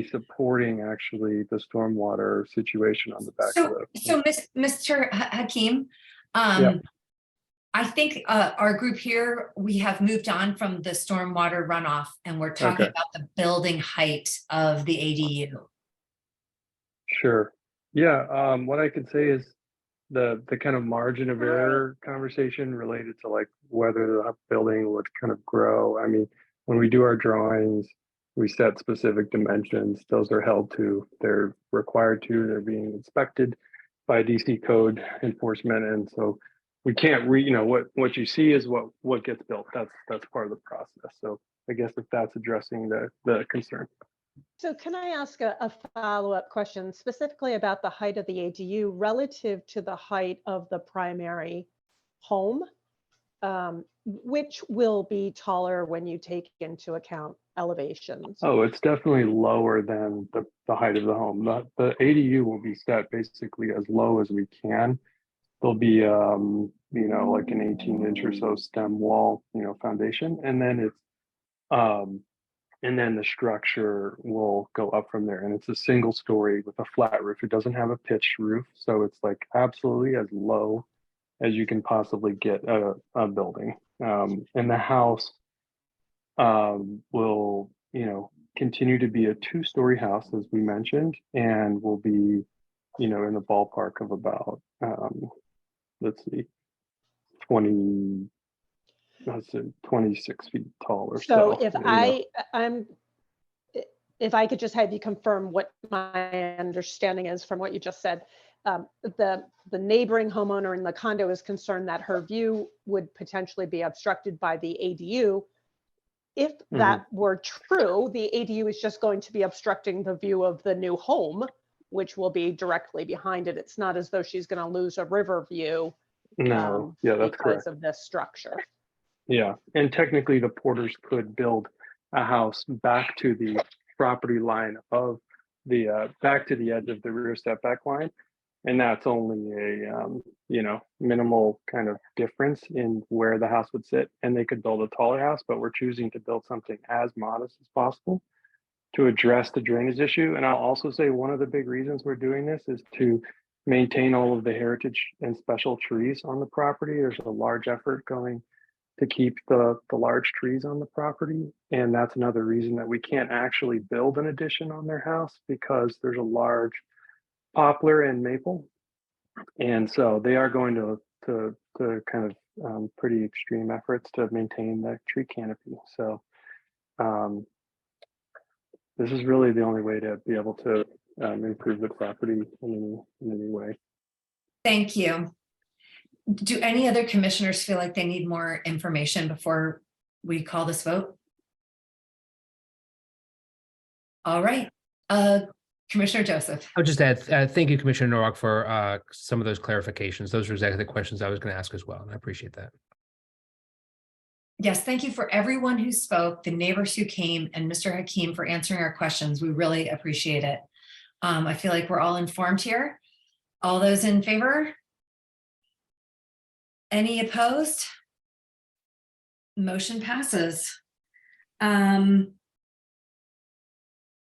supporting actually the stormwater situation on the back of the. So Mr. Hakeem, Yeah. I think our group here, we have moved on from the stormwater runoff and we're talking Okay. about the building height of the ADU. Sure. Yeah, what I could say is the kind of margin of error conversation related to like whether the building would kind of grow. I mean, when we do our drawings, we set specific dimensions. Those are held to, they're required to, they're being inspected by DC code enforcement. And so we can't what you see is what gets built. That's part of the process. So I guess if that's addressing the concern. So can I ask a follow-up question specifically about the height of the ADU relative to the height of the primary home? Which will be taller when you take into account elevations? Oh, it's definitely lower than the height of the home. The ADU will be set basically as low as we can. There'll be like an 18-inch or so stem wall, foundation, and then the structure will go up from there. And it's a single story with a flat roof. It doesn't have a pitched roof, so it's like absolutely as low as you can possibly get a building. And the house will, continue to be a 2-story house, as we mentioned, and will be, in the ballpark of about, let's see, 26 feet tall or so. If I could just have you confirm what my understanding is from what you just said, the neighboring homeowner in the condo is concerned that her view would potentially be obstructed by the ADU. If that were true, the ADU is just going to be obstructing the view of the new home, which will be directly behind it. It's not as though she's going to lose a river view. No, yeah, that's because correct. of this structure. Yeah, and technically the Porters could build a house back to the property line of back to the edge of the rear setback line. And that's only a, minimal kind of difference in where the house would sit. And they could build a taller house, but we're choosing to build something as modest as possible to address the drainage issue. And I'll also say one of the big reasons we're doing this is to maintain all of the heritage and special trees on the property. There's a large effort going to keep the large trees on the property. And that's another reason that we can't actually build an addition on their house, because there's a large poplar and maple. And so they are going to kind of pretty extreme efforts to maintain the tree canopy. So this is really the only way to be able to improve the property in any way. Thank you. Do any other commissioners feel like they need more information before we call this vote? All right. Commissioner Joseph. I'll just add, thank you, Commissioner Norwalk, for some of those clarifications. Those are exactly the questions I was going to ask as well, and I appreciate that. Yes, thank you for everyone who spoke, the neighbors who came, and Mr. Hakeem for answering our questions. We really appreciate it. I feel like we're all informed here. All those in favor? Any opposed? Motion passes.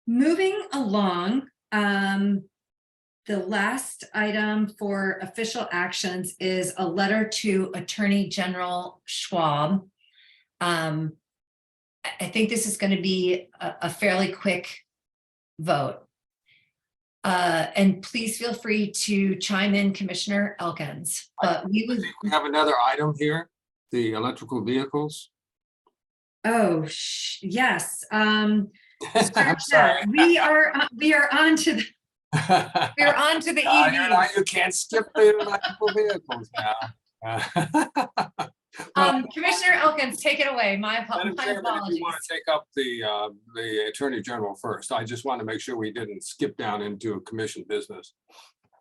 Moving along, the last item for official actions is a letter to Attorney General Schwab. I think this is going to be a fairly quick vote. And please feel free to chime in, Commissioner Elkins. But we have another item here, the electrical vehicles. Oh, yes. I'm sorry. We are on to the we're on to the EVs. You can't skip the electrical vehicles now. Commissioner Elkins, take it away. My apologies. If you want to take up the Attorney General first, I just want to make sure we didn't skip down into a commission business.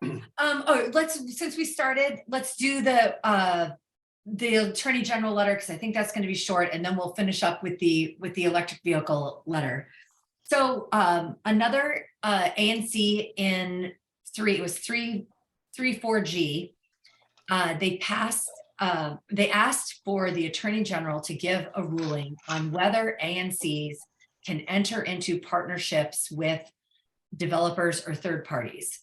Since we started, let's do the Attorney General letter, because I think that's going to be short, and then we'll finish up with the electric vehicle letter. So another ANC in 334G, they asked for the Attorney General to give a ruling on whether ANCs can enter into partnerships with developers or third parties.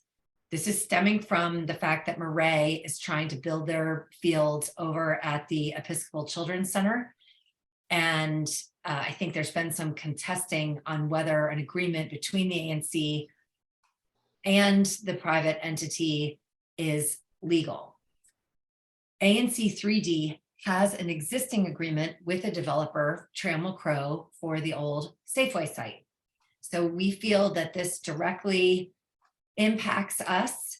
This is stemming from the fact that Murray is trying to build their fields over at the Episcopal Children's Center. And I think there's been some contesting on whether an agreement between the ANC and the private entity is legal. ANC3D has an existing agreement with a developer, Trammell Crow, for the old Safeway site. So we feel that this directly impacts us.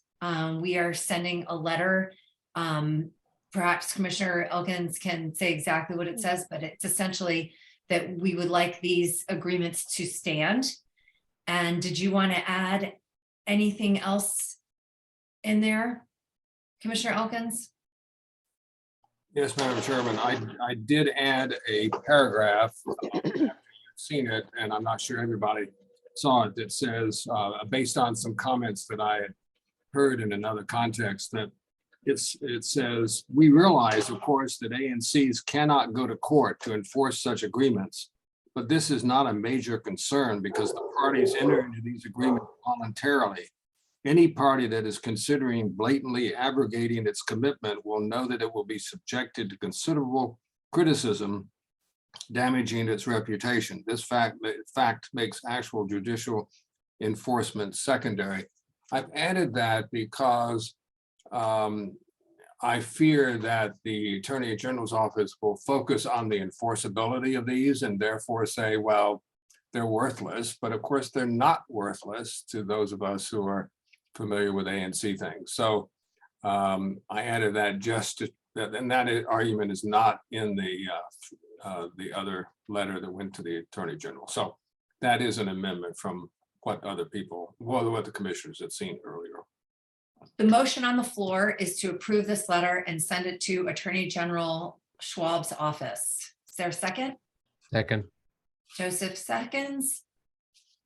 We are sending a letter. Perhaps Commissioner Elkins can say exactly what it says, but it's essentially that we would like these agreements to stand. And did you want to add anything else in there, Commissioner Elkins? Yes, Madam Chairman, I did add a paragraph. I've seen it, and I'm not sure everybody saw it, that says, based on some comments that I had heard in another context, that it says, we realize, of course, that ANCs cannot go to court to enforce such agreements, but this is not a major concern because the parties enter into these agreements voluntarily. Any party that is considering blatantly abrogating its commitment will know that it will be subjected to considerable criticism, damaging its reputation. This fact makes actual judicial enforcement secondary. I've added that because I fear that the Attorney General's office will focus on the enforceability of these and therefore say, well, they're worthless. But of course, they're not worthless to those of us who are familiar with ANC things. So I added that just to, and that argument is not in the other letter that went to the Attorney General. So that is an amendment from what other people, well, what the commissioners had seen earlier. The motion on the floor is to approve this letter and send it to Attorney General Schwab's office. Is there a second? Second. Joseph seconds.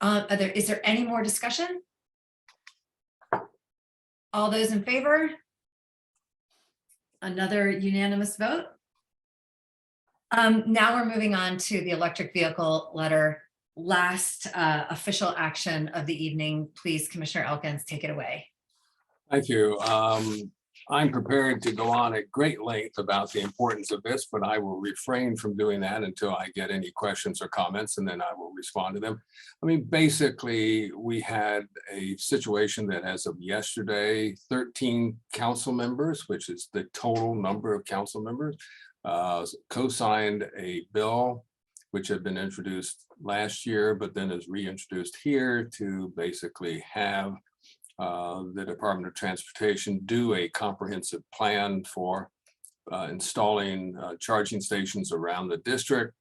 Is there any more discussion? All those in favor? Another unanimous vote. Now we're moving on to the electric vehicle letter. Last official action of the evening. Please, Commissioner Elkins, take it away. Thank you. I'm prepared to go on at great length about the importance of this, but I will refrain from doing that until I get any questions or comments, and then I will respond to them. I mean, basically, we had a situation that as of yesterday, 13 council members, which is the total number of council members, co-signed a bill which had been introduced last year, but then is reintroduced here to basically have the Department of Transportation do a comprehensive plan for installing charging stations around the district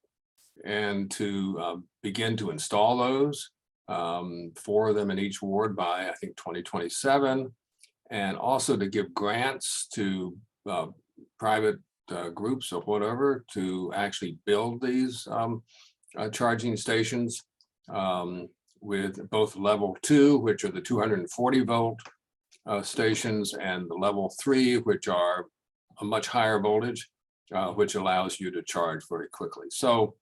and to begin to install those, 4 of them in each ward by, I think, 2027, and also to give grants to private groups or whatever to actually build these charging stations. With both level 2, which are the 240 volt stations, and the level 3, which are a much higher voltage, which allows you to charge very quickly. So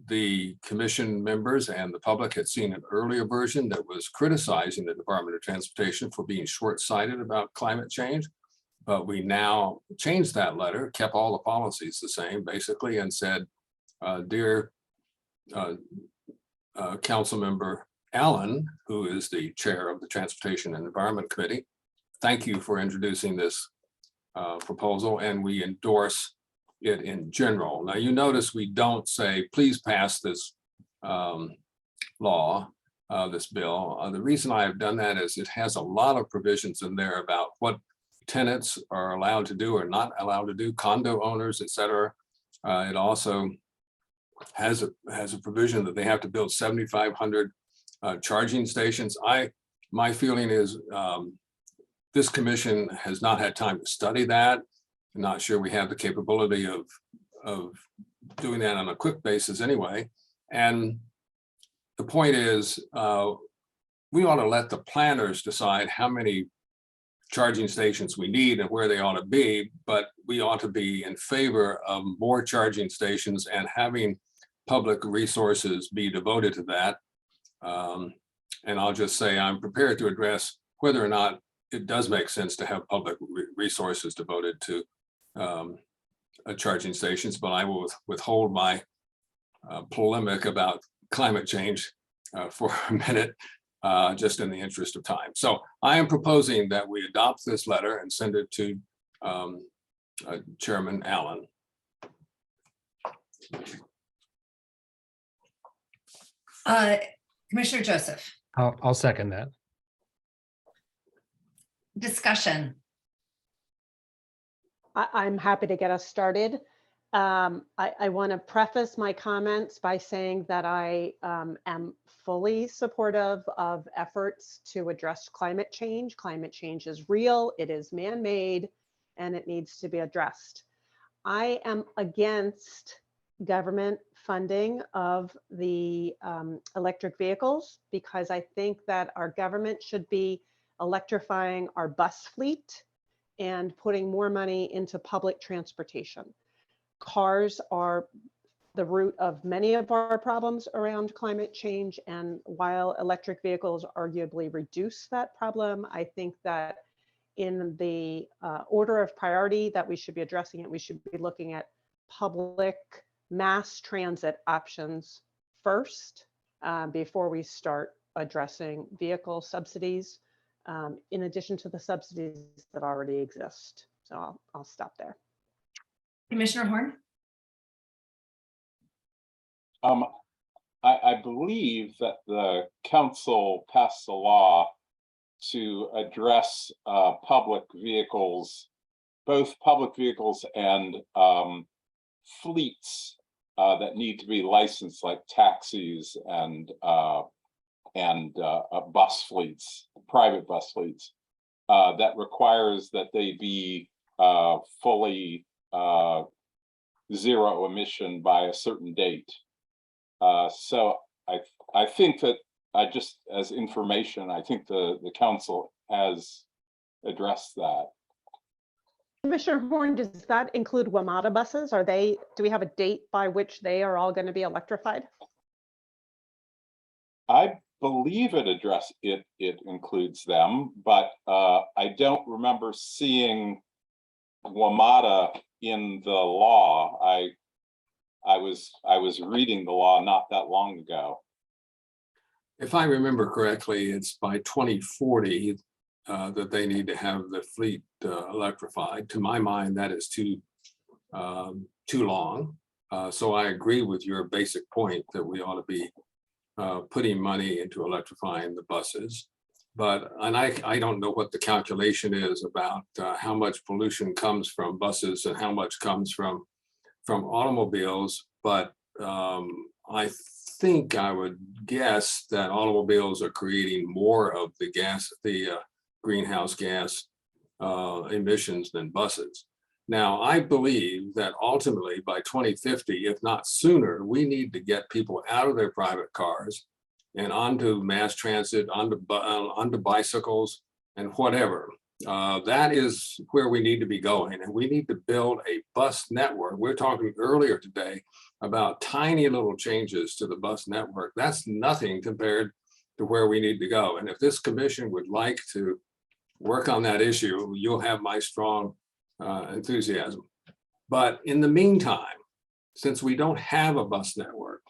the commission members and the public had seen an earlier version that was criticizing the Department of Transportation for being short-sighted about climate change. But we now changed that letter, kept all the policies the same, basically, and said, dear Council Member Allen, who is the chair of the Transportation and Environment Committee, thank you for introducing this proposal, and we endorse it in general. Now, you notice we don't say, please pass this law, this bill. The reason I have done that is it has a lot of provisions in there about what tenants are allowed to do or not allowed to do, condo owners, et cetera. It also has a provision that they have to build 7,500 charging stations. My feeling is this commission has not had time to study that. I'm not sure we have the capability of doing that on a quick basis anyway. And the point is, we ought to let the planners decide how many charging stations we need and where they ought to be, but we ought to be in favor of more charging stations and having public resources be devoted to that. And I'll just say I'm prepared to address whether or not it does make sense to have public resources devoted to charging stations, but I will withhold my polemic about climate change for a minute, just in the interest of time. So I am proposing that we adopt this letter and send it to Chairman Allen. Commissioner Joseph, I'll second that. discussion. I'm happy to get us started. I want to preface my comments by saying that I am fully supportive of efforts to address climate change. Climate change is real, it is man-made, and it needs to be addressed. I am against government funding of the electric vehicles because I think that our government should be electrifying our bus fleet and putting more money into public transportation. Cars are the root of many of our problems around climate change. And while electric vehicles arguably reduce that problem, I think that in the order of priority that we should be addressing it, we should be looking at public mass transit options first before we start addressing vehicle subsidies, in addition to the subsidies that already exist. So I'll stop there. Commissioner Horn? I believe that the council passed a law to address public vehicles, both public vehicles and fleets that need to be licensed, like taxis and bus fleets, private bus fleets, that requires that they be fully zero emission by a certain date. So I think that just as information, I think the council has addressed that. Commissioner Horn, does that include WMATA buses? Do we have a date by which they are all going to be electrified? I believe it includes them, but I don't remember seeing WMATA in the law. I was reading the law not that long ago. If I remember correctly, it's by 2040 that they need to have the fleet electrified. To my mind, that is too long. So I agree with your basic point that we ought to be putting money into electrifying the buses. And I don't know what the calculation is about how much pollution comes from buses and how much comes from automobiles, but I think I would guess that automobiles are creating more of the greenhouse gas emissions than buses. Now, I believe that ultimately by 2050, if not sooner, we need to get people out of their private cars and onto mass transit, onto bicycles and whatever. That is where we need to be going, and we need to build a bus network. We're talking earlier today about tiny little changes to the bus network. That's nothing compared to where we need to go. And if this commission would like to work on that issue, you'll have my strong enthusiasm. But in the meantime, since we don't have a bus network,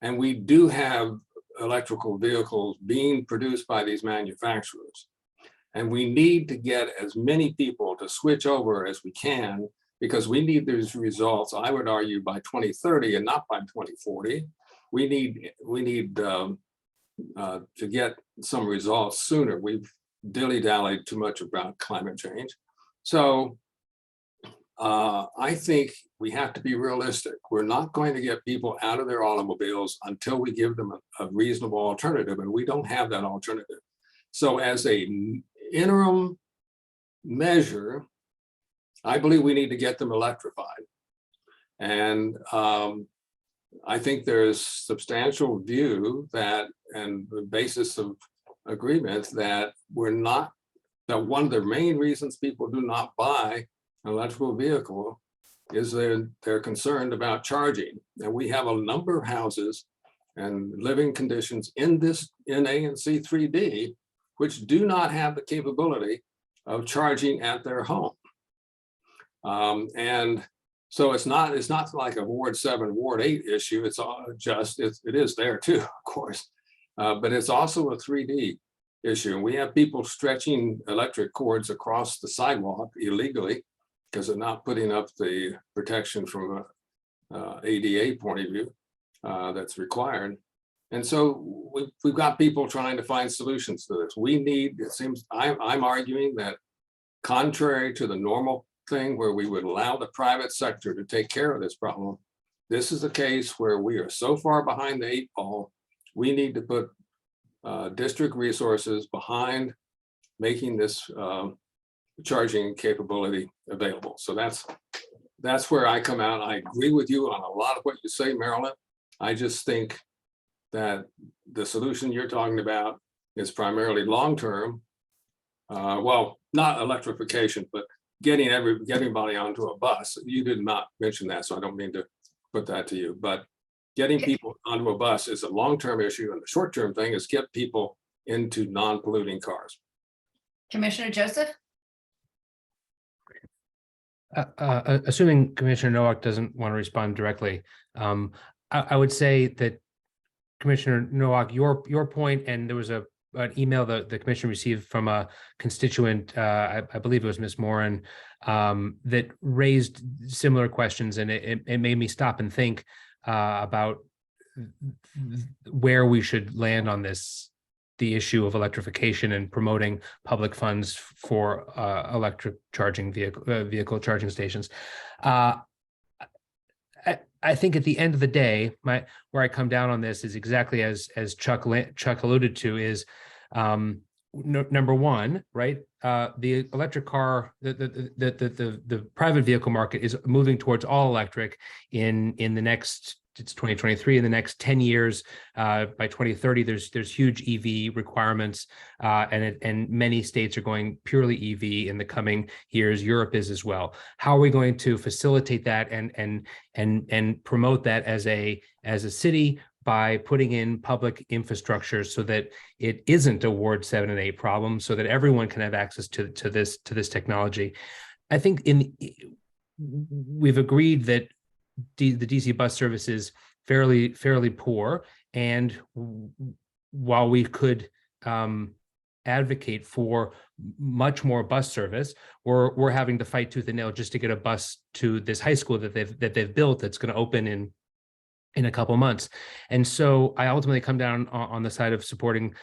and we do have electrical vehicles being produced by these manufacturers, and we need to get as many people to switch over as we can, because we need these results, I would argue, by 2030 and not by 2040. We need to get some results sooner. We've dilly-dallied too much about climate change. So I think we have to be realistic. We're not going to get people out of their automobiles until we give them a reasonable alternative, and we don't have that alternative. So as a interim measure, I believe we need to get them electrified. And I think there's substantial view that, and the basis of agreement, that that one of the main reasons people do not buy an electrical vehicle is they're concerned about charging. And we have a number of houses and living conditions in ANC3D, which do not have the capability of charging at their home. And so it's not like a Ward 7, Ward 8 issue. It's all it is there too, of course, but it's also a 3D issue. And we have people stretching electric cords across the sidewalk illegally because they're not putting up the protection from a ADA point of view that's required. And so we've got people trying to find solutions to this. We need, it seems, I'm arguing that contrary to the normal thing where we would allow the private sector to take care of this problem, this is a case where we are so far behind the 8 ball, we need to put district resources behind making this charging capability available. So that's where I come out. I agree with you on a lot of what you say, Marilyn. I just think that the solution you're talking about is primarily long-term. Well, not electrification, but getting everybody onto a bus. You did not mention that, so I don't mean to put that to you, but getting people onto a bus is a long-term issue, and the short-term thing is get people into non-polluting cars. Commissioner Joseph? Assuming Commissioner Nowak doesn't want to respond directly, I would say that Commissioner Nowak, your point, and there was an email that the commission received from a constituent, I believe it was Ms. Moran, that raised similar questions, and it made me stop and think about where we should land on the issue of electrification and promoting public funds for electric charging vehicle charging stations. I think at the end of the day, where I come down on this is exactly as Chuck alluded to, is number one, right? The electric car, the private vehicle market is moving towards all electric in the next, it's 2023, in the next 10 years, by 2030, there's huge EV requirements, and many states are going purely EV in the coming years. Europe is as well. How are we going to facilitate that and promote that as a city by putting in public infrastructure so that it isn't a Ward 7 and 8 problem, so that everyone can have access to this technology? I think we've agreed that the DC bus service is fairly poor, and while we could advocate for much more bus service, we're having to fight tooth and nail just to get a bus to this high school that they've built that's going to open in a couple months. And so I ultimately come down on the side of supporting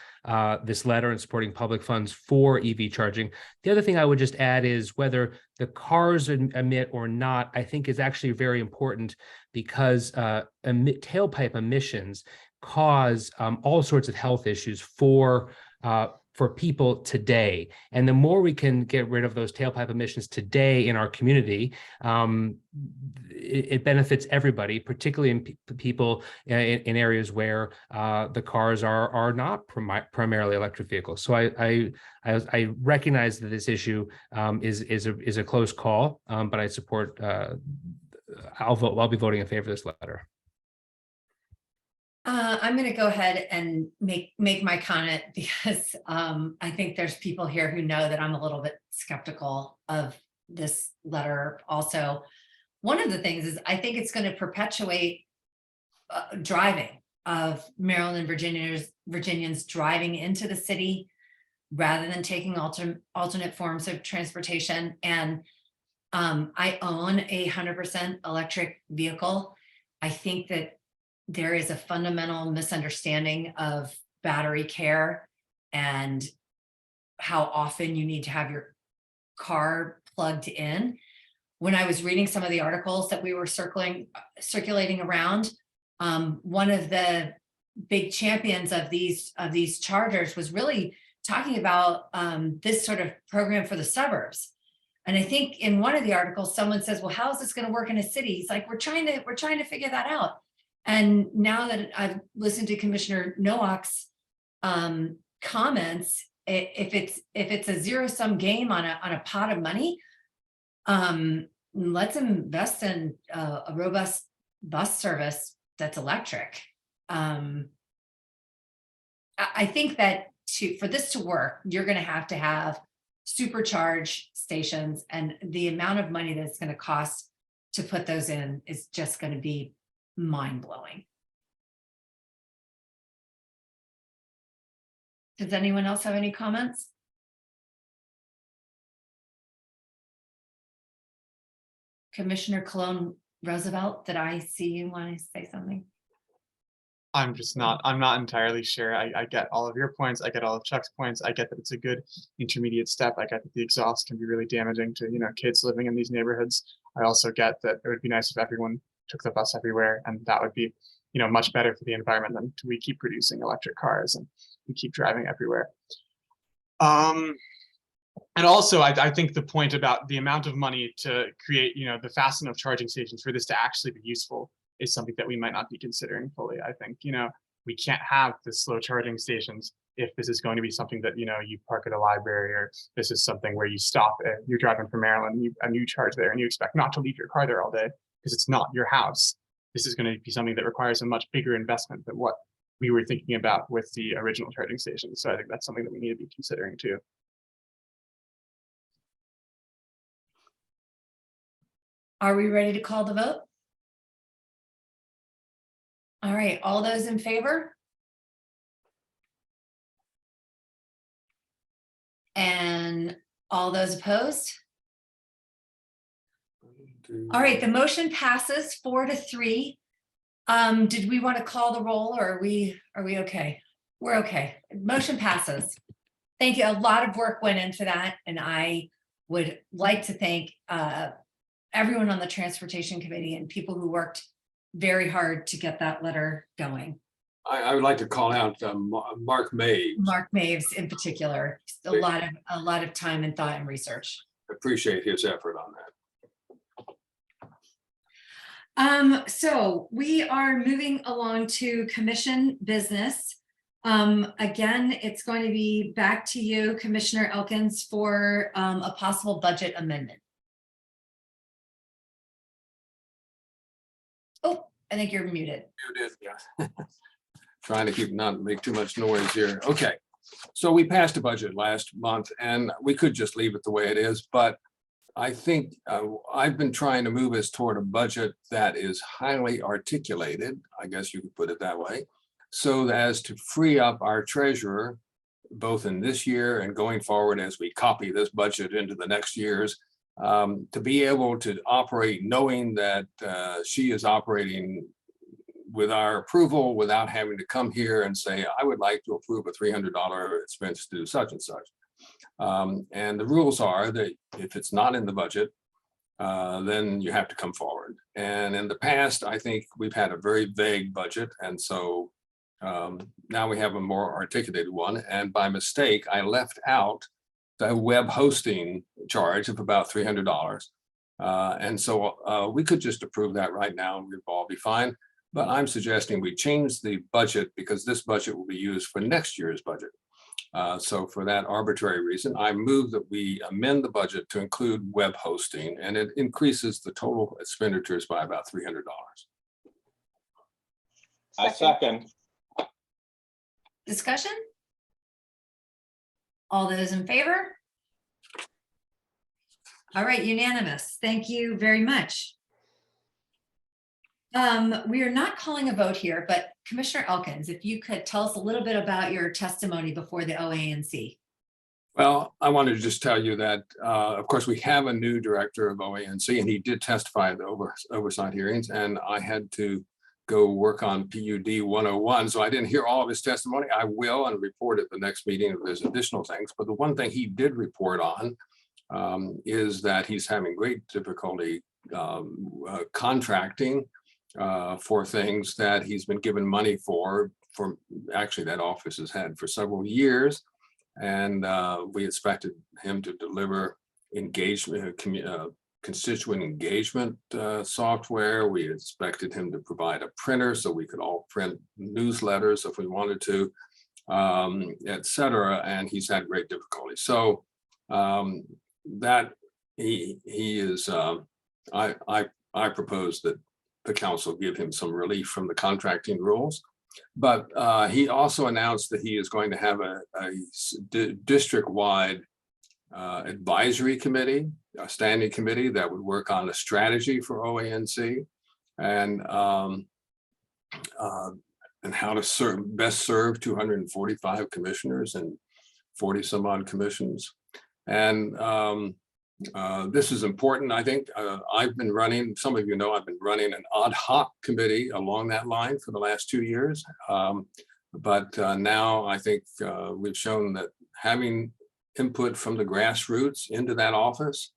this letter and supporting public funds for EV charging. The other thing I would just add is whether the cars emit or not, I think is actually very important, because tailpipe emissions cause all sorts of health issues for people today. And the more we can get rid of those tailpipe emissions today in our community, it benefits everybody, particularly in people in areas where the cars are not primarily electric vehicles. So I recognize that this issue is a close call, but I support. I'll be voting in favor of this letter. I'm going to go ahead and make my comment, because I think there's people here who know that I'm a little bit skeptical of this letter. Also, one of the things is I think it's going to perpetuate driving of Maryland and Virginians driving into the city rather than taking alternate forms of transportation. And I own a 100% electric vehicle. I think that there is a fundamental misunderstanding of battery care and how often you need to have your car plugged in. When I was reading some of the articles that we were circulating around, one of the big champions of these chargers was really talking about this sort of program for the suburbs. And I think in one of the articles, someone says, well, how is this going to work in a city? It's like, we're trying to figure that out. And now that I've listened to Commissioner Nowak's comments, if it's a zero-sum game on a pot of money, let's invest in a robust bus service that's electric. I think that for this to work, you're going to have supercharge stations, and the amount of money that it's going to cost to put those in is just going to be mind-blowing. Does anyone else have any comments? Commissioner Cologne Roosevelt, did I see you want to say something? I'm not entirely sure. I get all of your points. I get all of Chuck's points. I get that it's a good intermediate step. I get that the exhaust can be really damaging to, kids living in these neighborhoods. I also get that it would be nice if everyone took the bus everywhere, and that would be, much better for the environment than we keep producing electric cars and we keep driving everywhere. And also, I think the point about the amount of money to create, the fast enough charging stations for this to actually be useful is something that we might not be considering fully. I think, we can't have the slow charging stations if this is going to be something that, you park at a library, or this is something where you stop, you're driving from Maryland and you charge there and you expect not to leave your car there all day because it's not your house. This is going to be something that requires a much bigger investment than what we were thinking about with the original charging stations. So I think that's something that we need to be considering too. Are we ready to call the vote? All right, all those in favor? And all those opposed? All right, the motion passes 4-3. Did we want to call the roll, or are we okay? We're okay. Motion passes. Thank you. A lot of work went into that, and I would like to thank everyone on the Transportation Committee and people who worked very hard to get that letter going. I would like to call out Mark May. Mark Maves in particular, a lot of time and thought and research. Appreciate his effort on that. So we are moving along to commission business. Again, it's going to be back to you, Commissioner Elkins, for a possible budget amendment. Oh, I think you're muted. Muted, yeah. Trying to not make too much noise here. Okay, so we passed a budget last month, and we could just leave it the way it is, but I think I've been trying to move us toward a budget that is highly articulated, I guess you could put it that way, so as to free up our treasurer, both in this year and going forward as we copy this budget into the next years, to be able to operate knowing that she is operating with our approval without having to come here and say, I would like to approve a $300 expense to do such and such. And the rules are that if it's not in the budget, then you have to come forward. And in the past, I think we've had a very vague budget. And so now we have a more articulated one. And by mistake, I left out the web hosting charge of about $300. And so we could just approve that right now and we'd all be fine. But I'm suggesting we change the budget because this budget will be used for next year's budget. So for that arbitrary reason, I move that we amend the budget to include web hosting, and it increases the total expenditures by about $300. I second. Discussion? All those in favor? All right, unanimous. Thank you very much. We are not calling a vote here, but Commissioner Elkins, if you could tell us a little bit about your testimony before the OANC. Well, I wanted to just tell you that, of course, we have a new director of OANC, and he did testify at the oversight hearings, and I had to go work on PUD 101. So I didn't hear all of his testimony. I will and report at the next meeting if there's additional things. But the one thing he did report on is that he's having great difficulty contracting for things that he's been given money for actually that office has had for several years. And we expected him to deliver engagement, constituent engagement software. We expected him to provide a printer so we could all print newsletters if we wanted to, et cetera. And he's had great difficulty. So that he is, I propose that the council give him some relief from the contracting rules. But he also announced that he is going to have a district-wide advisory committee, a standing committee that would work on a strategy for OANC and how to best serve 245 commissioners and 40 some odd commissions. And this is important. I think I've been running, some of you know, I've been running an ad hoc committee along that line for the last 2 years. But now I think we've shown that having input from the grassroots into that office,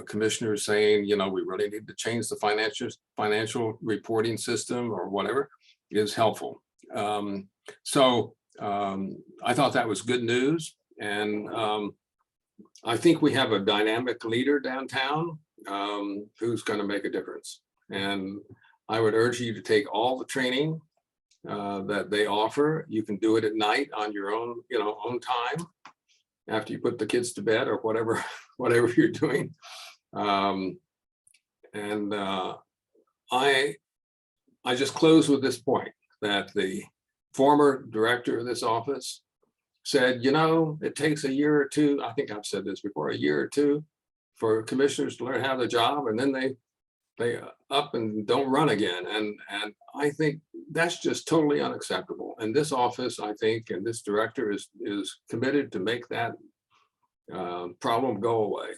commissioners saying, you know, we really need to change the financial reporting system or whatever, is helpful. So I thought that was good news. And I think we have a dynamic leader downtown who's going to make a difference. And I would urge you to take all the training that they offer. You can do it at night on your own, own time after you put the kids to bed or whatever you're doing. I just close with this point that the former director of this office said, it takes a year or two. I think I've said this before, a year or two for commissioners to learn how the job, and then they up and don't run again. And I think that's just totally unacceptable. And this office, I think, and this director is committed to make that problem go away.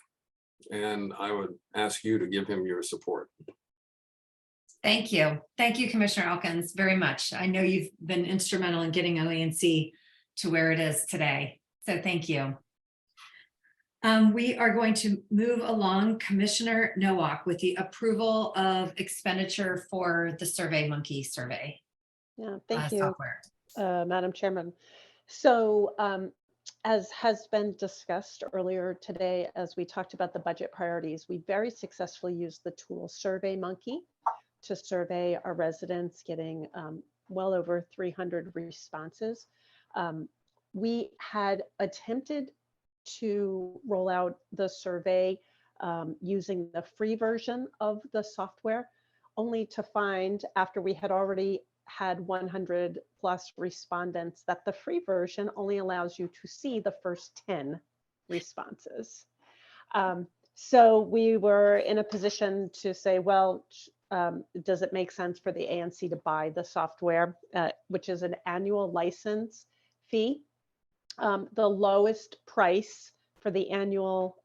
And I would ask you to give him your support. Thank you. Thank you, Commissioner Elkins, very much. I know you've been instrumental in getting OANC to where it is today. So thank you. We are going to move along, Commissioner Nowak, with the approval of expenditure for the SurveyMonkey survey. Yeah, thank you, software. Madam Chairman. So as has been discussed earlier today, as we talked about the budget priorities, we very successfully used the tool SurveyMonkey to survey our residents, getting well over 300 responses. We had attempted to roll out the survey using the free version of the software, only to find, after we had already had 100 plus respondents, that the free version only allows you to see the first 10 responses. So we were in a position to say, well, does it make sense for the ANC to buy the software, which is an annual license fee? The lowest price for the annual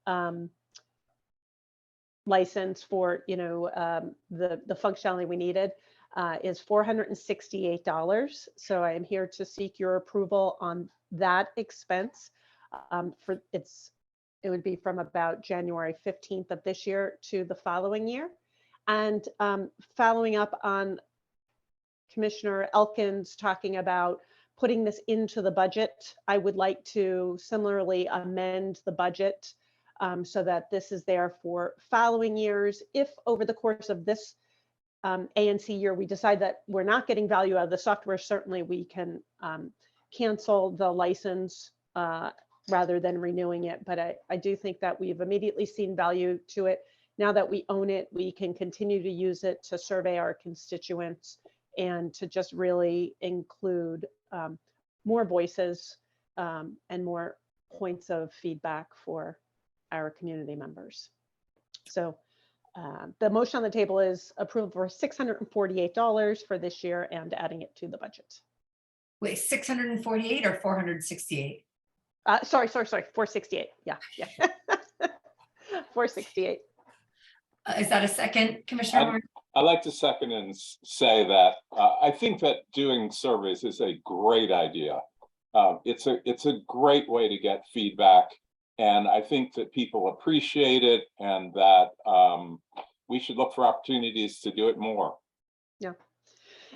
license for the functionality we needed is $468. So I am here to seek your approval on that expense. It would be from about January 15th of this year to the following year. And following up on Commissioner Elkins talking about putting this into the budget, I would like to similarly amend the budget so that this is there for following years. If over the course of this ANC year, we decide that we're not getting value out of the software, certainly we can cancel the license rather than renewing it. But I do think that we've immediately seen value to it. Now that we own it, we can continue to use it to survey our constituents and to just really include more voices and more points of feedback for our community members. So the motion on the table is approval for $648 for this year and adding it to the budget. Wait, 648 or 468? Sorry, 468. Yeah. 468. Is that a second, Commissioner Horn? I'd like to second and say that I think that doing surveys is a great idea. It's a great way to get feedback, and I think that people appreciate it, and that we should look for opportunities to do it more. Yeah.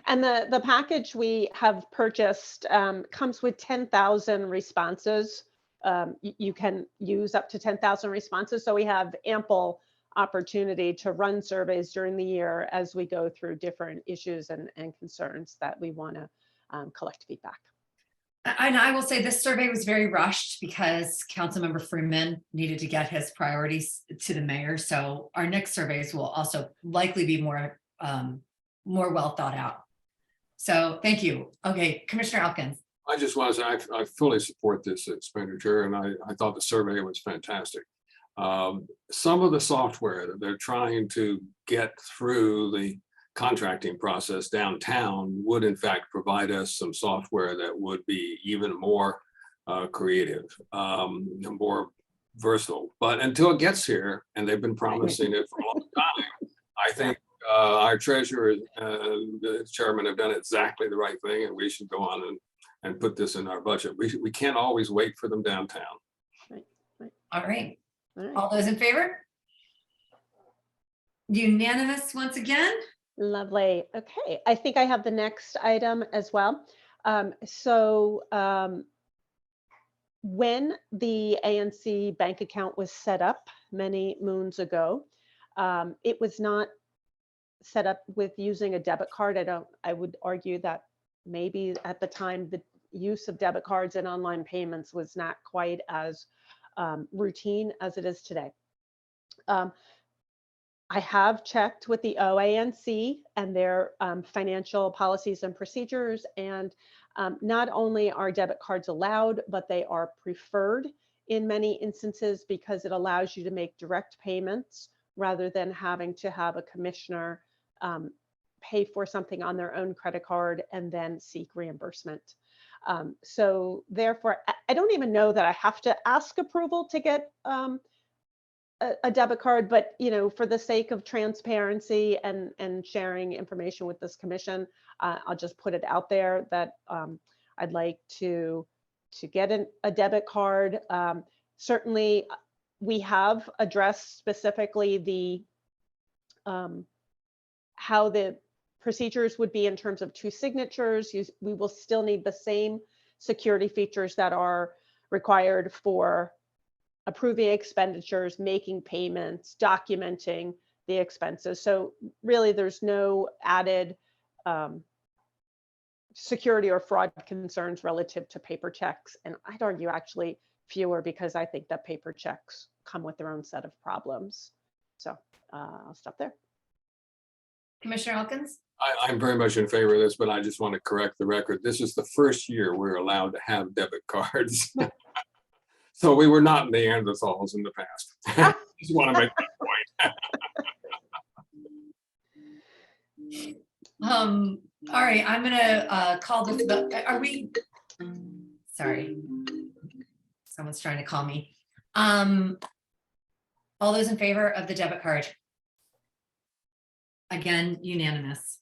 And the package we have purchased comes with 10,000 responses. You can use up to 10,000 responses. So we have ample opportunity to run surveys during the year as we go through different issues and concerns that we want to collect feedback. And I will say this survey was very rushed because Councilmember Freeman needed to get his priorities to the mayor. So our next surveys will also likely be more well thought out. So thank you. Okay, Commissioner Elkins. I just want to say, I fully support this expenditure, and I thought the survey was fantastic. Some of the software that they're trying to get through the contracting process downtown would in fact provide us some software that would be even more creative, more versatile. But until it gets here, and they've been promising it for a long time, I think our treasurer, the chairman, have done exactly the right thing, and we should go on and put this in our budget. We can't always wait for them downtown. All right. All those in favor? Unanimous once again? Lovely. Okay, I think I have the next item as well. When the ANC bank account was set up many moons ago, it was not set up with using a debit card. I would argue that maybe at the time the use of debit cards and online payments was not quite as routine as it is today. I have checked with the OANC and their financial policies and procedures, and not only are debit cards allowed, but they are preferred in many instances because it allows you to make direct payments rather than having to have a commissioner pay for something on their own credit card and then seek reimbursement. So therefore, I don't even know that I have to ask approval to get a debit card, but for the sake of transparency and sharing information with this commission, I'll just put it out there that I'd like to get a debit card. Certainly, we have addressed specifically the how the procedures would be in terms of 2 signatures. We will still need the same security features that are required for approving expenditures, making payments, documenting the expenses. So really there's no added security or fraud concerns relative to paper checks. And I'd argue actually fewer, because I think that paper checks come with their own set of problems. So I'll stop there. Commissioner Elkins? I'm very much in favor of this, but I just want to correct the record. This is the first year we're allowed to have debit cards. So we were not Neanderthals in the past. Just want to make that point. All right, I'm gonna call this, are we, sorry, someone's trying to call me. All those in favor of the debit card? Again, unanimous.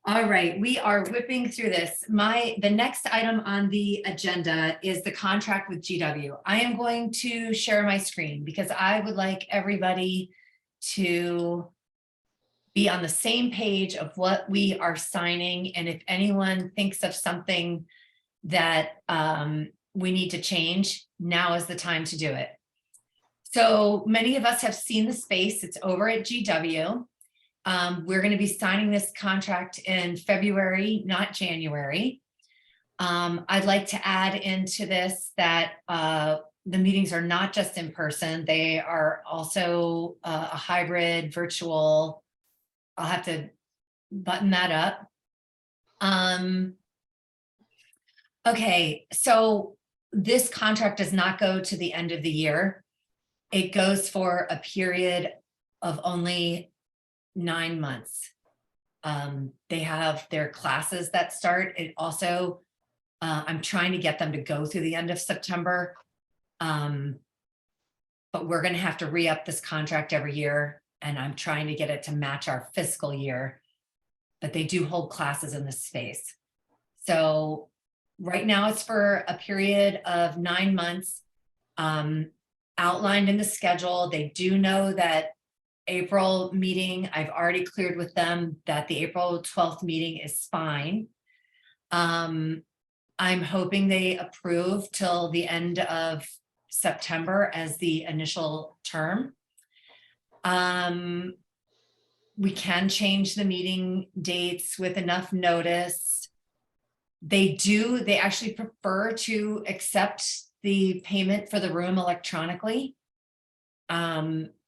All right, we are whipping through this. The next item on the agenda is the contract with GW. I am going to share my screen because I would like everybody to be on the same page of what we are signing. And if anyone thinks of something that we need to change, now is the time to do it. So many of us have seen the space. It's over at GW. We're going to be signing this contract in February, not January. I'd like to add into this that the meetings are not just in person. They are also a hybrid virtual. I'll have to button that up. Okay, so this contract does not go to the end of the year. It goes for a period of only 9 months. They have their classes that start. It also, I'm trying to get them to go through the end of September. But we're going to have to re-up this contract every year, and I'm trying to get it to match our fiscal year. But they do hold classes in this space. So right now it's for a period of 9 months, outlined in the schedule. They do know that April meeting, I've already cleared with them that the April 12th meeting is fine. I'm hoping they approve till the end of September as the initial term. We can change the meeting dates with enough notice. They actually prefer to accept the payment for the room electronically.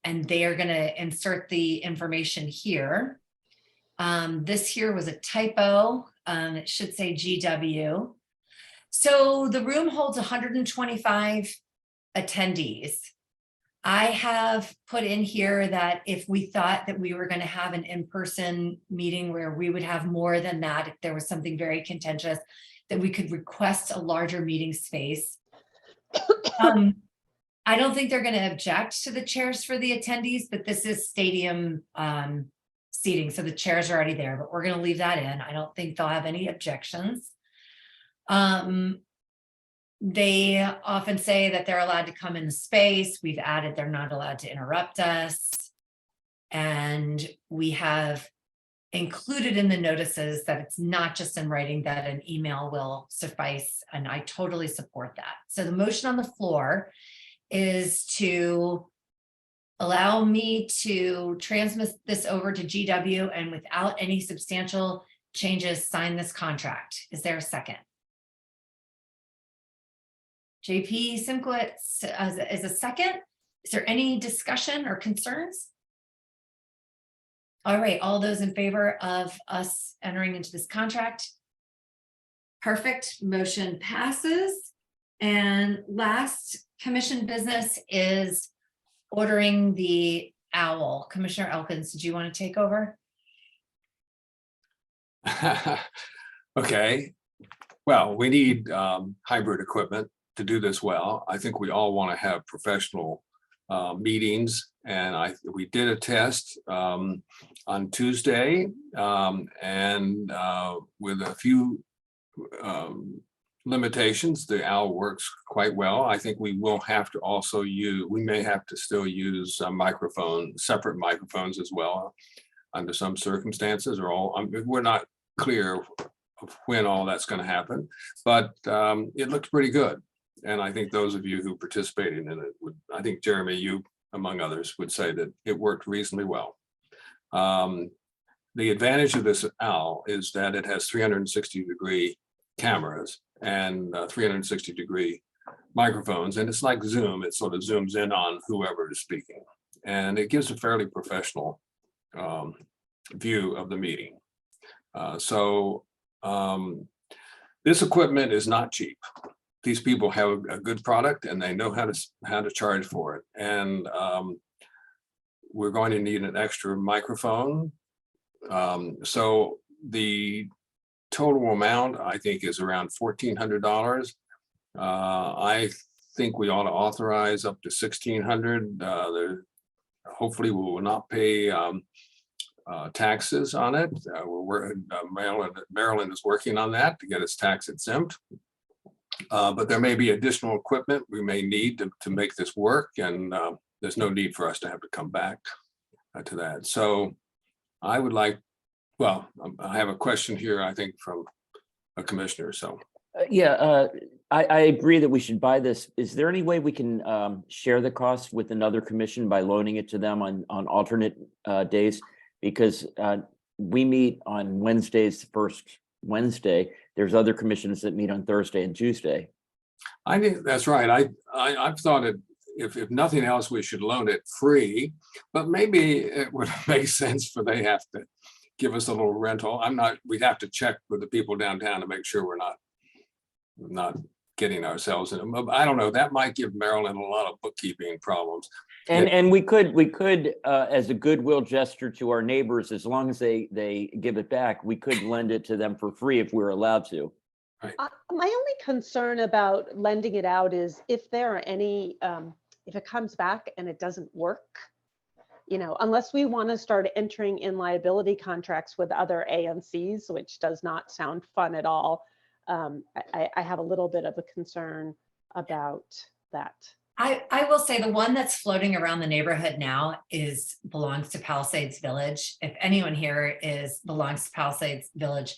And they are going to insert the information here. This here was a typo. It should say GW. So the room holds 125 attendees. I have put in here that if we thought that we were going to have an in-person meeting where we would have more than that, if there was something very contentious, that we could request a larger meeting space. I don't think they're going to object to the chairs for the attendees, but this is stadium seating, so the chairs are already there, but we're going to leave that in. I don't think they'll have any objections. They often say that they're allowed to come in the space. We've added they're not allowed to interrupt us. And we have included in the notices that it's not just in writing, that an email will suffice. And I totally support that. So the motion on the floor is to allow me to transmit this over to GW and without any substantial changes, sign this contract. Is there a second? JP Simkowitz is a second. Is there any discussion or concerns? All right, all those in favor of us entering into this contract? Perfect, motion passes. And last commission business is ordering the owl. Commissioner Elkins, did you want to take over? Okay, well, we need hybrid equipment to do this well. I think we all want to have professional meetings, and we did a test on Tuesday, and with a few limitations, the owl works quite well. I think we will have to also we may have to still use separate microphones as well under some circumstances, or we're not clear of when all that's going to happen, but it looked pretty good. And I think those of you who participated in it I think Jeremy, you among others, would say that it worked reasonably well. The advantage of this owl is that it has 360-degree cameras and 360-degree microphones, and it's like Zoom. It sort of zooms in on whoever is speaking, and it gives a fairly professional view of the meeting. This equipment is not cheap. These people have a good product and they know how to charge for it. And we're going to need an extra microphone. So the total amount, I think, is around $1,400. I think we ought to authorize up to $1,600. Hopefully we will not pay taxes on it. Maryland is working on that to get us tax exempt. But there may be additional equipment we may need to make this work, and there's no need for us to have to come back to that. So I would like, I have a question here, I think, from a commissioner. So I agree that we should buy this. Is there any way we can share the cost with another commission by loaning it to them on alternate days? Because we meet on Wednesdays, first Wednesday. There's other commissions that meet on Thursday and Tuesday. I think that's right. I've thought if nothing else, we should loan it free, but maybe it would make sense for they have to give us a little rental. We'd have to check with the people downtown to make sure we're not getting ourselves in them. I don't know, that might give Maryland a lot of bookkeeping problems. And we could as a goodwill gesture to our neighbors, as long as they give it back, we could lend it to them for free if we're allowed to. My only concern about lending it out is if there are any, if it comes back and it doesn't work, unless we want to start entering in liability contracts with other ANCs, which does not sound fun at all. I have a little bit of a concern about that. I will say the one that's floating around the neighborhood now belongs to Palisades Village. If anyone here belongs to Palisades Village,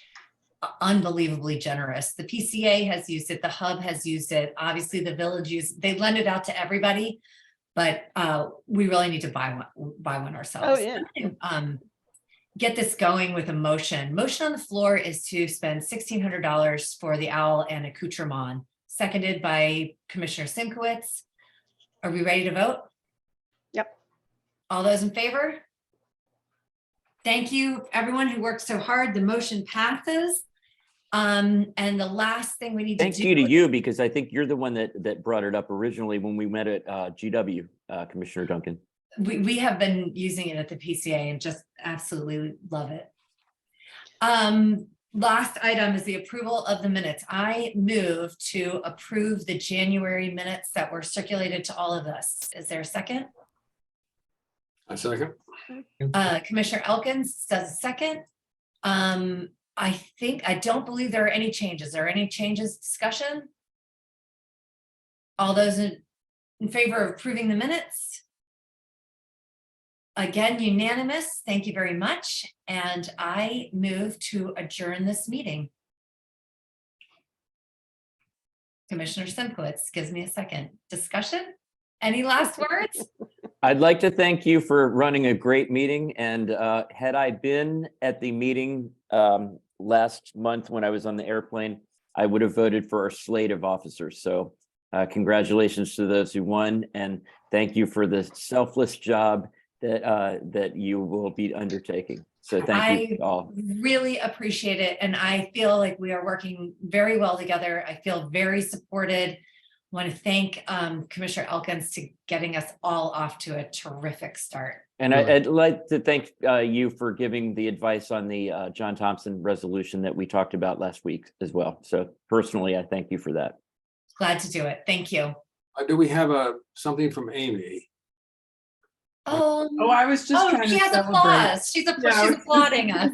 unbelievably generous. The PCA has used it, the hub has used it. Obviously the village they lend it out to everybody, but we really need to buy one ourselves. Oh yeah. Get this going with a motion. Motion on the floor is to spend $1,600 for the owl and accoutrement, seconded by Commissioner Simkowitz. Are we ready to vote? Yep. All those in favor? Thank you, everyone who worked so hard. The motion passes. And the last thing we need to Thank do. you to you, because I think you're the one that brought it up originally when we met at GW, Commissioner Duncan. We have been using it at the PCA and just absolutely love it. Last item is the approval of the minutes. I move to approve the January minutes that were circulated to all of us. Is there a second? A second. Commissioner Elkins does a second. I don't believe there are any changes. Are there any changes? Discussion? All those in favor of approving the minutes? Again, unanimous. Thank you very much. And I move to adjourn this meeting. Commissioner Simkowitz gives me a second. Discussion? Any last words? I'd like to thank you for running a great meeting. And had I been at the meeting last month when I was on the airplane, I would have voted for our slate of officers. So congratulations to those who won. And thank you for the selfless job that you will be undertaking. So thank you all. Really appreciate it. And I feel like we are working very well together. I feel very supported. Want to thank Commissioner Elkins to getting us all off to a terrific start. And I'd like to thank you for giving the advice on the John Thompson resolution that we talked about last week as well. So personally, I thank you for that. Glad to do it. Thank you. Do we have something from Amy? Oh, I was just trying she to has celebrate. applause. She's applauding us.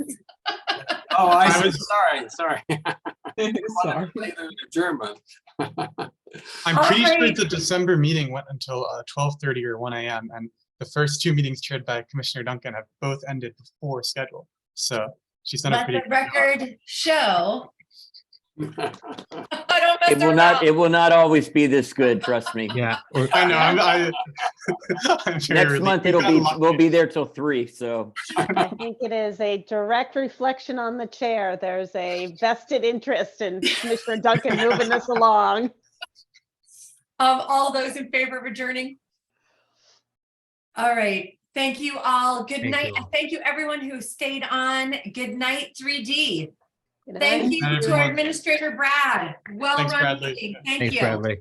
Oh, I was sorry. Sorry. Adjournment. I'm pretty sure the December meeting went until 12:30 or 1 a.m. and the first two meetings chaired by Commissioner Duncan have both ended before schedule. So she's done a Let pretty the record show. It will not always be this good, trust me. Yeah. I know. I'm very Next relieved. month we'll be there till 3. So I think it is a direct reflection on the chair. There's a vested interest in Commissioner Duncan moving this along. All those in favor of adjourning? All right. Thank you all. Good night. And thank you everyone who stayed on. Good night, 3D. Thank you to our administrator, Brad. Well Thanks, run Bradley. meeting. Thank Thanks, you. Bradley.